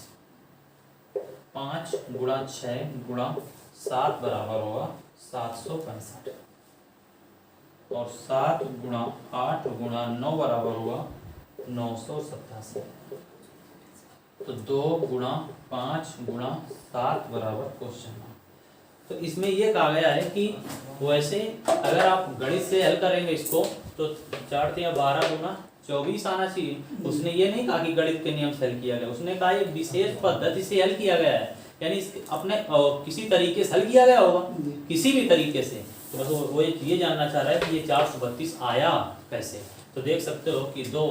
5 गुणा 6 गुणा 7 बराबर होगा 765, और 7 गुणा 8 गुणा 9 बराबर होगा 987। तो 2 गुणा 5 गुणा 7 बराबर क्वेश्चन। तो इसमें ये कहा गया है कि वैसे अगर आप गणित से हल करेंगे इसको तो 4 या 12 गुना 24 आना चाहिए। उसने ये नहीं कहा कि गणित के नियम से हल किया गया, उसने कहा ये विशेष पद्धति से हल किया गया है, यानी अपने किसी तरीके से हल किया गया होगा, किसी भी तरीके से। तो बस वो ये जानना चाह रहा है कि ये 432 आया कैसे। तो देख सकते हो कि 2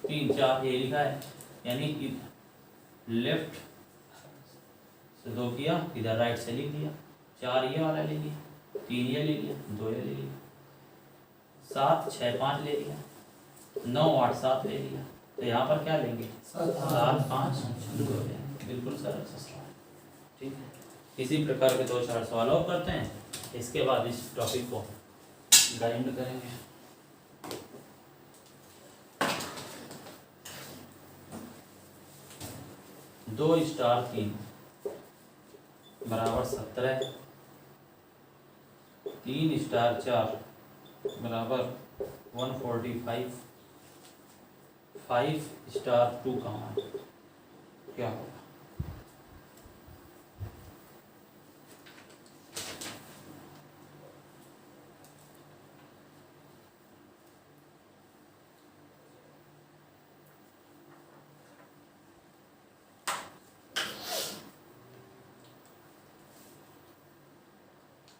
3 4 ये लिखा है, यानी कि लेफ्ट से 2 किया, इधर राइट से लिख दिया, 4 ये वाला ले लिया, 3 ये ले लिया, 2 ये ले लिया, 7 6 5 ले लिया, 9 8 7 ले लिया। तो यहाँ पर क्या लेंगे 7 5 2 लेंगे। बिल्कुल सरल सा सवाल, ठीक है। इसी प्रकार के 2-4 सवाल और करते हैं, इसके बाद इस टॉपिक को गाइड करेंगे। दो स्टार 3 बराबर 17, 3 स्टार 4 बराबर 145, 5 स्टार 2 का मान क्या होगा।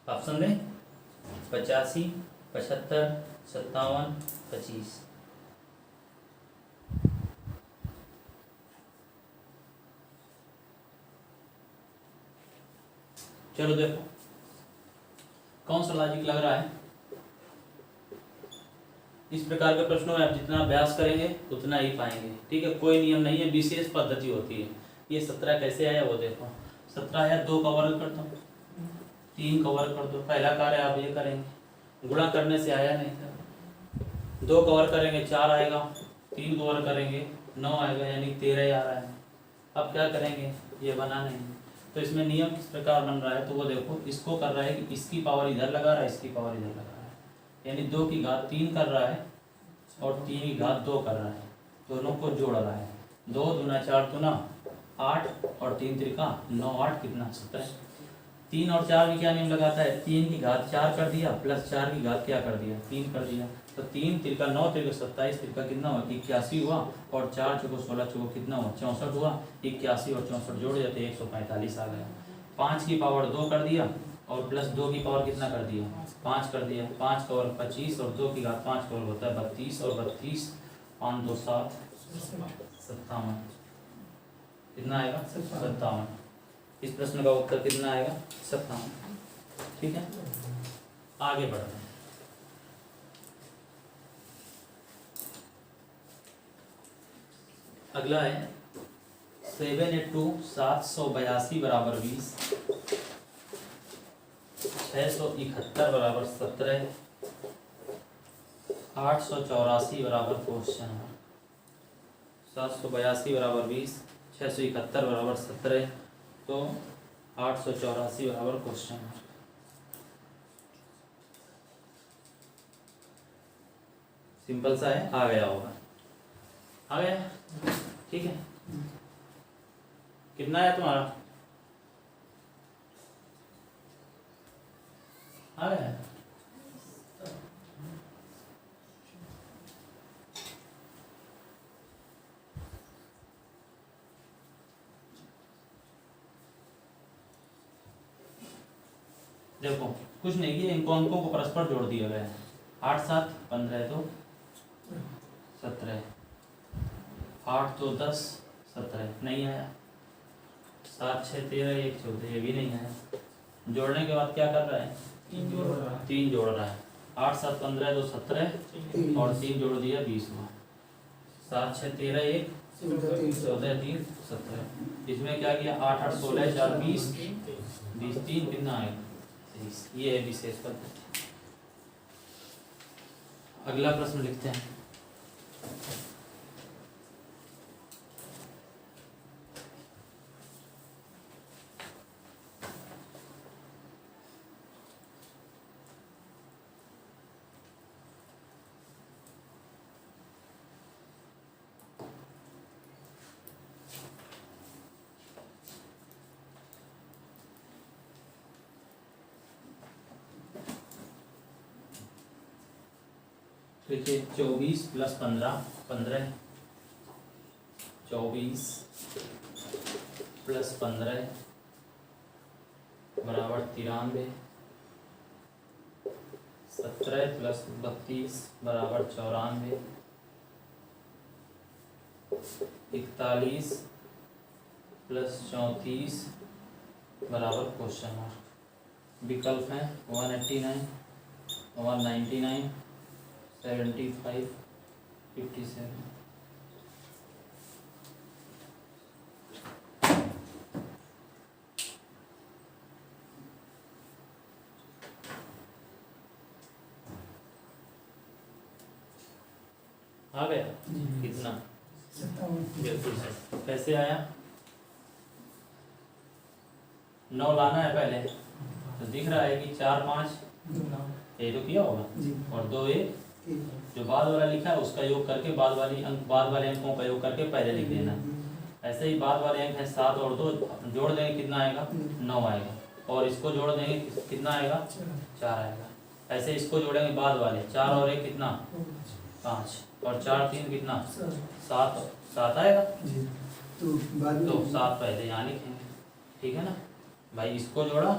ऑप्शन दें 85, 75, 57, 25। चलो देखो कौन सा लॉजिक लग रहा है। इस प्रकार के प्रश्नों में आप जितना अभ्यास करेंगे उतना ही पाएंगे, ठीक है। कोई नियम नहीं है, विशेष पद्धति होती है। ये 17 कैसे आया वो देखो, 17 आया, 2 का वर्ग करता हूँ, 3 का वर्ग कर दो। पहला कार्य आप ये करेंगे, गुणा करने से आया नहीं था, 2 का वर्ग करेंगे 4 आएगा, 3 का वर्ग करेंगे 9 आएगा, यानी 13 आ रहा है। अब क्या करेंगे, ये बना नहीं, तो इसमें नियम किस प्रकार बन रहा है, तो वो देखो, इसको कर रहा है कि इसकी पावर इधर लगा रहा है, इसकी पावर इधर लगा रहा है, यानी 2 की घात 3 कर रहा है और 3 की घात 2 कर रहा है, दोनों को जोड़ रहा है। 2 दूना 4 दूना 8 और 3 त्रिका 9, 8 कितना 17। 3 और 4 में क्या नियम लगाता है, 3 की घात 4 कर दिया प्लस 4 की घात क्या कर दिया, 3 कर दिया, तो 3 त्रिका 9 त्रिका 27 त्रिका कितना हुआ 81 हुआ, और 4 चौको 16 चौको कितना हुआ 64 हुआ। 81 और 64 जोड़ जाते 145 आ गया। 5 की पावर 2 कर दिया और प्लस 2 की पावर कितना कर दिया 5 कर दिया। 5 का वर्ग 25 और 2 की घात 5 का वर्ग होता है 32 और 32 5 2 7 57 कितना आएगा 57। इस प्रश्न का उत्तर कितना आएगा 57। ठीक है, आगे बढ़ते हैं। अगला है 7 into 782 बराबर 20, 671 बराबर 17, 884 बराबर क्वेश्चन है। 782 बराबर 20, 671 बराबर 17, तो 884 बराबर क्वेश्चन है। सिंपल सा है, आ गया होगा, आ गया। ठीक है, कितना है तुम्हारा, आ गया है? देखो कुछ नहीं किया, इनको अंकों को परस्पर जोड़ दिया गया है। 8 7 15 तो 17, 8 तो 10 17 नहीं आया, 7 6 13 1 14 ये भी नहीं आया। जोड़ने के बाद क्या कर रहा है 3 जोड़ रहा है। 3 जोड़ रहा है। 8 7 15 तो 17 और 3 जोड़ दिया 20 हुआ। 7 6 13 1 14 3 17। इसमें क्या किया 8 8 16 4 20 20 3 कितना आएगा 30। ये है विशेष पद्धति। अगला प्रश्न लिखते हैं। देखिए 24 प्लस 15 15, 24 प्लस 15 बराबर 93, 17 प्लस 32 बराबर 94, 41 प्लस 34 बराबर क्वेश्चन मार्क। विकल्प हैं 189, 199, 75, 57। आ गया कितना 57। बिल्कुल सही। कैसे आया 9 लाना है पहले, तो दिख रहा है कि 4 5 ये तो किया होगा जी और 2 1 ठीक जो बाद वाला लिखा है उसका योग करके बाद वाले अंकों का योग करके पहले लिख देना। ऐसे ही बाद वाले अंक है 7 और 2 जोड़ देंगे कितना आएगा 9 आएगा, और इसको जोड़ देंगे कितना आएगा 4 आएगा। ऐसे इसको जोड़ेंगे बाद वाले 4 और 1 कितना 5 और 4 3 कितना 7 आएगा। जी तो बाद तो में 7 पहले यहाँ लिखेंगे, ठीक है ना भाई। इसको जोड़ा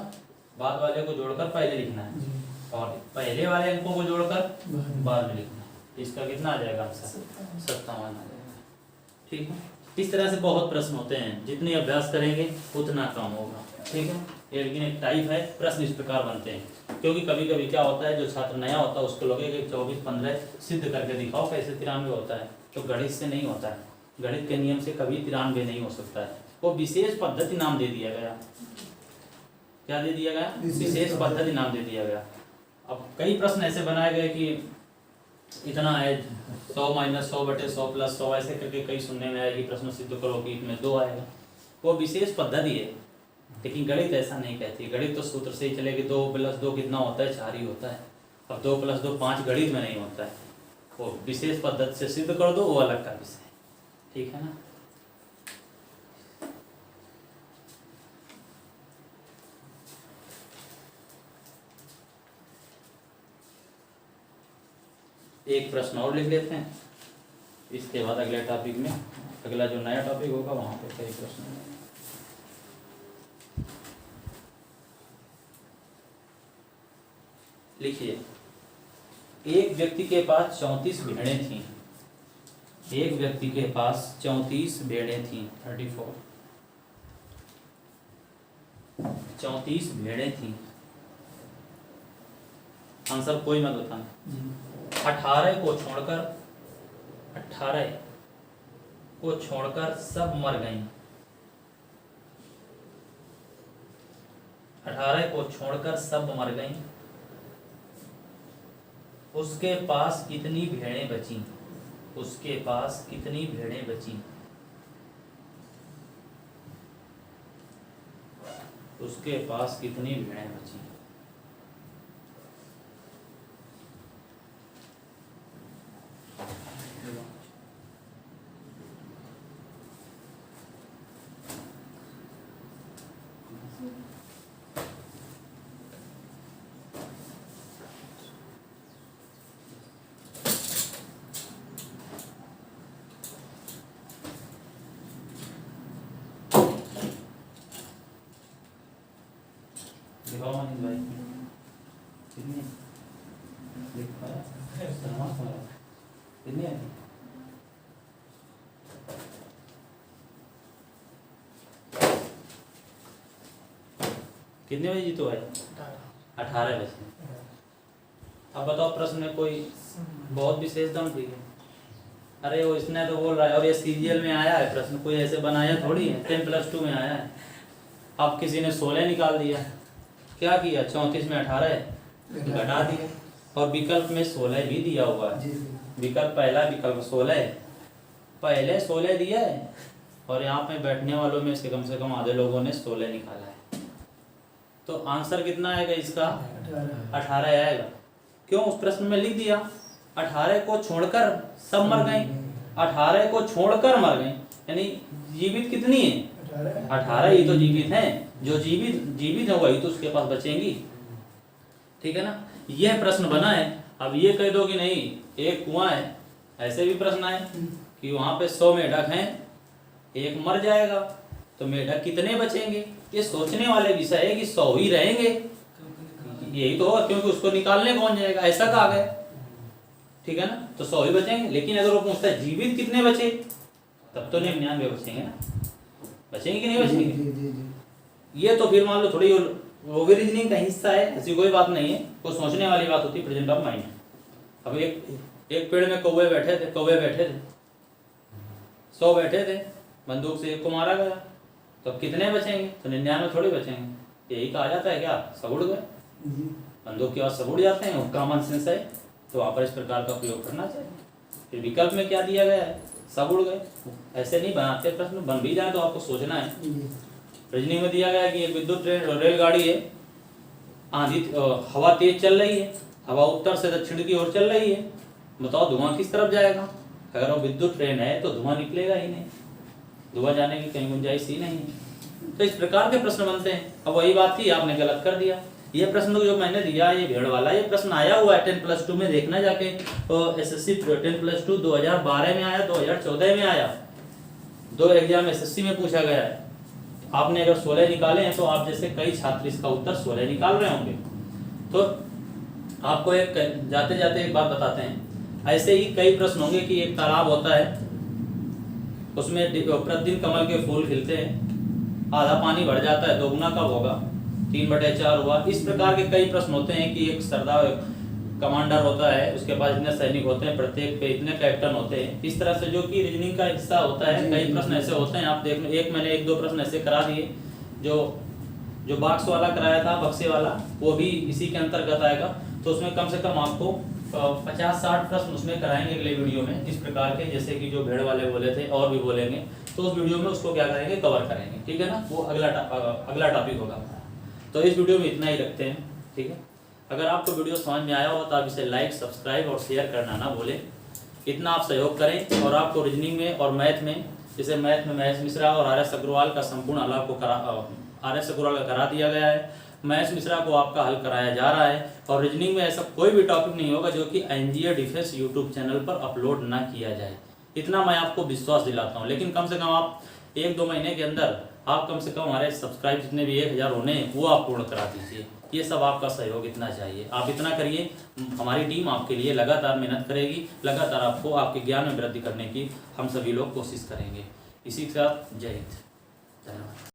बाद वाले को जोड़कर पहले लिखना है जी और पहले वाले अंकों को जोड़कर बाद बाद में लिखना है। इसका कितना आ जाएगा आंसर 57 आ जाएगा। ठीक है, इस तरह से बहुत प्रश्न होते हैं, जितने अभ्यास करेंगे उतना कम होगा। ठीक है, ये लेकिन एक टाइप है, प्रश्न इस प्रकार बनते हैं। क्योंकि कभी कभी क्या होता है, जो छात्र नया होता है उसको लगेगा कि 24 15 सिद्ध करके दिखाओ कैसे 93 होता है, तो गणित से नहीं होता है। गणित के नियम से कभी 93 नहीं हो सकता है। वो विशेष पद्धति नाम दे दिया गया। क्या दे दिया गया, विशेष पद्धति नाम दे दिया गया। अब कई प्रश्न ऐसे बनाए गए कि इतना है 100 माइनस 100 बटे 100 प्लस 100 ऐसे करके कई सुनने में आएगी, प्रश्न सिद्ध करो कि इसमें 2 आएगा। वो विशेष पद्धति है, लेकिन गणित ऐसा नहीं कहती। गणित तो सूत्र से ही चलेगी, 2 प्लस 2 कितना होता है, 4 ही होता है। अब 2 प्लस 2 5 गणित में नहीं होता है, वो विशेष पद्धति से सिद्ध कर दो, वो अलग का विषय है। ठीक है ना। एक प्रश्न और लिख लेते हैं, इसके बाद अगले टॉपिक में, अगला जो नया टॉपिक होगा वहां पे कई प्रश्न हैं। लिखिए, एक व्यक्ति के पास 34 भेड़ें थीं। एक व्यक्ति के पास 34 भेड़ें थीं, 34 34 भेड़ें थीं। आंसर कोई मत बताना। 18 को छोड़कर सब मर गईं। 18 को छोड़कर सब मर गईं। उसके पास कितनी भेड़ें बची? उसके पास कितनी भेड़ें बची? उसके पास कितनी भेड़ें बची? दिखाओ मनीष भाई, कितनी लिख पाया? कितनी है? कितने बजे जीतो है? 18 बजे। अब बताओ, प्रश्न में कोई बहुत विशेष दम थी? अरे वो इसने तो बोल रहा है, और ये सीरियल में आया है प्रश्न, कोई ऐसे बनाया थोड़ी है, 10+2 में आया है। अब किसी ने 16 निकाल दिया, क्या किया? 34 में 18 घटा दिया, और विकल्प में 16 भी दिया हुआ है। विकल्प पहला विकल्प 16 है, पहले 16 दिया है, और यहाँ पे बैठने वालों में से कम आधे लोगों ने 16 निकाला है। तो आंसर कितना आएगा इसका? 18 आएगा। क्यों? उस प्रश्न में लिख दिया 18 को छोड़कर सब मर गए। 18 को छोड़कर मर गए, यानी जीवित कितनी है? 18 ही तो जीवित हैं। जो जीवित है वही तो उसके पास बचेंगी। ठीक है ना। यह प्रश्न बना है। अब ये कह दो कि नहीं, एक कुआं है, ऐसे भी प्रश्न आए कि वहां पे 100 मेढक हैं, एक मर जाएगा तो मेढक कितने बचेंगे? ये सोचने वाले विषय है कि 100 ही रहेंगे, यही तो होगा, क्योंकि उसको निकालने कौन जाएगा, ऐसा कहा गया। ठीक है ना, तो 100 ही बचेंगे। लेकिन अगर वो पूछता है जीवित कितने बचे, तब तो 99 बचेंगे ना। बचेंगे कि नहीं बचेंगे? ये तो फिर मान लो थोड़ी वो भी रीजनिंग का हिस्सा है, ऐसी कोई बात नहीं है, वो सोचने वाली बात होती है, प्रेजेंट ऑफ माइंड। अब एक पेड़ में कौवे बैठे थे 100 बैठे थे, बंदूक से एक को मारा गया, तो अब कितने बचेंगे? तो 99 थोड़ी बचेंगे। यही कहा जाता है क्या, सब उड़ गए? बंदूक के बाद सब उड़ जाते हैं, कॉमन सेंस है, तो वहाँ पर इस प्रकार का प्रयोग करना चाहिए। फिर विकल्प में क्या दिया गया है? सब उड़ गए। ऐसे नहीं बनाते प्रश्न, बन भी जाए तो आपको सोचना है। रीजनिंग में दिया गया है कि एक विद्युत ट्रेन रेलगाड़ी है, आंधी हवा तेज चल रही है, हवा उत्तर से दक्षिण की ओर चल रही है, बताओ धुआं किस तरफ जाएगा? अगर वो विद्युत ट्रेन है तो धुआं निकलेगा ही नहीं, धुआं जाने की कहीं गुंजाइश ही नहीं है। तो इस प्रकार के प्रश्न बनते हैं। अब वही बात थी, आपने गलत कर दिया। ये प्रश्न जो मैंने दिया, ये भेड़ वाला, ये प्रश्न आया हुआ है 10+2 में, देखना जाके। एसएससी 10+2 2012 में आया, 2014 में आया, 2 एग्जाम एसएससी में पूछा गया है। आपने अगर 16 निकाले हैं तो आप जैसे कई छात्र इसका उत्तर 16 निकाल रहे होंगे। तो आपको एक जाते जाते एक बात बताते हैं, ऐसे ही कई प्रश्न होंगे कि एक तालाब होता है, उसमें प्रतिदिन कमल के फूल खिलते हैं, आधा पानी बढ़ जाता है, दोगुना कब होगा? 3/4 हुआ। इस प्रकार के कई प्रश्न होते हैं कि एक सरदार कमांडर होता है, उसके पास इतने सैनिक होते हैं, प्रत्येक पे इतने कैप्टन होते हैं। इस तरह से जो कि रीजनिंग का हिस्सा होता है, कई प्रश्न ऐसे होते हैं। आप देख लो, एक मैंने 1-2 प्रश्न ऐसे करा दिए, जो बॉक्स वाला कराया था, बक्से वाला, वो भी इसी के अंतर्गत आएगा। तो उसमें कम से कम आपको 50-60 प्रश्न उसमें कराएंगे अगले वीडियो में, इस प्रकार के, जैसे कि जो भेड़ वाले बोले थे और भी बोलेंगे, तो उस वीडियो में उसको क्या करेंगे, कवर करेंगे, ठीक है ना। वो अगला टॉपिक होगा हमारा। तो इस वीडियो में इतना ही रखते हैं, ठीक है। अगर आपको वीडियो समझ में आया हो तो आप इसे लाइक, सब्सक्राइब और शेयर करना ना भूलें। इतना आप सहयोग करें। और आपको रीजनिंग में और मैथ में, जैसे मैथ में महेश मिश्रा और आर एस अग्रवाल का संपूर्ण हल आपको आर एस अग्रवाल का करा दिया गया है। महेश मिश्रा को आपका हल कराया जा रहा है। और रीजनिंग में ऐसा कोई भी टॉपिक नहीं होगा जो कि एनजीए डिफेंस यूट्यूब चैनल पर अपलोड ना किया जाए, इतना मैं आपको विश्वास दिलाता हूँ। लेकिन कम से कम आप 1-2 महीने के अंदर आप कम से कम हमारे सब्सक्राइब जितने भी 1000 होने हैं वो आप पूर्ण करा दीजिए। ये सब आपका सहयोग इतना चाहिए, आप इतना करिए। हमारी टीम आपके लिए लगातार मेहनत करेगी, लगातार आपको आपके ज्ञान में वृद्धि करने की हम सभी लोग कोशिश करेंगे। इसी के साथ जय हिंद, धन्यवाद।